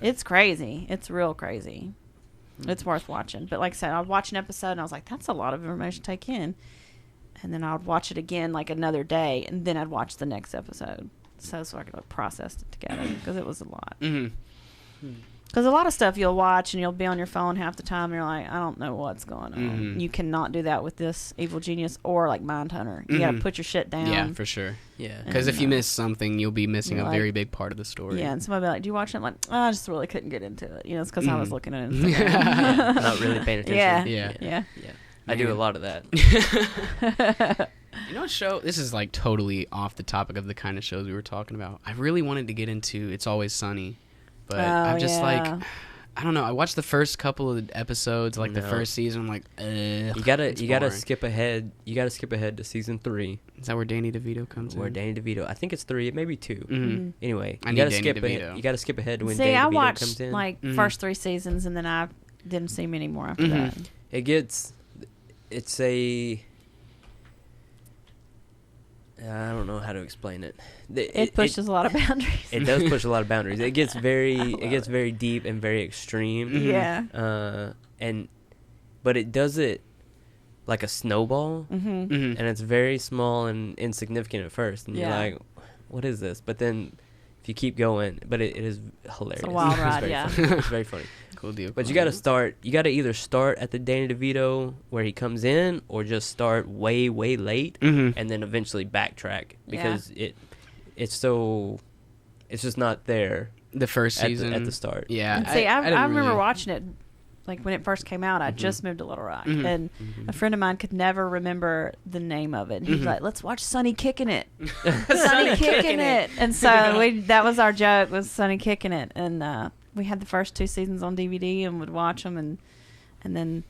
it's crazy. It's real crazy. It's worth watching. But like I said, I'd watch an episode and I was like, that's a lot of information to take in. And then I would watch it again like another day, and then I'd watch the next episode. So I could like process it together because it was a lot. Mm-hmm. Because a lot of stuff you'll watch and you'll be on your phone half the time and you're like, I don't know what's going on. Mhm. You cannot do that with this Evil Genius or like Mindhunter. You got to Mhm. put your shit down. Yeah, for sure. Yeah. Because if you And, miss something, you'll be missing you're a like- very big part of the story. Yeah, and somebody will be like, do you watch it? I'm like, oh, I just really couldn't get into it. You know, it's because I was Mhm. looking at it. Not really paying attention. Yeah. Yeah. Yeah. Yeah. I do a Man. lot of that. You know what show? This is like totally off the topic of the kind of shows we were talking about. I really wanted to get into It's Always Sunny, but I'm just like, I don't know. I watched the first couple of episodes, like the No. first season. I'm like, You gotta it's boring. boring. skip ahead. You gotta skip ahead to season 3, Is that where Danny DeVito comes where in? Danny DeVito. I think it's 3, maybe 2. Mm-hmm. Anyway, I you need gotta Danny skip DeVito. ahead. You gotta skip ahead to when See, Danny I DeVito watched comes in. like Mhm. first 3 seasons and then I didn't see many more after Mhm. that. It's a. I don't know how to explain it. It pushes a lot of boundaries. It does push a lot of boundaries. It gets very love it gets very deep and very extreme. Mhm. Yeah. But it does it like a snowball, Mm-hmm. Mm-hmm. and it's very small and insignificant at first, and Yeah. you're like, "What is this?" But then, if you keep going, but it is hilarious. wild ride, very yeah. funny. It's very funny. Cool deal. But cool you gotta deal. start. You gotta either start at the Danny DeVito where he comes in, or just start way late, Mhm. and then eventually backtrack because it's just not there The first at season at the start. Yeah. And see, I didn't remember really- watching it like when it first came out. I Mhm. just moved to Little Rock, Mhm. and Mhm. a friend of mine could never remember the name of it. And he'd Mhm. be like, "Let's watch Sonny Kicking It." Sonny Sonny Kicking It. And so that was our joke, was Sonny Kicking It. And we had the first 2 seasons on DVD and would watch them and then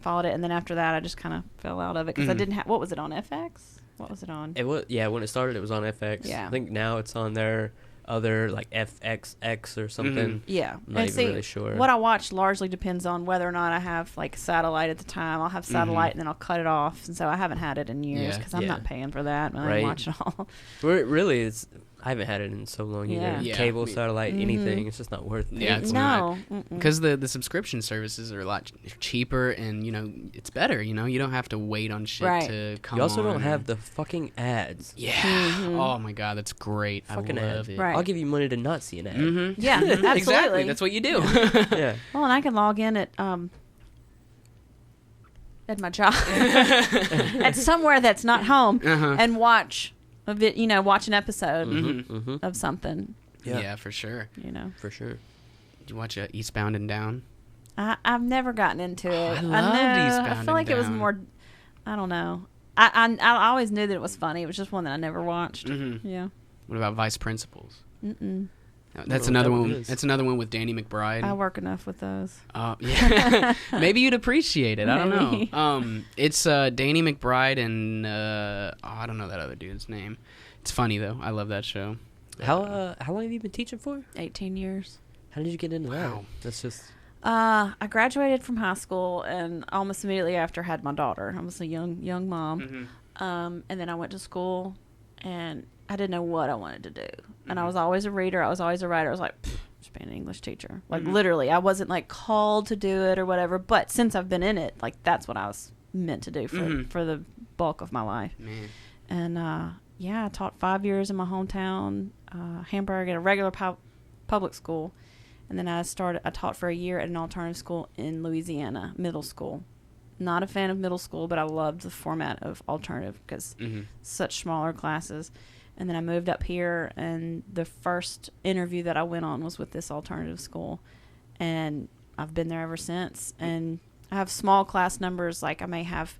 followed it. And then after that, I just kind of fell out of it because I Mhm. didn't have, what was it on, FX? What was it on? It was when it started, it was on FX. Yeah. I think now it's on their other like FXX or something. Yeah. I'm not And even see, really sure. what I watch largely depends on whether or not I have like satellite at the time. I'll have satellite and then I'll cut it off. And so I haven't had it in years Yeah. because I'm Yeah. not paying for that. I Right. watch it all. Really, I haven't had it in so long either. Yeah. Yeah. Cable, satellite, Mhm. anything. It's just not worth it. Yeah, it's no. Because the subscription services are a lot cheaper, and it's better. You don't have to wait on shit Right. to come. You also on. don't have the fucking ads. Yeah. Mhm. Oh my god, that's great. Fucking I love ads. it. Right. I'll give you money to not see an ad. Mm-hmm. Yeah, absolutely. Exactly. That's what you do. Yeah. Well, and I can log in at my job at somewhere that's not home Uh-huh. and watch watch an episode Mhm. Mm-hmm. of something. Yeah. For sure. For sure. Did you watch Eastbound and Down? I've never gotten into it. I loved know, I Eastbound feel like and it was Down. more. I don't know. I always knew that it was funny. It was just one that I never watched. Mm-hmm. Yeah. What about Vice Principals? Mm-mm. That's know what another that one. is. That's another one with Danny McBride. I work enough with those. Yeah. Maybe you'd appreciate it. I don't Maybe. know. It's Danny McBride and I don't know that other dude's name. It's funny though. I love that show. How long have you been teaching for? 18 years. How did you get into Wow. that? That's just I graduated from high school and almost immediately after had my daughter. I was a young mom. Mm-hmm. And then I went to school and I didn't know what I wanted to do. And I Mhm. was always a reader. I was always a writer. I was like, just being an English teacher. Like Mhm. literally, I wasn't like called to do it or whatever. But since I've been in it, like that's what I was meant to do Mhm. for the bulk of my life. Man. And I taught 5 years in my hometown, Hamburg, at a regular public school. And then I taught for a year at an alternative school in Louisiana, middle school. not a fan of middle school, but I loved the format of alternative because Mm-hmm. such smaller classes. And then I moved up here, and the first interview that I went on was with this alternative school, and I've been there ever since. And I have small class numbers, like I may have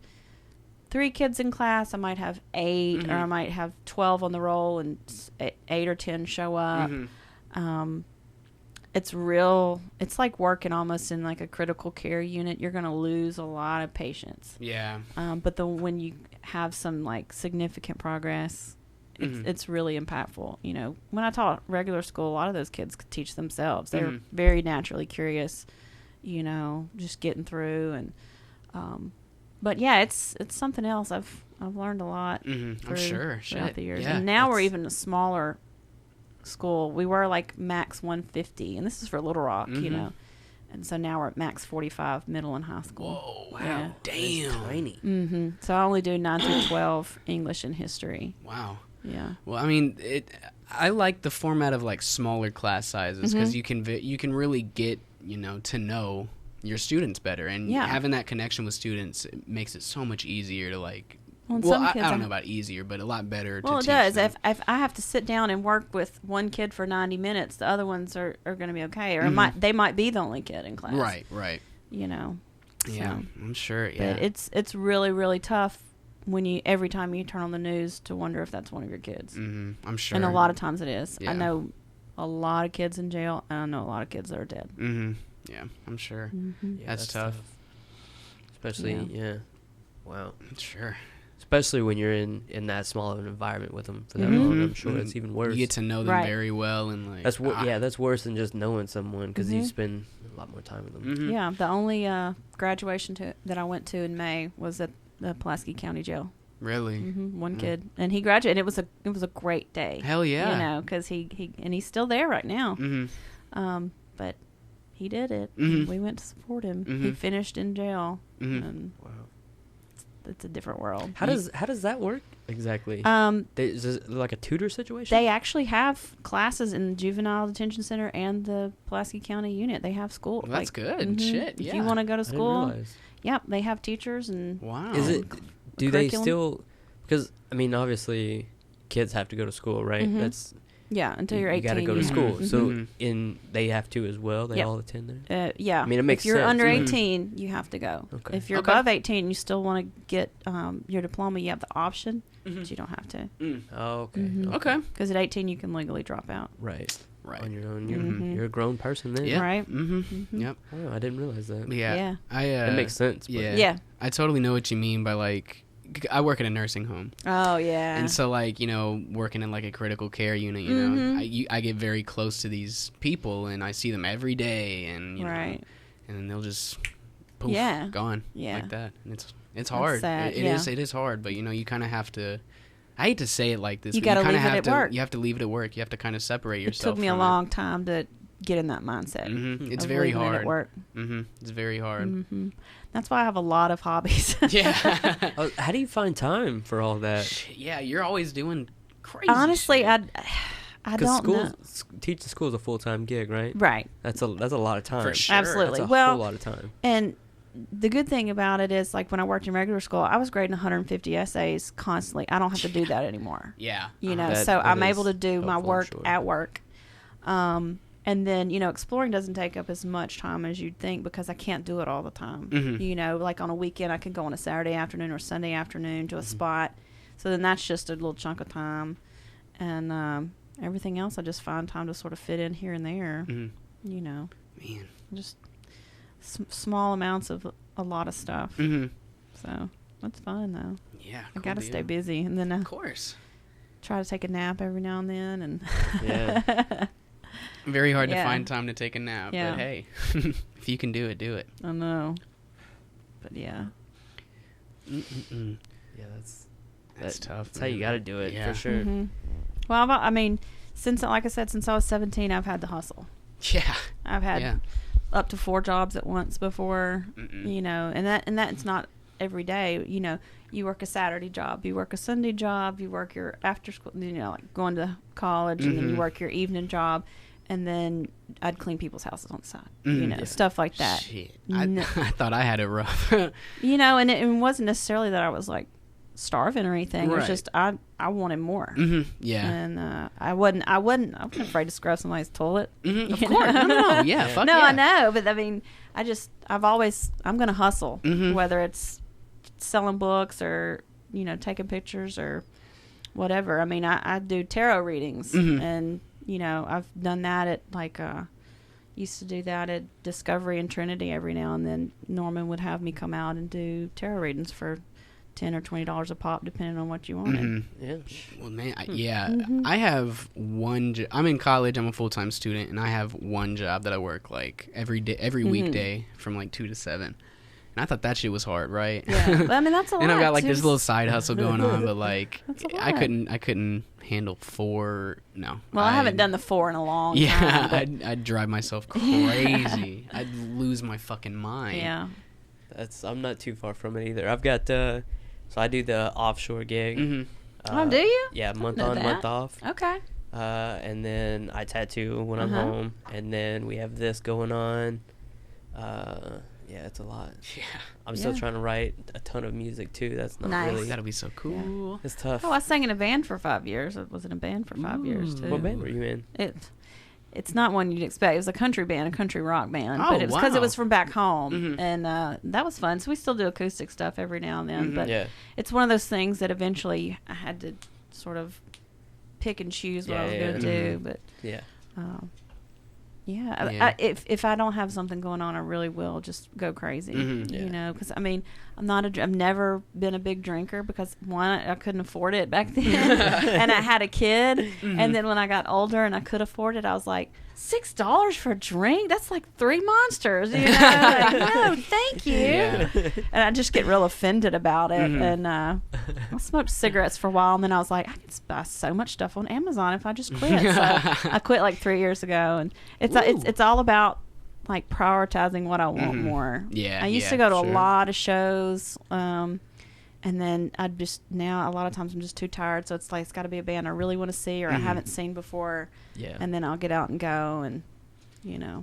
3 kids in class, I might have 8, Mm-hmm. or I might have 12 on the roll, and 8 or 10 show up. Mm-hmm. It's like working almost in like a critical care unit. You're going to lose a lot of patients. Yeah. But when you have some like significant progress, Mhm. it's really impactful. You know, when I taught regular school, a lot of those kids could teach themselves. They're Mhm. very naturally curious, you know, just getting through. And but yeah, it's something else. I've learned a lot. Mm-hmm. I'm sure. throughout Shit. the years. Yeah, And now we're that's- even a smaller school. We were like max 150, and this is for Little Rock, you Mhm. know. And so now we're at max 45, middle and high school. Whoa. Wow. Yeah. It's Damn. tiny. Mm-hmm. So I only do 9 through 12 English and history. Wow. Yeah. Well, I mean, I like the format of like smaller class sizes because Mhm. you can really get to know your students better, and Yeah. having that connection with students, it makes it so much easier to like. Well, and Well, some I kids don't are- know about easier, but a lot better. Well, to it teach does. them. If I have to sit down and work with one kid for 90 minutes, the other ones are going to be okay. Or Mhm. they might be the only kid in class. Right. You know. Yeah, So, I'm sure. Yeah. But it's really, really tough when every time you turn on the news to wonder if that's one of your kids. I'm sure. And a lot of times it is. Yeah. I know a lot of kids in jail, and I know a lot of kids that are dead. Yeah, I'm sure. Mm-hmm. Yeah, That's tough. Especially, yeah. Wow. I'm sure. Especially when you're in that small of an environment with them for that Mhm. long. I'm sure it's even worse. You get to know them Right. very well, and like That's that's worse than just knowing someone because you Mhm. spend a lot more time with them. Mhm. Yeah, the only graduation that I went to in May was at the Pulaski County Jail. Really. One Mm. kid, and he graduated. And it was a great day. Hell yeah. You know, because he's still there right now. Mm-hmm. But he did it. Mhm. We went to support him. He Mhm. finished in jail, Mhm. and Wow. it's a different world. How does that work exactly? Is it like a tutor situation? They actually have classes in the juvenile detention center and the Pulaski County unit. They have school. Well, that's good. mhm. Shit. If Yeah. you want to go to I didn't school, realize. yep, they have teachers and Wow. Is it? Do they curriculum. still? Because I mean, obviously, kids have to go to school, right? Mhm. That's yeah until you're you 18. got to go to you- school. Mhm. So Mhm. they have to as well. They Yep. all attend there. Yeah. I mean, it makes if you're sense. under Mhm. 18, you have to go. Okay. If you're Okay. above 18, you still want to get your diploma. You have the option, Mhm. but you don't have to. Mm. Oh, okay. Mhm. Okay. Because at 18, you can legally drop out. Right. Right. On your own. Mhm. You're a grown person then. Yeah. Right. Mm-hmm. Mhm. Yep. Oh, I didn't realize that. Yeah. Yeah. It makes sense. But Yeah. Yeah. I totally know what you mean by like. I work at a nursing home, Oh yeah. and so like working in like a critical care unit, Mhm. I get very close to these people, and I see them every day, and right. and then they'll just poof, Yeah. gone Yeah. like that, and it's hard. sad, It yeah. is it is hard, but you kind of have to. I hate to say it like this, You but gotta kinda leave it have at to. work. You have to leave it at work. You have to kind of separate It yourself. took me a from long time to get in that mindset. It's of very leaving it hard. at work. It's very hard. That's why I have a lot of hobbies. Yeah. Oh, how do you find time for all that? Shit, yeah, you're always doing crazy. Honestly, shit. I don't know. Teaching school is a full time gig, right? Right. That's a lot of time. For sure. Absolutely. That's a Well, whole lot of time. and the good thing about it is, like when I worked in regular school, I was grading 150 essays constantly. I don't have to do that anymore. Yeah. You know, That- so that I'm is able to do my helpful, work sure. at work. And then, exploring doesn't take up as much time as you'd think because I can't do it all the time. Mhm. Like on a weekend, I could go on a Saturday afternoon or Sunday afternoon to a Mm-hmm. spot. So then that's just a little chunk of time. And everything else, I just find time to sort of fit in here and there. Mhm. Man, just. small amounts of a lot of stuff. Mhm. So that's fun, though. Yeah. I cool got to deal. stay busy. And then I Of course. try to take a nap every now and then. And Yeah. Very hard to Yeah. find time to take a nap, Yeah. but hey, if you can do it, do it. I know. But yeah. Mm-mm-mm. Yeah, That's tough. That's how you man. got to do it Yeah. for sure. Mhm. Well, I mean, like I said, since I was 17, I've had to hustle. Yeah. I've had Yeah. up to 4 jobs at once before, Mm-mm. and that's not every day. You work a Saturday job, you work a Sunday job, you work your after school, like going to college, and then you Mhm. work your evening job, and then I'd clean people's houses on the side. Yeah. Stuff like that. Shit. No. I thought I had it rough. And it wasn't necessarily that I was like starving or anything. It was Right. just I wanted more. Yeah. And I wasn't afraid to scrub somebody's toilet. Of course. No. Yeah. Fuck No, yeah. I know, but I mean, I'm gonna hustle, whether it's selling books or taking pictures or whatever. I mean, I do tarot readings, and I've done that at used to do that at Discovery and Trinity every now and then. Norman would have me come out and do tarot readings for $10 or $20 a pop, depending on what you wanted. Yeah. Well, man, I have one. I'm in college. I'm a full-time student, and I have one job that I work like every day, every weekday from like 2 to 7. And I thought that shit was hard, right? Yeah, but, I mean that's a lot. And I've got like too. this little side hustle going on, but like That's a I lot. couldn't handle 4. No. Well, I haven't done the 4 in a long time. Yeah, but- I'd drive myself crazy. I'd lose my fucking mind. yeah. I'm not too far from it either. I've got so I do the offshore gig. Oh, do you? Yeah, month know on, that. month off. Okay. And then I tattoo when I'm home, and then we have this going on. Yeah, it's a lot. Yeah. I'm still Yeah. trying to write a ton of music too. That's not Nice. really. That'll be so cool. It's tough. Oh, I sang in a band for 5 years. I was in a band for 5 years too. What band were you in? It's not one you'd expect. It was a country band, a country rock band, Oh, but it was because wow. it was from back home, and that was fun. So we still do acoustic stuff every now and then, but Yeah. it's one of those things that eventually I had to sort of pick and choose what I was Yeah, going to do. But Yeah. Yeah. if I don't have something going on, I really will just go crazy. Yeah. Because I mean, I've never been a big drinker because one, I couldn't afford it back then, and I had a kid, and then when I got older and I could afford it, I was like, $6 for a drink? That's like 3 monsters, Like, no, thank you. Yeah. And I just get real offended about it. And I smoked cigarettes for a while, and then I was like, I could buy so much stuff on Amazon if I just quit. So I quit like 3 years ago, and it's all about like prioritizing what I want more. Yeah, I used yeah, to go to sure. a lot of shows, and then now a lot of times I'm just too tired, so it's like it's got to be a band I really want to see or I haven't seen before. Yeah. And then I'll get out and go, and Yeah.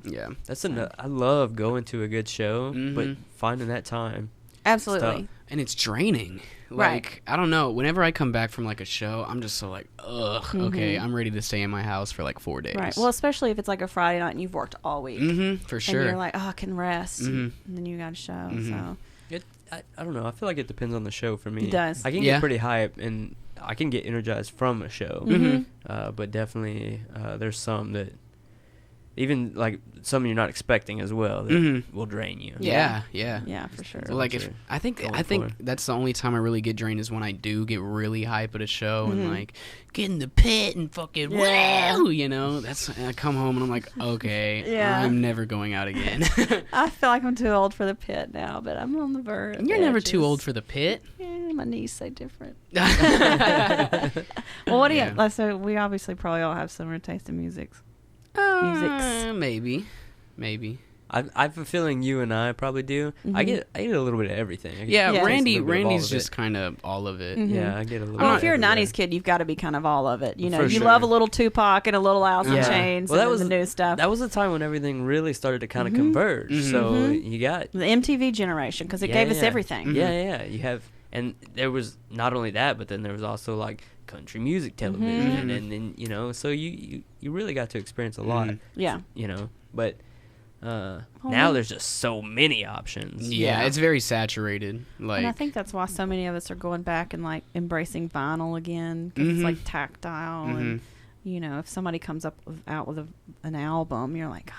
That's I love going to a good show, but Mhm. finding that time. absolutely. And it's draining. Right. Like, I don't know. Whenever I come back from like a show, I'm just so like, ugh, okay, I'm ready to stay in my house for like 4 days. Right. Well, especially if it's like a Friday night and you've worked all week. For sure. And you're like, oh, I can rest. And then you got a show. So I don't know. I feel like it depends on the show for me. It does. I can Yeah. get pretty hype and I can get energized from a show. But definitely, there's some that even like some you're not expecting as well that will drain you. Yeah. yeah, for sure. Well, like if you're I think going for. that's the only time I really get drained is when I do get really hype at a show and like get in the pit and fucking woo, That's I come home and I'm like, okay, Yeah. I'm never going out again. I feel like I'm too old for the pit now, but I'm on the verge. You're never too old for the pit. My knees say different. Well, what do you? Yeah. So we obviously probably all have similar taste in musics. Maybe. I have a feeling you and I probably do. I get a little bit of everything. I get Yeah, taste a Randy's little bit of all of it. just kind of all of it. Yeah, I get a little. Well, bit if you're a everywhere. '90s kid, you've got to be kind of all of it. You For you sure. love a little Tupac and a little Alice in Yeah. Chains Well, that and was the new stuff. That was the time when everything really started to kind of converge. So you got The MTV generation, because it Yeah, gave us yeah. everything. Yeah. You have, and there was not only that, but then there was also like country music television, and then so you really got to experience a lot. Yeah. But now there's just so many options. Yeah, it's very saturated. Like, And I think that's why so many of us are going back and like embracing vinyl again, because it's like tactile, and if somebody comes out with an album, you're like,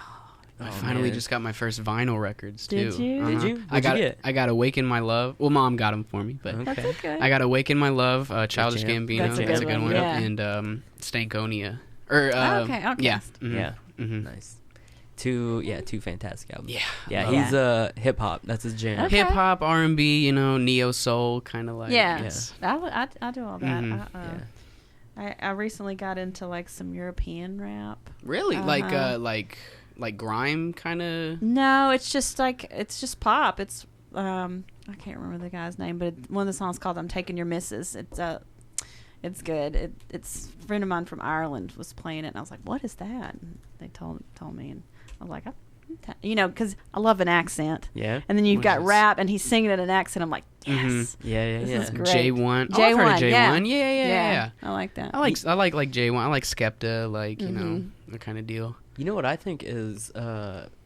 I finally man. just got my first vinyl records too. Did you? Did you? I What'd got you get? I got Awaken My Love. Well, Mom got them for me, but Okay. that's okay. I got Awaken My Love, Childish jam. Gambino. That's a good one, yeah. And Stankonia. Or Okay, Outcast. yeah, Yeah. Mhm. Nice. Two fantastic albums. Yeah, Yeah, love he's hip hop. That's his jam. Okay. hip hop, R&B, neo soul, kind of like Yeah. yes. I do all that. Mhm. I recently got into like some European rap. Really, Uh-huh. like grime kind of. No, it's just pop. It's I can't remember the guy's name, but one of the songs called "I'm Taking Your Misses." It's good. It's a friend of mine from Ireland was playing it, and I was like, "What is that?" And they told me, and I was like, because I love an accent. Yeah. And then you've got Yes. rap, and he's singing in an accent. I'm like, yes. Mm-hmm. Yeah. This is great. J1. Oh, J1, I've heard of J1. yeah. Yeah. I like that. I like J1. I like Skepta, Mm-hmm. that kind of deal. You know what I think is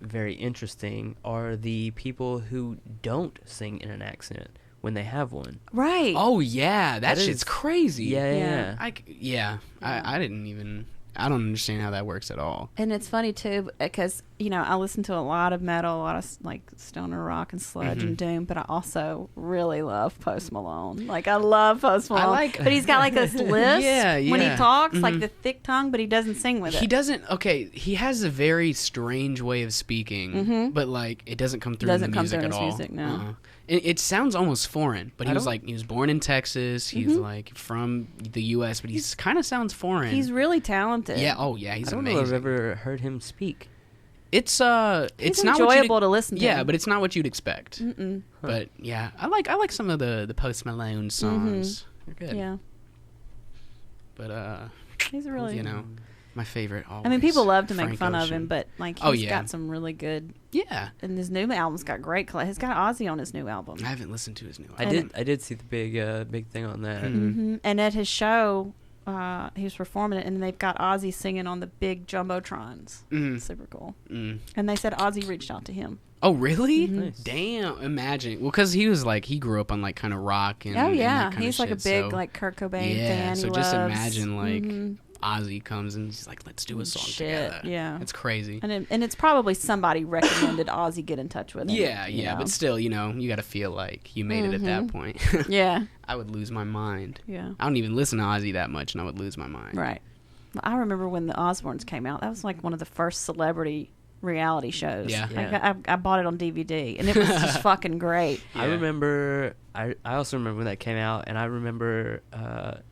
very interesting are the people who don't sing in an accent when they have one. Right. Oh yeah, that That shit's is- crazy. Yeah. I didn't even. I don't understand how that works at all. And it's funny too because I listen to a lot of metal, a lot of like stoner rock and sludge and doom, but I also really love Post Malone. Like I love Post Malone, but he's got like this lisp when he talks, like the thick tongue, but he doesn't sing with it. He doesn't. Okay, he has a very strange way of speaking, but like it doesn't come through in the music at all. Music, no. It sounds almost foreign, but he was born in Texas. He's Mm-hmm. like from the U.S., but he's kind of sounds foreign. He's really talented. yeah. Oh yeah, he's I don't amazing. know if I've ever heard him speak. It's It's not what enjoyable you'd, to listen to. Yeah, but it's not what you'd expect. Mm-mm. But yeah, I like some of the Post Malone songs. They're good. Yeah, But he's a really. my favorite. Always, I mean, people love to make Frank fun of Ocean. him, but like Oh, he's yeah. got some really good. Yeah, And his new album's got great. He's got Ozzy on his new album. I haven't listened to his new. I album. did see the big thing on that. Mm-hmm. And at his show, he was performing it, and they've got Ozzy singing on the big jumbotrons. Mhm. Super cool. Mm. And they said Ozzy reached out to him. Oh really? Nice. Damn! Imagine. Well, because he was like he grew up on like kind of rock and. Oh and yeah, that kinda he's like a shit, big so- like Kurt Cobain Yeah, fan. so He just loves. imagine like Mhm. Ozzy comes and he's like, "Let's do a song Shit, together." yeah. It's crazy. And it's probably somebody recommended Ozzy get in touch with him. Yeah, you know? but still, you got to feel like you made it at that point. Yeah, I would lose my mind. yeah, I don't even listen to Ozzy that much, and I would lose my mind. right. Well, I remember when the Osbournes came out. That was like one of the first celebrity reality shows. Yeah. Like, Yeah. I bought it on DVD, and it was just fucking great. Yeah. I remember. I also remember when that came out, and I remember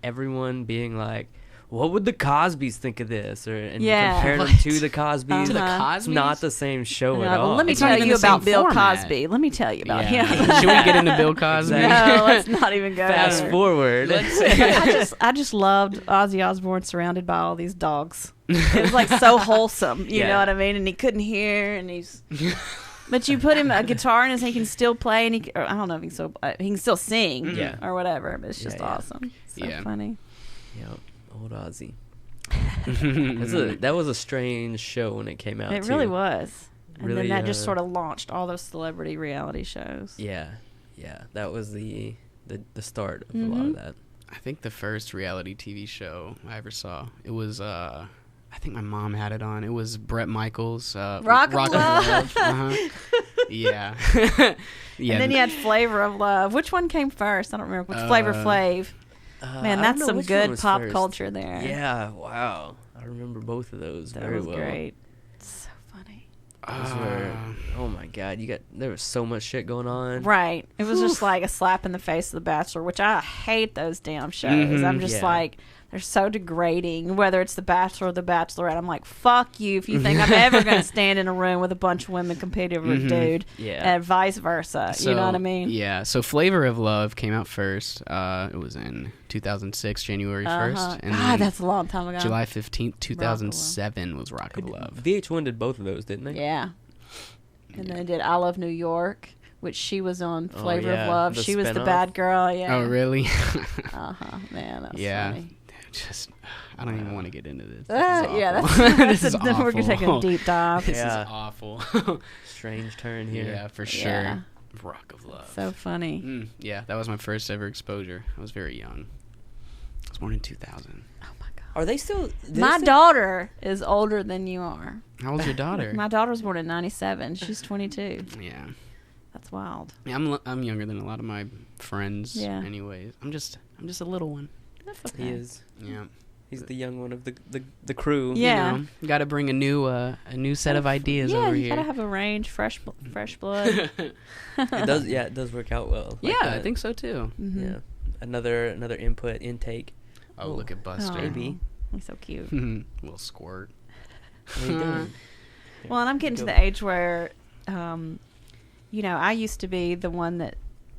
everyone being like, "What would the Cosbys think of this?" And Yeah. comparing them What? to the Cosbys. To the Uh-huh. It's Cosbys? not the same show at No, all. well, let me It's not tell even you the same about Bill format. Cosby. Let me tell you about Yeah. him. Should we get into Bill Cosby? No, let's not even go Fast there. forward. I just loved Ozzy Osbourne surrounded by all these dogs. It was like so wholesome, you Yeah. know what I mean? And he couldn't hear, and he's. But you put him a guitar in his, he can still play, and I don't know if he can still sing, Yeah. or whatever. But it's just Yeah, yeah. awesome. So Yeah. funny. Yep, old Ozzy. That was a strange show when it came out. It too. really was. And Really, then that just sort of launched all those celebrity reality shows. Yeah, that was the start of a lot of that. I think the first reality TV show I ever saw, it was, I think my mom had it on. It was Bret Michaels. Rock of Love. Uh-huh. Yeah. Yeah. And then you had Flavor of Love. Which one came first? I don't remember. Which Flavor Flav? Man, I that's don't know some which one good was pop first. culture there. Yeah, wow. I remember both of those That very was well. great. So funny. Those were, oh my god, there was so much shit going on. Right. It was just like a slap in the face of The Bachelor, which I hate those damn shows. I'm just Yeah. like, they're so degrading. Whether it's The Bachelor or The Bachelorette, I'm like, fuck you if you think I'm ever going to stand in a room with a bunch of women competing over a dude. Yeah. And vice versa. So, you know what I mean? Yeah. So Flavor of Love came out first. It was in 2006, January 1st. And God, then that's a long time ago. July 15th, 2007 was Rock of Love. VH1 did both of those, didn't they? Yeah. And then I did I Love New York, which she was on Flavor yeah, of Love. the She was the spin-off. bad girl. Yeah. Oh, really? Uh-huh. Man, that's Yeah. funny. Just, I don't even want to get into this. Yeah, This is that's, awful. This that's is we're gonna take a awful. deep dive. This Yeah. is awful. Strange turn here. Yeah, for sure. Yeah. Rock of Love. So funny. Yeah, that was my first ever exposure. I was very young. I was born in 2000. Oh my god. Are they still? My daughter is older than you are. How old's your daughter? My daughter was born in '97. She's 22. Yeah. That's wild. Yeah, I'm younger than a lot of my friends. Yeah. Anyways, I'm just a little one. That's okay. He is. Yeah. He's the young one of the crew. Yeah. Got to bring a new set of ideas Yeah, over you here. gotta have a range, fresh blood. It does. Yeah, it does work out well. Yeah, like I that. think so too. Mhm. Yeah. Another input intake. Oh, look at Aw, Buster. Baby. He's so cute. Little squirt. What are you doing? Well, and I'm getting to Go. the age where, I used to be the one that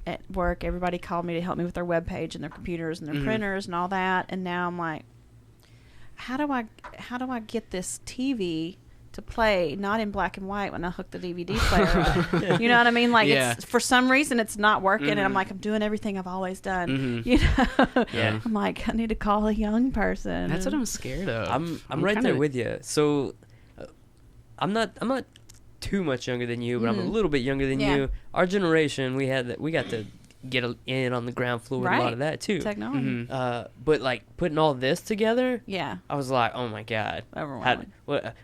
at work, everybody called me to help me with their webpage and their computers and their printers and all that. And now I'm like, how do I get this TV to play not in black and white when I hook the DVD player up? You know what I mean? Like, it's, for some reason it's not working, and I'm like, I'm doing everything I've always done. You know? Yeah. I'm like, I need to call a young person. That's what I'm scared of. I'm right there with you. So I'm not too much younger than you, but I'm a little bit younger than you. Our generation, we got to get in on the ground floor with a lot of that too. Technology. But like putting all this together, Yeah. I was like, oh my god, Overwhelming.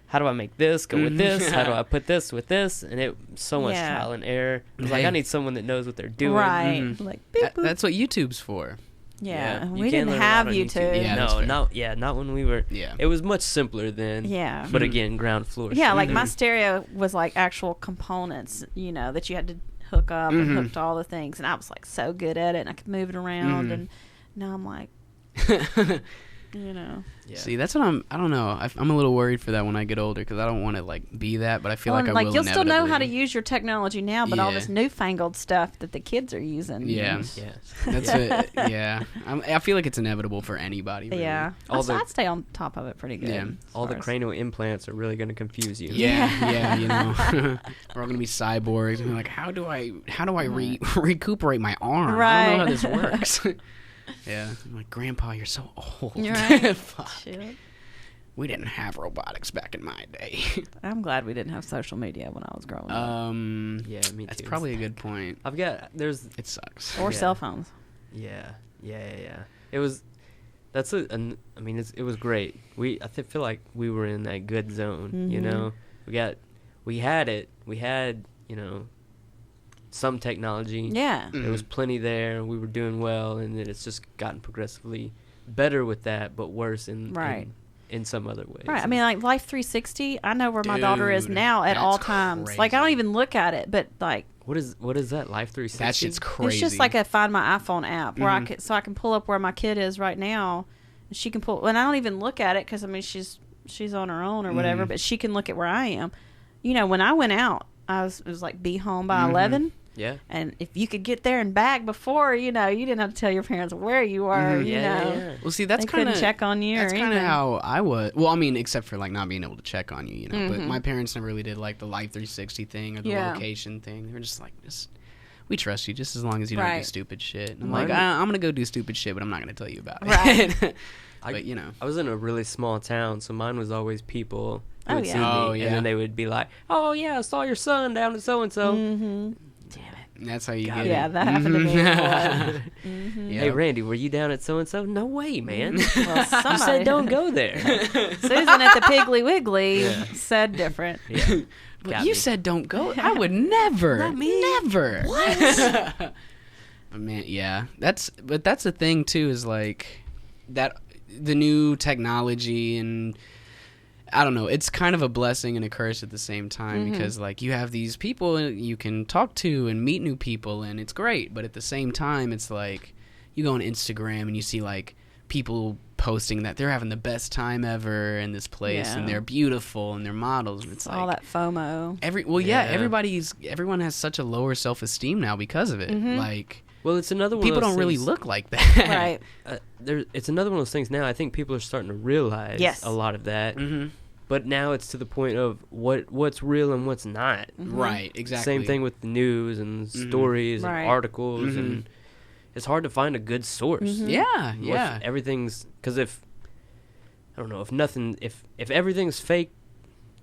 how do I make this go with this? How do I put this with this? And it so much Yeah. trial and error. I was like, I need someone that knows what they're doing. Right. Like, beep, boop. That's what YouTube's for. Yeah. You We can didn't learn a lot have on YouTube. Yeah, that's fair. not when we were. Yeah. It was much simpler then. Yeah. But again, ground floor. Yeah, shit. like my stereo was like actual components, you know, that you had to hook up and hook to all the things. And I was like so good at it, and I could move it around. And now I'm like, you know. Yeah. See, that's what I don't know. I'm a little worried for that when I get older, because I don't want to like be that, but I feel like I will you'll still know how to inevitably. use your technology now, but all Yeah. this newfangled stuff that the kids are using. Yeah. Yeah. That's it. Yeah, I feel like it's inevitable for anybody. Really. Yeah. I'd stay on top of it pretty good. Yeah. as All the far as- cranial implants are really going to confuse you. Yeah, you know, we're all gonna be cyborgs and be like, how do I recuperate my arm? I don't know how this works. Yeah, I'm like, Grandpa, you're so old. You're right. Fuck. Shit. We didn't have robotics back in my day. I'm glad we didn't have social media when I was growing up. Yeah, me too. That's probably a good point. It sucks. Or cell phones. Yeah. It was. It was great. Feel like we were in that good zone. You know, we had it. We had, you know, some technology. Yeah. There was plenty there. We were doing well, and then it's just gotten progressively better with that, but worse in some other ways. Right. I mean, like Life 360, I know where my daughter is now at all times. crazy. Like, I don't even look at it, but like, What is that Life 360? That shit's crazy. it's just like a Find My iPhone app where I can pull up where my kid is right now. And she can pull, and I don't even look at it because I mean she's on her own or whatever, but she can look at where I am. You know, when I went out, it was like be home by 11. Yeah. And if you could get there and back before, you know, you didn't have to tell your parents where you were. You know. Yeah. Well, see, that's They couldn't kind of check on you. That's or kind of anything. how I was. Well, I mean, except for like not being able to check on you, you know. But my parents never really did like the Life 360 thing or the location thing. They were just like, we trust you just as long as you don't do Right. stupid shit. And I'm Mine- like, I'm gonna go do stupid shit, but I'm not gonna tell you about it. Right. But you know, I was in a really small town, so mine was always people who Oh, would yeah. see me, Oh, and yeah. then they would be like, "Oh yeah, I saw your son down at so and so." Mm-hmm. and that's how you get Yeah, it. that happened to me. Yeah. Hey Randy, were you down at so and so? No way, man. Well, You somebody, said don't go there. Susan at the Piggly Wiggly said different. Yeah. But Got you me. said don't go. I would never. Not me. Never. What? Man, yeah. That's the thing too, is like that the new technology, and I don't know, it's kind of a blessing and a curse at the same time, because like you have these people you can talk to and meet new people, and it's great, but at the same time it's like you go on Instagram and you see like people posting that they're having the best time ever in this place and Yeah. they're beautiful and they're models, and it's All like that FOMO. everyone has such a lower self-esteem now because of it. Like Well, it's another one. people of those don't really things- look like that. Right. It's another one of those things now. I think people are starting to realize Yes. a lot of that. Mm-hmm. But now it's to the point of what's real and what's not. Right, exactly. Same thing with the news and stories Right. and articles, and it's hard to find a good source. Yeah, yeah. Everything's because if everything's fake,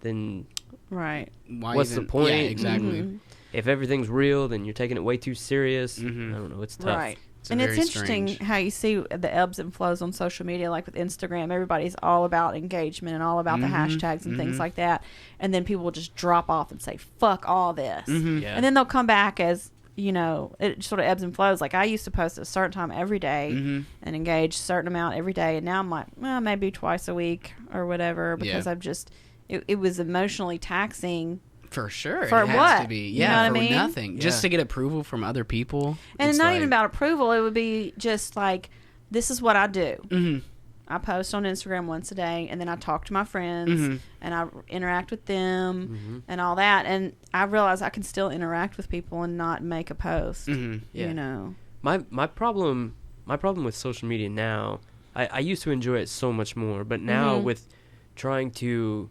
then Right. Why what's even- the point? Yeah, exactly. if everything's real, then you're taking it way too serious. Mhm. I don't know. It's tough. Right. It's And it's very interesting strange. how you see the ebbs and flows on social media, like with Instagram. Everybody's all about engagement and all about the hashtags and things like that. And then people will just drop off and say, fuck all this. Yeah. And then they'll come back as, you know, it sort of ebbs and flows. Like I used to post at a certain time every day and engage a certain amount every day. And now I'm like, well, maybe twice a week or whatever, because Yeah. I've just, it was emotionally taxing. For sure. For it has what? to be. You know Yeah, what I for mean? nothing. Just Yeah. to get approval from other people. And it's not like, even about approval. It would be just like, this is what I do. I post on Instagram once a day, and then I talk to my friends, and I interact with them, and all that. And I realize I can still interact with people and not make a post. You know, my problem with social media now, I used to enjoy it so much more, but now with trying to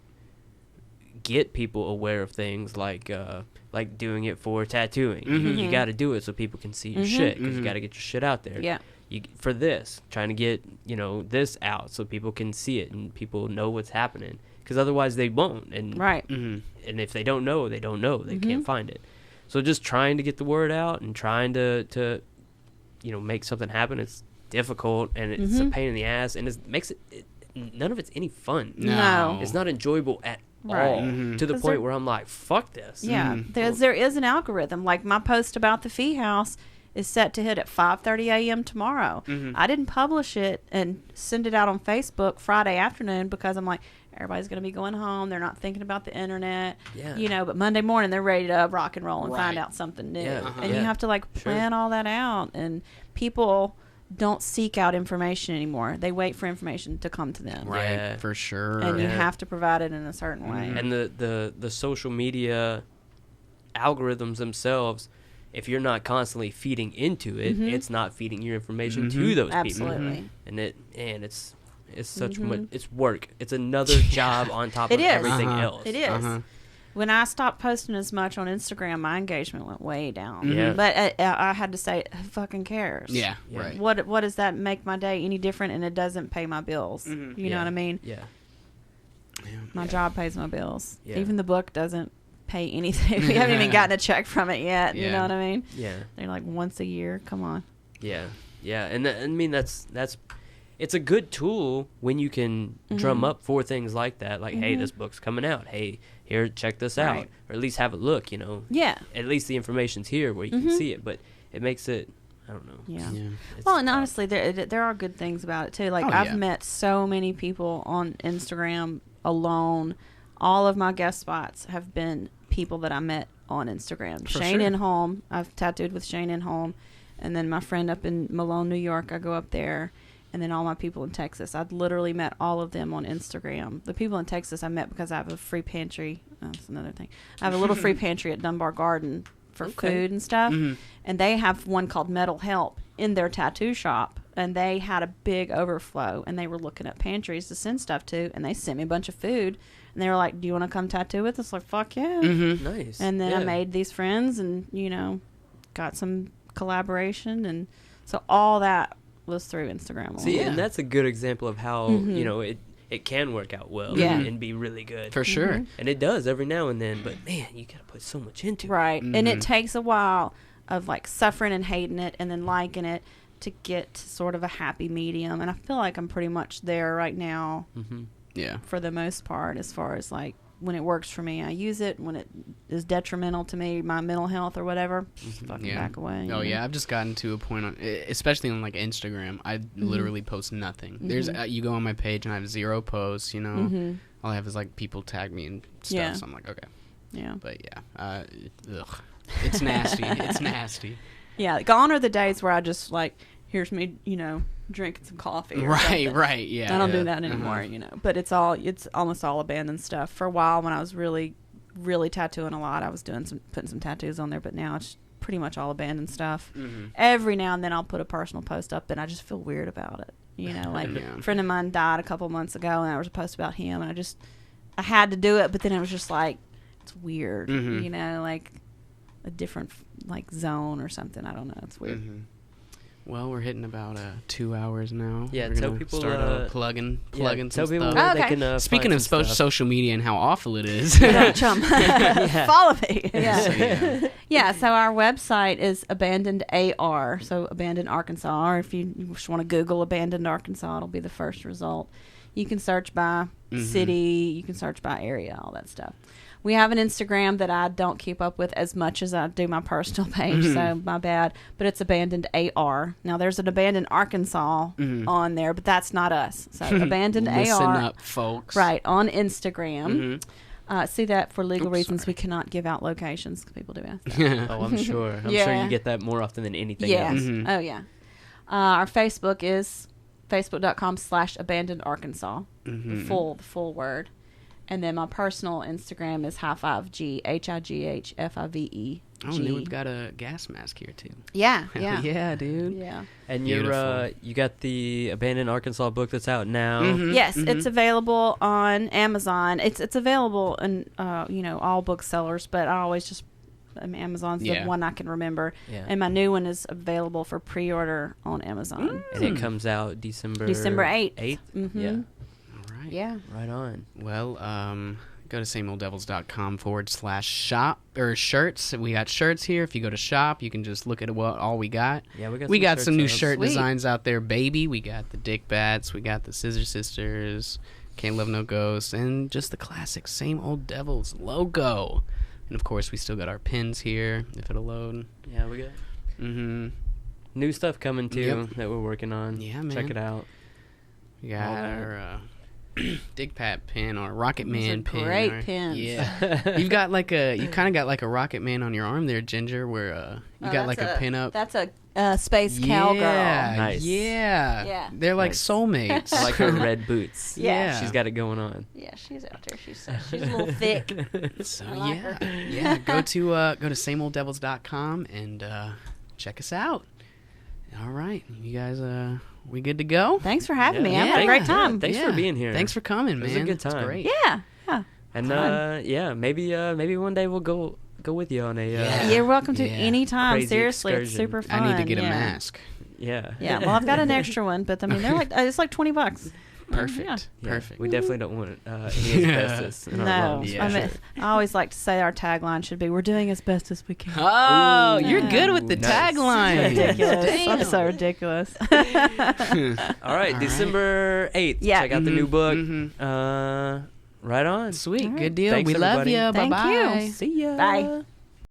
get people aware of things like doing it for tattooing, you got to do it so people can see your shit, because you got to get your shit out there. Yeah. For this, trying to get this out so people can see it and people know what's happening, because otherwise they won't. And right. And if they don't know, they don't know. They can't find it. So just trying to get the word out and trying to make something happen. It's difficult, and it's a pain in the ass, and it makes it none of it's any fun. No. It's not enjoyable at all, to the point where I'm like, fuck this. Yeah, there is an algorithm. Like my post about the Fee House is set to hit at 5:30 a.m. tomorrow. I didn't publish it and send it out on Facebook Friday afternoon because I'm like, everybody's going to be going home. They're not thinking about the internet. But Monday morning they're ready to rock and roll and find out something new. And you have to plan all that out. And people don't seek out information anymore. They wait for information to come to them. Right, for sure. And you have to provide it in a certain way. And the social media algorithms themselves, if you're not constantly feeding into it, it's not feeding your information to those people. Absolutely. And it's such much, it's work. It's another job on top of everything else. It is. When I stopped posting as much on Instagram, my engagement went way down. But I had to say, who fucking cares? Yeah, right. What does that make my day any different? And it doesn't pay my bills. You know what I mean? Yeah. My job pays my bills. Even the book doesn't pay anything. We haven't even gotten a check from it yet. You know what I mean? Yeah. They're like once a year. Come on. Yeah. And I mean, that's it's a good tool when you can drum up for things like that. Like, hey, this book's coming out. Hey, here, check this out. Or at least have a look, Yeah. At least the information's here where you can see it. But it makes it, I don't know. Yeah. It's Well, and tough. honestly, there are good things about it, too. Like, I've met so many people on Instagram alone. All of my guest spots have been people that I met on Instagram. For Shane sure. Inholm. I've tattooed with Shane Inholm. And then my friend up in Malone, New York, I go up there. And then all my people in Texas. I'd literally met all of them on Instagram. The people in Texas I met because I have a free pantry. Oh, that's another thing. I have a little free pantry at Dunbar Garden for food and stuff. And they have one called Metal Help in their tattoo shop. And they had a big overflow. And they were looking at pantries to send stuff to. And they sent me a bunch of food. And they were like, do you want to come tattoo with us? Like, fuck yeah. Nice. And then I made these friends and, got some collaboration. And so all that was through Instagram alone. See, and that's a good example of how, it can work out well and be really good. For sure. And it does every now and then, but man, you got to put so much into it. Right. And it takes a while of like suffering and hating it and then liking it to get to sort of a happy medium. And I feel like I'm pretty much there right now Yeah. for the most part, as far as like when it works for me, I use it. When it is detrimental to me, my mental health or whatever, just fucking back away. Oh yeah, I've just gotten to a point on, especially on like Instagram, I literally post nothing. There's you go on my page and I have 0 posts. All I have is like people tag me and stuff. So I'm like, okay. Yeah. But yeah, it's nasty. It's nasty. Yeah, gone are the days where I just like, here's me, drinking some coffee. Or something. Right. Yeah. I don't do that anymore, But it's almost all abandoned stuff. For a while, when I was really, really tattooing a lot, I was putting some tattoos on there. But now it's pretty much all abandoned stuff. Every now and then I'll put a personal post up, and I just feel weird about it. Like a friend of mine died a couple months ago, and there was a post about him, and I had to do it, but then it was just like, it's weird, like a different like zone or something. I don't know. It's weird. Well, we're hitting about 2 hours now. Yeah, we're tell gonna people start plugging some tell people stuff. where they Okay. can Speaking find of some stuff. social media and how awful it is. Chum. Follow me. Yeah. So, yeah. Yeah, so our website is Abandoned AR, so Abandoned Arkansas, or if you just want to Google Abandoned Arkansas, it'll be the first result. You can search by city, you can search by area, all that stuff. We have an Instagram that I don't keep up with as much as I do my personal page, so my bad. But it's Abandoned AR. Now, there's an Abandoned Arkansas on there, but that's not us. So Abandoned Listen AR. up, folks. Right, on Instagram. See that for legal reasons we cannot give out locations. People do ask that. Oh, I'm sure. I'm sure Yeah. you get that more often than anything Yeah. else. Oh, yeah. Our Facebook is Facebook.com/abandoned Arkansas. Mhm. The full word. And then my personal Instagram is high5GHIGHFIVE. Oh, and we've got a gas mask here too. Yeah, Hell yeah, yeah, dude. yeah. And Beautiful. you got the Abandoned Arkansas book that's out now. Mhm. Yes, it's available on Amazon. It's available in all booksellers, but I always just Amazon's Yeah. the one I can remember. Yeah. And my new one is available for pre-order on Amazon. And it comes out December 8th. 8th? Mhm. Yeah. All right. Yeah. Right on. Well, go to sameolddevils.com/shop or shirts. We got shirts here. If you go to shop, you can just look at all we got. Yeah, we got some new shirts up. shirt Sweet. designs out there, baby. We got the Dick Bats. We got the Scissor Sisters. Can't Love No Ghosts. And just the classic Same Old Devils logo. And, of course, we still got our pins here, if it'll load. Yeah, we got Mm-hmm. new stuff coming too Yep. that we're working on. Yeah, man. Check it out. We got All that. our Dig Pat pin or Rocket Those are Man pin. great or- pins. Yeah. You kind of got like a Rocket Man on your arm there, Ginger, where you got like a pin up. That's a space cowgirl. Nice. Yeah. Yeah. They're like Nice. soulmates. I like her red boots. Yeah. She's got it going on. Yeah, she's out there. She's a little thick. So I like yeah. her. Yeah. Go to sameolddevils.com and check us out. All right. You guys we good to go? Thanks for having me. I Yeah. had a great Yeah, time. thanks for being here. Thanks for coming, It man. was a good It's time. great. Yeah. Yeah. And Fun. maybe one day we'll go with you on a Yeah. You're welcome to Yeah. anytime. Crazy Seriously, it's excursion. super fun. I need to get yeah. a mask. yeah. Yeah, well, I've got an extra one, but I mean, they're like it's like $20. Perfect. Yeah, Perfect. We definitely don't want any asbestos in our No, lungs. Yeah. I mean, I always like to say our tagline should be "We're doing as best as we can." Oh, you're Ooh. good with the Nice. tagline. Ridiculous. Damn. I'm so ridiculous. All right, All December 8th. Yeah. Check out the Mhm, new book. mhm. Right on. Sweet. All right. Good deal. Thanks, we love everybody. you. Thank Bye-bye. you. See ya. Bye.